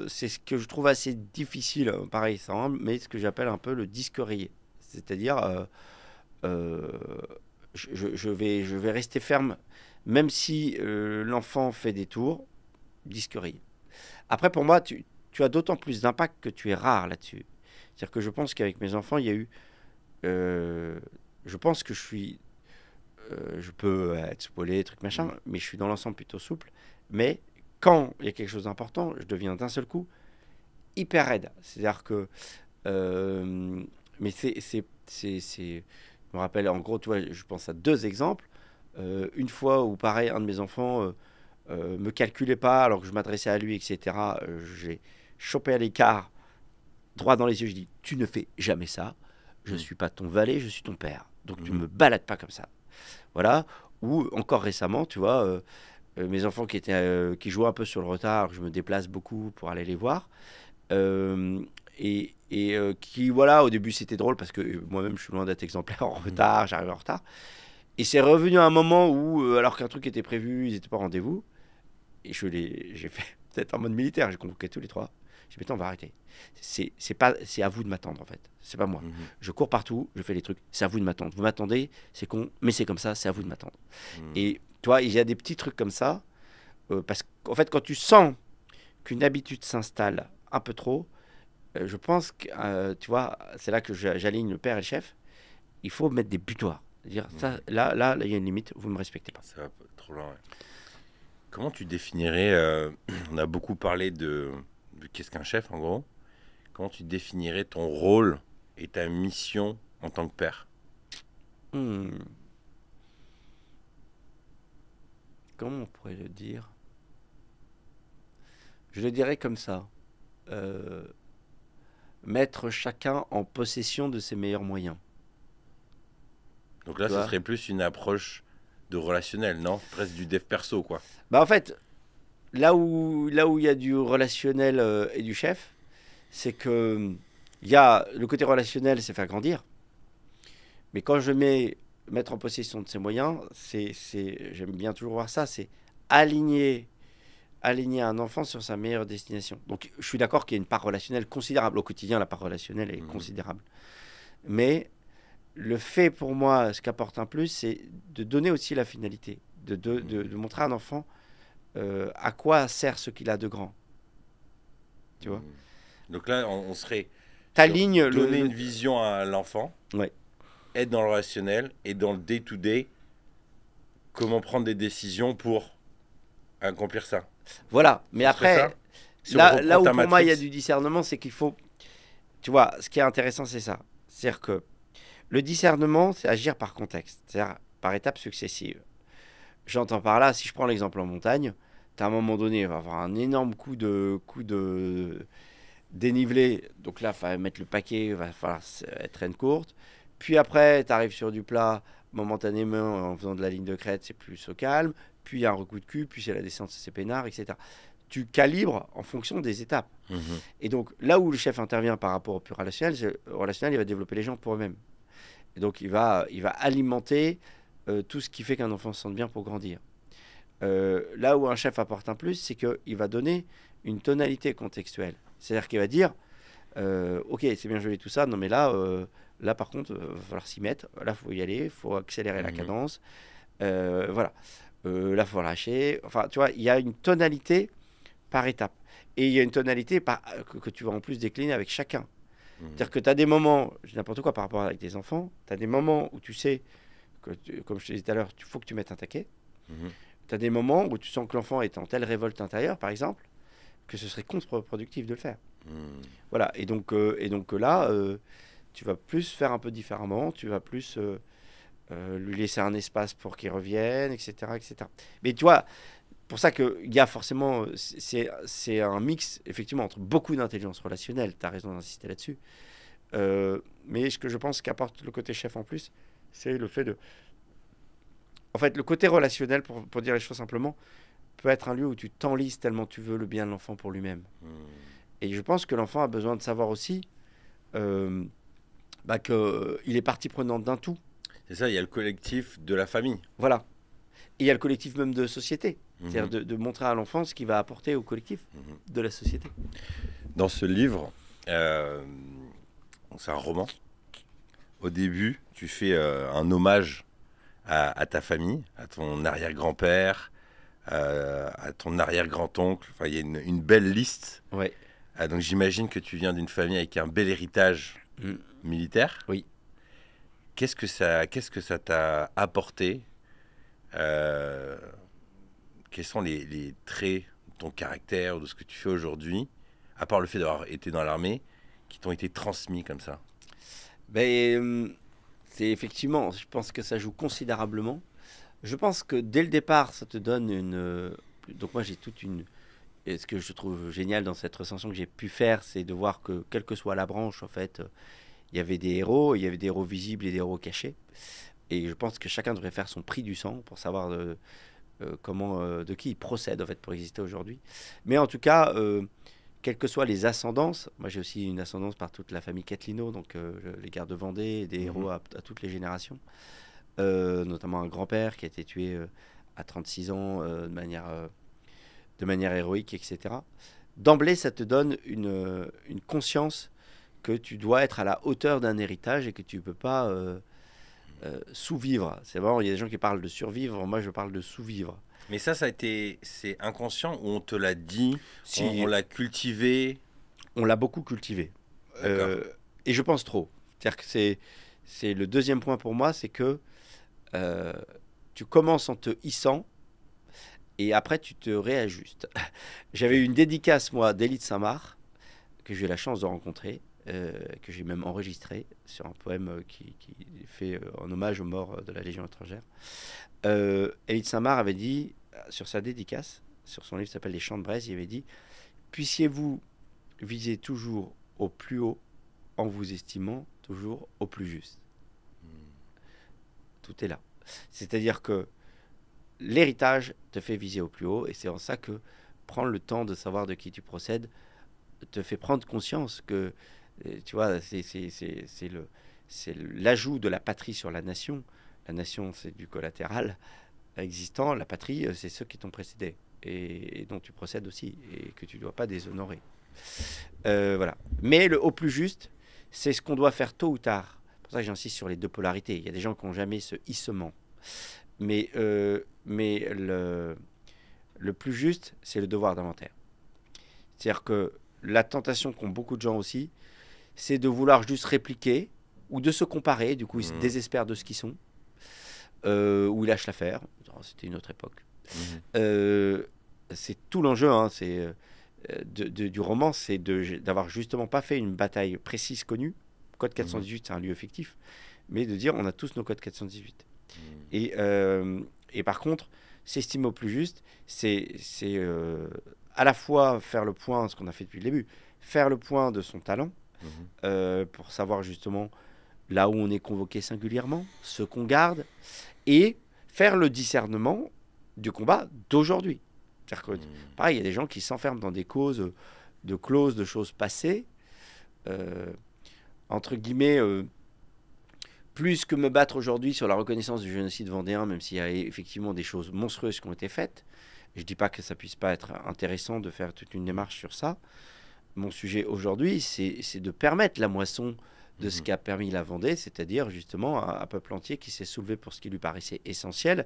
c'est ce que je trouve assez difficile, pareil, ça, hein, mais ce que j'appelle un peu le disque rayé. C'est-à-dire, je vais rester ferme, même si l'enfant fait des tours, disque rayé. Après, pour moi, tu as d'autant plus d'impact que tu es rare là-dessus. C'est-à-dire que je pense qu'avec mes enfants, il y a eu... je pense que je peux être spoilé, truc machin, mais je suis dans l'ensemble plutôt souple. Mais quand il y a quelque chose d'important, je deviens d'un seul coup hyper raide. C'est-à-dire que... mais je me rappelle, en gros, tu vois, je pense à 2 exemples. Une fois où, pareil, un de mes enfants me calculait pas alors que je m'adressais à lui, etc. J'ai chopé à l'écart, droit dans les yeux, je dis, tu ne fais jamais ça. Je suis pas ton valet, je suis ton père. Donc tu me balades pas comme ça. Voilà. Ou encore récemment, tu vois, mes enfants qui jouaient un peu sur le retard, je me déplace beaucoup pour aller les voir. Qui, voilà, au début c'était drôle parce que moi-même je suis loin d'être exemplaire en retard, j'arrive en retard. Et c'est revenu à un moment où, alors qu'un truc était prévu, ils n'étaient pas au rendez-vous. Et j'ai fait peut-être en mode militaire, j'ai convoqué tous les 3. J'ai dit, on va arrêter. C'est à vous de m'attendre en fait. C'est pas moi. Je cours partout, je fais les trucs. C'est à vous de m'attendre. Vous m'attendez, c'est con, mais c'est comme ça, c'est à vous de m'attendre. Et toi, il y a des petits trucs comme ça. Parce qu'en fait, quand tu sens qu'une habitude s'installe un peu trop, je pense que, tu vois, c'est là que j'aligne le père et le chef. Il faut mettre des butoirs. Dire ça, là, il y a une limite, vous ne me respectez pas. Ça va trop loin, ouais. Comment tu définirais, on a beaucoup parlé de qu'est-ce qu'un chef en gros, comment tu définirais ton rôle et ta mission en tant que père? Comment on pourrait le dire? Je le dirais comme ça. Mettre chacun en possession de ses meilleurs moyens. Donc là, ce serait plus une approche de relationnel, non? Presque du dev perso, quoi. Bah en fait, là où il y a du relationnel et du chef, c'est que il y a le côté relationnel, c'est faire grandir. Mais quand je mettre en possession de ses moyens, j'aime bien toujours voir ça, c'est aligner un enfant sur sa meilleure destination. Donc je suis d'accord qu'il y a une part relationnelle considérable. Au quotidien, la part relationnelle est considérable. Mais le fait pour moi, ce qu'apporte un plus, c'est de donner aussi la finalité, de montrer à un enfant à quoi sert ce qu'il a de grand. Tu vois? Donc là, on serait donner une vision à l'enfant. Ouais. être dans le relationnel et dans le day-to-day, comment prendre des décisions pour accomplir ça. Voilà, mais Ce serait après, ça Si on reprend là où ta pour moi il y a matrix. du discernement, c'est qu'il faut, tu vois, ce qui est intéressant, c'est ça. C'est-à-dire que le discernement, c'est agir par contexte, c'est-à-dire par étapes successives. J'entends par là, si je prends l'exemple en montagne, tu à un moment donné, il va y avoir un énorme coup de dénivelé. Donc là, il va mettre le paquet, il va falloir être traîne courte. Puis après, tu arrives sur du plat, momentanément, en faisant de la ligne de crête, c'est plus au calme. Puis il y a un recoup de cul, puis c'est la descente, c'est peinard, etc. Tu calibres en fonction des étapes. Mhm. Et donc, là où le chef intervient par rapport au plus relationnel, il va développer les gens pour eux-mêmes. Et donc, il va alimenter tout ce qui fait qu'un enfant se sente bien pour grandir. Là où un chef apporte un plus, c'est qu'il va donner une tonalité contextuelle. C'est-à-dire qu'il va dire, ok, c'est bien joli tout ça, non mais là par contre, il va falloir s'y mettre, là il faut y aller, il faut accélérer la Mhm. cadence, voilà. Là il faut lâcher, enfin tu vois, il y a une tonalité par étape. Et il y a une tonalité que tu vas en plus décliner avec chacun. Mhm. C'est-à-dire que tu as des moments, je dis n'importe quoi par rapport avec des enfants, tu as des moments où tu sais que, comme je te disais tout à l'heure, il faut que tu mettes un taquet. Mhm. Tu as des moments où tu sens que l'enfant est en telle révolte intérieure, par exemple, que ce serait contre-productif de le faire. Mhm. Voilà, et donc là, tu vas plus faire un peu différemment, tu vas plus lui laisser un espace pour qu'il revienne, etc., etc. Mais tu vois, pour ça qu'il y a forcément, c'est un mix, effectivement, entre beaucoup d'intelligence relationnelle, tu as raison d'insister là-dessus, mais ce que je pense qu'apporte le côté chef en plus, c'est le fait de... En fait, le côté relationnel, pour dire les choses simplement, peut être un lieu où tu t'enlises tellement tu veux le bien de l'enfant pour lui-même. Mhm. Et je pense que l'enfant a besoin de savoir aussi euh, qu'il est partie prenante d'un tout. C'est ça, il y a le collectif de la famille. Voilà. Et il y a le collectif même de société. C'est-à-dire Mhm. de montrer à l'enfant ce qu'il va apporter au collectif Mhm. de la société. Dans ce livre, c'est un roman. Au début, tu fais un hommage à ta famille, à ton arrière-grand-père, à ton arrière-grand-oncle. Enfin, il y a une belle liste. Ouais. Donc j'imagine que tu viens d'une famille avec un bel héritage Mm. militaire. Oui. Qu'est-ce que ça t'a apporté Quels sont les traits de ton caractère, de ce que tu fais aujourd'hui, à part le fait d'avoir été dans l'armée, qui t'ont été transmis comme ça? C'est effectivement, je pense que ça joue considérablement. Je pense que dès le départ, ça te donne donc moi, j'ai toute une... Et ce que je trouve génial dans cette recension que j'ai pu faire, c'est de voir que, quelle que soit la branche, en fait, il y avait des héros, il y avait des héros visibles et des héros cachés. Et je pense que chacun devrait faire son prix du sang pour savoir de qui il procède en fait pour exister aujourd'hui. Mais en tout cas, quelles que soient les ascendances, moi j'ai aussi une ascendance par toute la famille Catlino, donc les guerres de Vendée, des héros à toutes les générations, notamment un grand-père qui a été tué à 36 ans de manière héroïque, etc. D'emblée, ça te donne une conscience que tu dois être à la hauteur d'un héritage et que tu ne peux pas sous-vivre. C'est vraiment, il y a des gens qui parlent de survivre, moi je parle de sous-vivre. Mais ça a été, c'est inconscient ou on te l'a dit, on Si l'a cultivé? on l'a beaucoup cultivé, D'accord. et je pense trop. C'est-à-dire que c'est le deuxième point pour moi, c'est que euh, tu commences en te hissant et après tu te réajustes. J'avais eu une dédicace moi d'Élie Saint-Marc que j'ai eu la chance de rencontrer, que j'ai même enregistré sur un poème qui est fait en hommage aux morts de la Légion étrangère. Élie Saint-Marc avait dit, sur sa dédicace, sur son livre qui s'appelle Les Chants de Braise, il avait dit « Puissiez-vous viser toujours au plus haut en vous estimant toujours au plus juste. » Tout est là. C'est-à-dire que l'héritage te fait viser au plus haut et c'est en ça que prendre le temps de savoir de qui tu procèdes te fait prendre conscience que, tu vois, c'est l'ajout de la patrie sur la nation. La nation, c'est du collatéral existant. La patrie, c'est ceux qui t'ont précédé et dont tu procèdes aussi et que tu ne dois pas déshonorer. Voilà. Mais le au plus juste, c'est ce qu'on doit faire tôt ou tard. C'est pour ça que j'insiste sur les deux polarités. Il y a des gens qui n'ont jamais ce hissement. Mais le plus juste, c'est le devoir d'inventaire. C'est-à-dire que la tentation qu'ont beaucoup de gens aussi, c'est de vouloir juste répliquer ou de se comparer. Du coup, ils se désespèrent de ce qu'ils sont, ou ils lâchent l'affaire. C'était une autre époque. C'est tout l'enjeu, hein, du roman, c'est d'avoir justement pas fait une bataille précise connue. Code 418, c'est un lieu fictif, mais de dire on a tous nos codes 418. Et par contre, s'estimer au plus juste, c'est à la fois faire le point, ce qu'on a fait depuis le début, faire le point de son talent, pour savoir justement là où on est convoqué singulièrement, ce qu'on garde, et faire le discernement du combat d'aujourd'hui. C'est-à-dire que, pareil, il y a des gens qui s'enferment dans des causes de clauses, de choses passées, entre guillemets, plus que me battre aujourd'hui sur la reconnaissance du génocide vendéen, même s'il y a effectivement des choses monstrueuses qui ont été faites. Je ne dis pas que ça puisse pas être intéressant de faire toute une démarche sur ça. Mon sujet aujourd'hui, c'est de permettre la moisson de ce qui a permis la Vendée, c'est-à-dire justement un peuple entier qui s'est soulevé pour ce qui lui paraissait essentiel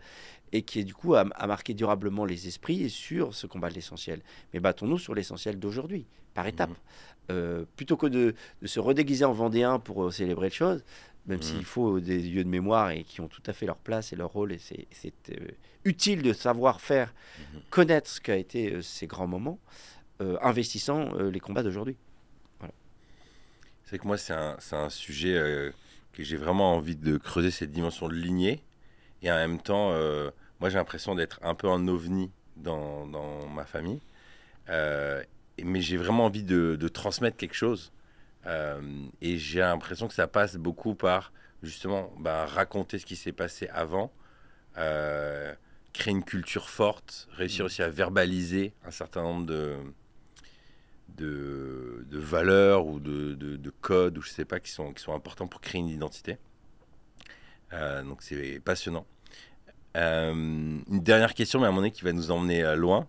et qui, du coup, a marqué durablement les esprits sur ce combat de l'essentiel. Mais battons-nous sur l'essentiel d'aujourd'hui, par étapes. Plutôt que de se redéguiser en Vendéen pour célébrer les choses, même s'il faut des lieux de mémoire et qui ont tout à fait leur place et leur rôle, et c'est utile de savoir faire connaître ce qu'a été ces grands moments, investissant les combats d'aujourd'hui. Voilà. C'est que moi, c'est un sujet que j'ai vraiment envie de creuser, cette dimension de lignée. Et en même temps, moi, j'ai l'impression d'être un peu un ovni dans ma famille. Mais j'ai vraiment envie de transmettre quelque chose. Et j'ai l'impression que ça passe beaucoup par, justement, raconter ce qui s'est passé avant, créer une culture forte, réussir aussi à verbaliser un certain nombre de valeurs ou de codes, ou je sais pas, qui sont importants pour créer une identité. Donc c'est passionnant. Une dernière question, mais à mon avis qui va nous emmener loin.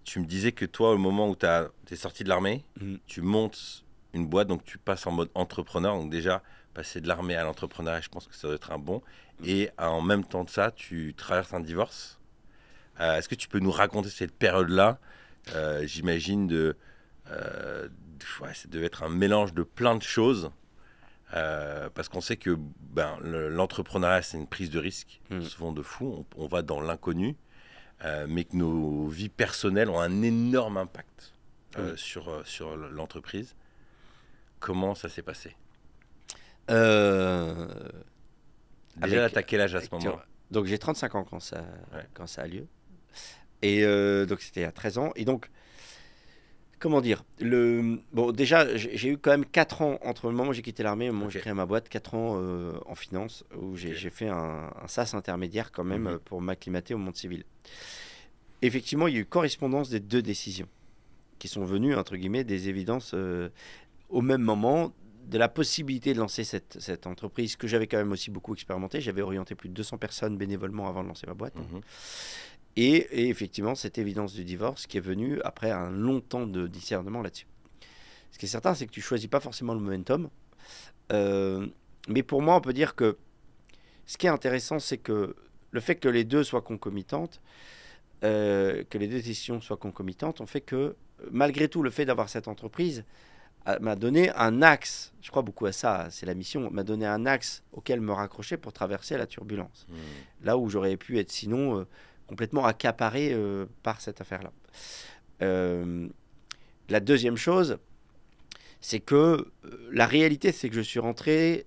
Tu me disais que toi, au moment où tu es sorti de l'armée, tu montes une boîte, donc tu passes en mode entrepreneur. Donc déjà, passer de l'armée à l'entrepreneuriat, je pense que ça doit être un bon. Et en même temps de ça, tu traverses un divorce. Est-ce que tu peux nous raconter cette période-là? J'imagine ça devait être un mélange de plein de choses. Parce qu'on sait que l'entrepreneuriat, c'est une prise de risque, souvent de fou. On va dans l'inconnu. Mais que nos vies personnelles ont un énorme impact sur l'entreprise. Comment ça s'est passé? Déjà, t'as quel âge à ce moment-là? Donc, j'ai 35 ans quand ça a lieu. Et donc, c'était il y a 13 ans. Et donc, comment dire, déjà, j'ai eu quand même 4 ans entre le moment où j'ai quitté l'armée et le moment où j'ai créé ma boîte, 4 ans en finance, où j'ai fait un sas intermédiaire quand même pour m'acclimater au monde civil. Effectivement, il y a eu correspondance des deux décisions qui sont venues, entre guillemets, des évidences au même moment de la possibilité de lancer cette entreprise que j'avais quand même aussi beaucoup expérimenté. J'avais orienté plus de 200 personnes bénévolement avant de lancer ma boîte. Et effectivement, cette évidence du divorce qui est venue après un long temps de discernement là-dessus. Ce qui est certain, c'est que tu ne choisis pas forcément le momentum. Mais pour moi, on peut dire que ce qui est intéressant, c'est que le fait que les deux soient concomitantes, que les deux décisions soient concomitantes, ont fait que, malgré tout, le fait d'avoir cette entreprise m'a donné un axe, je crois beaucoup à ça, c'est la mission, m'a donné un axe auquel me raccrocher pour traverser la turbulence. Là où j'aurais pu être sinon complètement accaparé par cette affaire-là. La deuxième chose, c'est que la réalité, c'est que je suis rentré,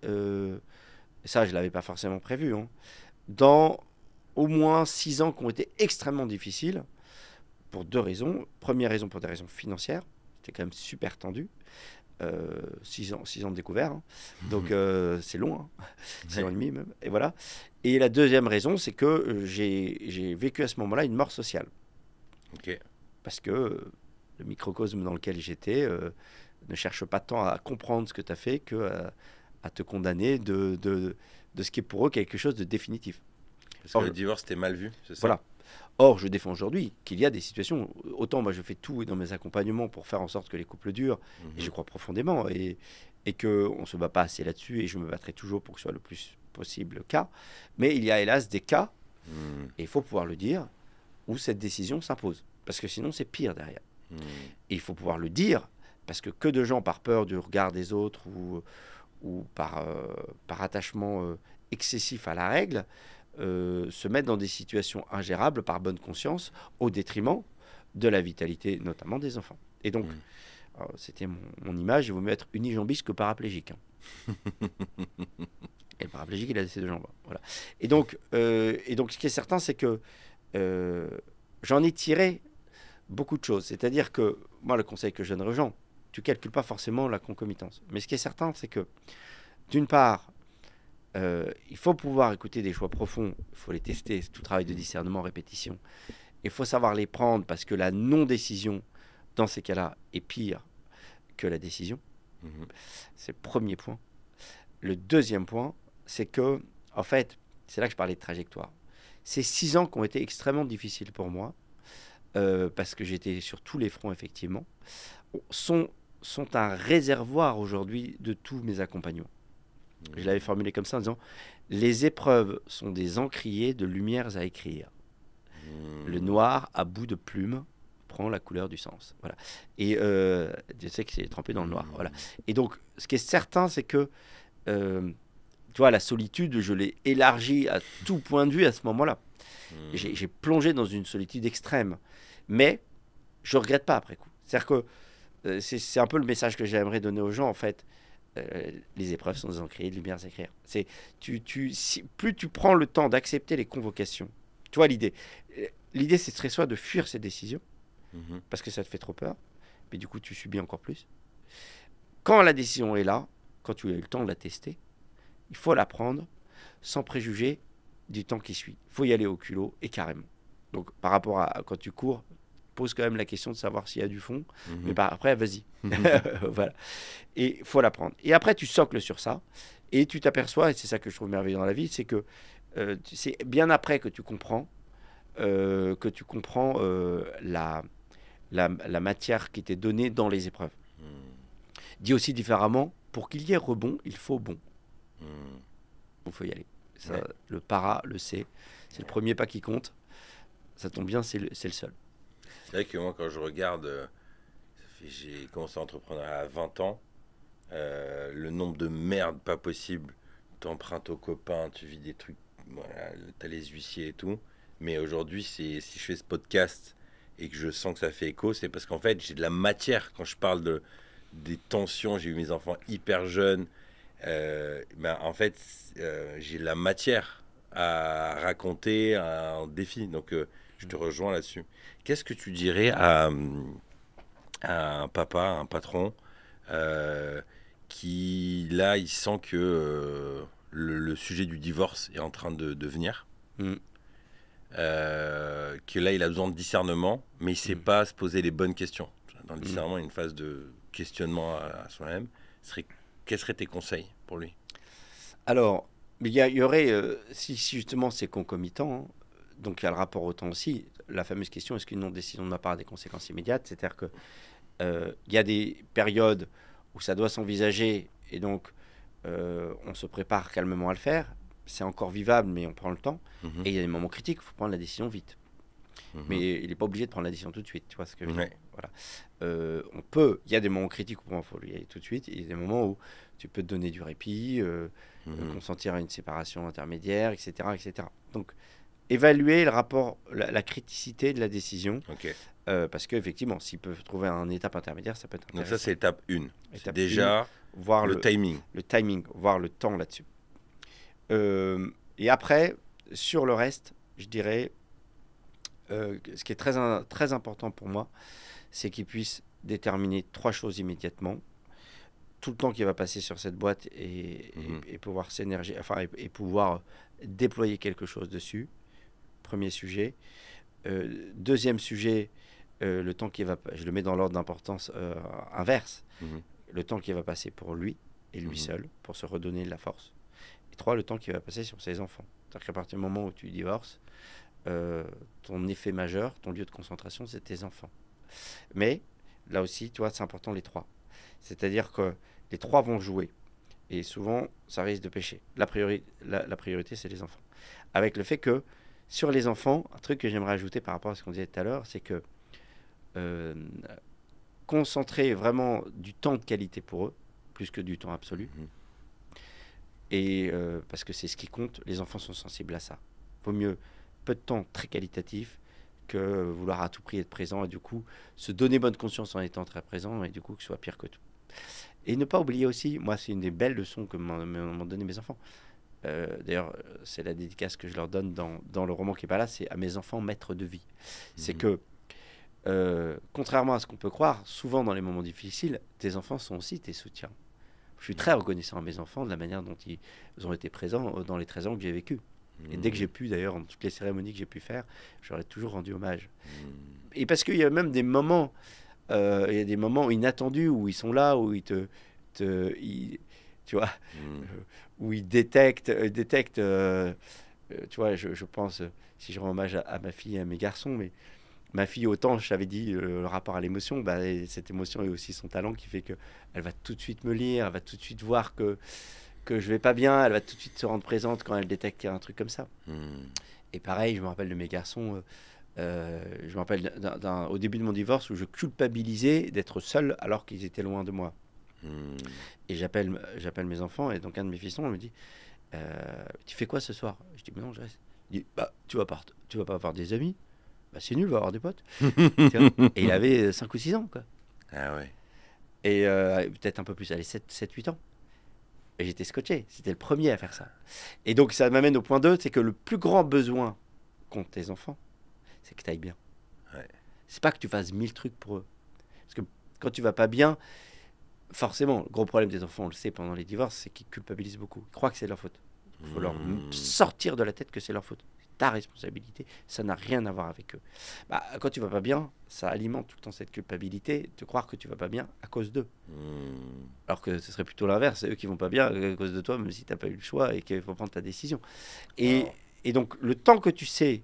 ça je ne l'avais pas forcément prévu, dans au moins 6 ans qui ont été extrêmement difficiles, pour 2 raisons. Première raison, pour des raisons financières. C'était quand même super tendu. 6 ans de découvert. Donc, c'est long. 6 ans et demi même. Et voilà. Et la deuxième raison, c'est que j'ai vécu à ce moment-là une mort sociale. Parce que le microcosme dans lequel j'étais ne cherche pas tant à comprendre ce que tu as fait qu'à te condamner de ce qui est pour eux quelque chose de définitif. Parce que le divorce était mal vu, c'est ça? Voilà. Or, je défends aujourd'hui qu'il y a des situations, autant moi je fais tout dans mes accompagnements pour faire en sorte que les couples durent, et je crois profondément, et qu'on ne se bat pas assez là-dessus, et je me battrai toujours pour que ce soit le plus possible le cas. Mais il y a hélas des cas, et il faut pouvoir le dire, où cette décision s'impose. Parce que sinon c'est pire derrière. Et il faut pouvoir le dire, parce que de gens par peur du regard des autres, ou par attachement excessif à la règle, se mettent dans des situations ingérables par bonne conscience, au détriment de la vitalité, notamment des enfants. Et donc, c'était mon image, il vaut mieux être unijambiste que paraplégique. Hein. Et le paraplégique, il a ses deux jambes. Voilà. Et donc, ce qui est certain, c'est que j'en ai tiré beaucoup de choses. C'est-à-dire que, moi, le conseil que je donnerais aux gens, tu ne calcules pas forcément la concomitance. Mais ce qui est certain, c'est que, d'une part, il faut pouvoir écouter des choix profonds, il faut les tester, c'est tout travail de discernement, répétition. Il faut savoir les prendre parce que la non-décision, dans ces cas-là, est pire que la décision. C'est le premier point. Le deuxième point, c'est que, en fait, c'est là que je parlais de trajectoire. Ces 6 ans qui ont été extrêmement difficiles pour moi, parce que j'étais sur tous les fronts, effectivement, sont un réservoir aujourd'hui de tous mes accompagnements. Je l'avais formulé comme ça en disant « Les épreuves sont des encriers de lumières à écrire. Le noir à bout de plume prend la couleur du sens. » Voilà. Et je sais que c'est trempé dans le noir. Voilà. Et donc, ce qui est certain, c'est que tu vois, la solitude, je l'ai élargie à tout point de vue à ce moment-là. J'ai plongé dans une solitude extrême. Mais je ne regrette pas après coup. C'est-à-dire que c'est un peu le message que j'aimerais donner aux gens, en fait. Les épreuves sont des encriers de lumières à écrire. Plus tu prends le temps d'accepter les convocations, tu vois l'idée. L'idée, ce serait soit de fuir ces décisions, parce que ça te fait trop peur, mais du coup, tu subis encore plus. Quand la décision est là, quand tu as eu le temps de la tester, il faut la prendre sans préjuger du temps qui suit. Il faut y aller au culot et carrément. Donc, par rapport à quand tu cours, pose quand même la question de savoir s'il y a du fond. Mais après, vas-y. Voilà. Et il faut la prendre. Et après, tu socles sur ça. Et tu t'aperçois, et c'est ça que je trouve merveilleux dans la vie, c'est que c'est bien après que tu comprends la matière qui t'est donnée dans les épreuves. Dit aussi différemment, pour qu'il y ait rebond, il faut bon. Il faut y aller. Ça, le para le sait. C'est le premier pas qui compte. Ça tombe bien, c'est le seul. C'est vrai que moi, quand je regarde, j'ai commencé à entreprendre à 20 ans, le nombre de merdes pas possible, t'empruntes aux copains, tu vis des trucs, voilà, t'as les huissiers et tout. Mais aujourd'hui, si je fais ce podcast et que je sens que ça fait écho, c'est parce qu'en fait, j'ai de la matière. Quand je parle des tensions, j'ai eu mes enfants hyper jeunes, en fait, j'ai de la matière à raconter, un défi. Donc, je te rejoins là-dessus. Qu'est-ce que tu dirais à un papa, un patron, qui, là, il sent que le sujet du divorce est en train de venir, que là, il a besoin de discernement, mais il ne sait pas se poser les bonnes questions. Dans le discernement, il y a une phase de questionnement à soi-même. Quels seraient tes conseils pour lui? Alors, il y aurait, si justement c'est concomitant, hein, donc il y a le rapport au temps aussi, la fameuse question, est-ce qu'une non-décision de ma part a des conséquences immédiates? C'est-à-dire que il y a des périodes où ça doit s'envisager et donc on se prépare calmement à le faire. C'est encore vivable, mais on prend le temps. Et il y a des moments critiques, il faut prendre la décision vite. Mais il n'est pas obligé de prendre la décision tout de suite. Tu vois ce que je veux dire? Voilà. Il y a des moments critiques où il faut y aller tout de suite. Il y a des moments où tu peux te donner du répit, consentir à une séparation intermédiaire, etc. etc. Donc, évaluer le rapport, la criticité de la décision. Parce qu'effectivement, s'ils peuvent trouver un étape intermédiaire, ça peut être intéressant. Donc ça, c'est étape 1. C'est déjà voir le timing. Le timing, voir le temps là-dessus. Et après, sur le reste, je dirais, ce qui est très important pour moi, c'est qu'ils puissent déterminer 3 choses immédiatement. Tout le temps qu'il va passer sur cette boîte et pouvoir s'énerger, et pouvoir déployer quelque chose dessus. Premier sujet. Deuxième sujet, le temps qu'il va, je le mets dans l'ordre d'importance inverse, le temps qu'il va passer pour lui et lui seul, pour se redonner de la force. Et 3, le temps qu'il va passer sur ses enfants. C'est-à-dire qu'à partir du moment où tu divorces, ton effet majeur, ton lieu de concentration, c'est tes enfants. Mais là aussi, tu vois, c'est important les 3. C'est-à-dire que les 3 vont jouer. Et souvent, ça risque de pêcher. La priorité, c'est les enfants. Avec le fait que, sur les enfants, un truc que j'aimerais ajouter par rapport à ce qu'on disait tout à l'heure, c'est que concentrer vraiment du temps de qualité pour eux, plus que du temps absolu, Et parce que c'est ce qui compte, les enfants sont sensibles à ça. Vaut mieux peu de temps très qualitatif que vouloir à tout prix être présent et du coup se donner bonne conscience en étant très présent et du coup que ce soit pire que tout. Et ne pas oublier aussi, moi c'est une des belles leçons que m'ont donné mes enfants. D'ailleurs, c'est la dédicace que je leur donne dans le roman qui n'est pas là, c'est à mes enfants maîtres de vie. C'est que, contrairement à ce qu'on peut croire, souvent dans les moments difficiles, tes enfants sont aussi tes soutiens. Je suis très reconnaissant à mes enfants de la manière dont ils ont été présents dans les 13 ans que j'ai vécu. Et dès que j'ai pu, d'ailleurs, dans toutes les cérémonies que j'ai pu faire, j'aurais toujours rendu hommage. Et parce qu'il y a même des moments, il y a des moments inattendus où ils sont là, où tu vois, où ils détectent, tu vois, je pense, si je rends hommage à ma fille et à mes garçons, mais ma fille, autant je t'avais dit le rapport à l'émotion, bah, cette émotion est aussi son talent qui fait qu'elle va tout de suite me lire, elle va tout de suite voir que je vais pas bien, elle va tout de suite se rendre présente quand elle détecte qu'il y a un truc comme ça. Et pareil, je me rappelle de mes garçons, je me rappelle au début de mon divorce où je culpabilisais d'être seul alors qu'ils étaient loin de moi. Et j'appelle mes enfants et donc un de mes fils me dit tu fais quoi ce soir? Je dis mais non, je reste. Il dit bah tu vas pas avoir des amis, bah c'est nul, va avoir des potes. Et il avait 5 ou 6 ans quoi. Ah ouais. Et peut-être un peu plus, allez 7-8 ans. Et j'étais scotché, c'était le premier à faire ça. Et donc ça m'amène au point 2, c'est que le plus grand besoin qu'ont tes enfants, c'est que tu ailles bien. Ouais. C'est pas que tu fasses 1000 trucs pour eux. Parce que quand tu vas pas bien, forcément, le gros problème des enfants, on le sait pendant les divorces, c'est qu'ils culpabilisent beaucoup. Ils croient que c'est leur faute. Il faut leur sortir de la tête que c'est leur faute. C'est ta responsabilité, ça n'a rien à voir avec eux. Bah, quand tu vas pas bien, ça alimente tout le temps cette culpabilité de croire que tu vas pas bien à cause d'eux. Alors que ce serait plutôt l'inverse, c'est eux qui vont pas bien à cause de toi, même si tu n'as pas eu le choix et qu'il faut prendre ta décision. Et donc, le temps que tu sais,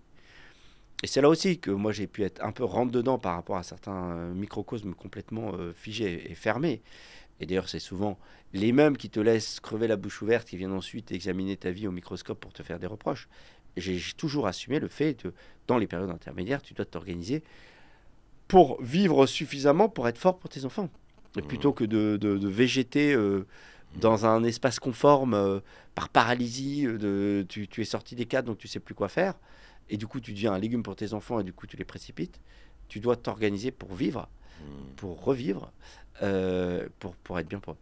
et c'est là aussi que moi j'ai pu être un peu rentre-dedans par rapport à certains microcosmes complètement figés et fermés. Et d'ailleurs, c'est souvent les mêmes qui te laissent crever la bouche ouverte, qui viennent ensuite examiner ta vie au microscope pour te faire des reproches. J'ai toujours assumé le fait que dans les périodes intermédiaires, tu dois t'organiser pour vivre suffisamment pour être fort pour tes enfants. Et plutôt que de végéter dans un espace conforme par paralysie, tu es sorti des cadres donc tu sais plus quoi faire. Et du coup, tu deviens un légume pour tes enfants et du coup, tu les précipites. Tu dois t'organiser pour vivre, pour revivre, pour être bien pour eux.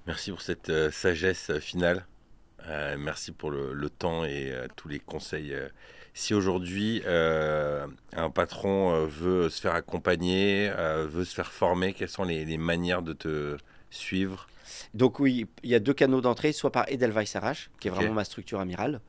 Merci pour cette sagesse finale. Merci pour le temps et tous les conseils. Si aujourd'hui un patron veut se faire accompagner, veut se faire former, quelles sont les manières de te suivre? Donc oui, il y a 2 canaux d'entrée, soit par Edelweiss RH, qui est vraiment ma structure amirale,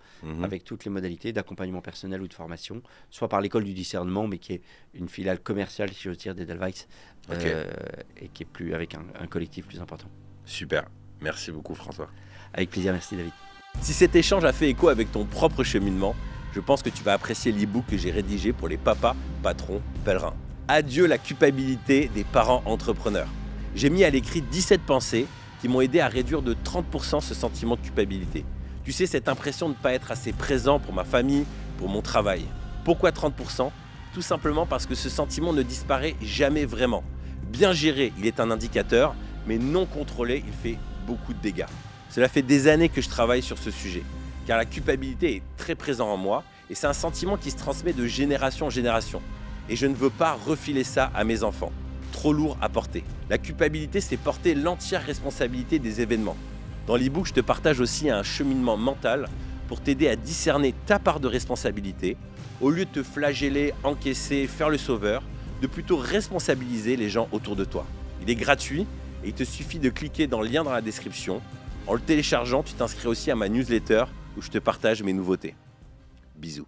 avec toutes les modalités d'accompagnement personnel ou de formation, soit par l'école du discernement, mais qui est une filiale commerciale, si j'ose dire, d'Edelweiss, et qui est plus avec un collectif plus important. Super, merci beaucoup François. Avec plaisir, merci David. Si cet échange a fait écho avec ton propre cheminement, je pense que tu vas apprécier l'e-book que j'ai rédigé pour les papas, patrons, pèlerins. Adieu la culpabilité des parents entrepreneurs. J'ai mis à l'écrit 17 pensées qui m'ont aidé à réduire de 30% ce sentiment de culpabilité. Tu sais, cette impression de ne pas être assez présent pour ma famille, pour mon travail. Pourquoi 30%? Tout simplement parce que ce sentiment ne disparaît jamais vraiment. Bien géré, il est un indicateur, mais non contrôlé, il fait beaucoup de dégâts. Cela fait des années que je travaille sur ce sujet, car la culpabilité est très présente en moi et c'est un sentiment qui se transmet de génération en génération. Et je ne veux pas refiler ça à mes enfants. Trop lourd à porter. La culpabilité, c'est porter l'entière responsabilité des événements. Dans l'e-book, je te partage aussi un cheminement mental pour t'aider à discerner ta part de responsabilité, au lieu de te flageller, encaisser, faire le sauveur, de plutôt responsabiliser les gens autour de toi. Il est gratuit et il te suffit de cliquer dans le lien dans la description. En le téléchargeant, tu t'inscris aussi à ma newsletter où je te partage mes nouveautés. Bisous.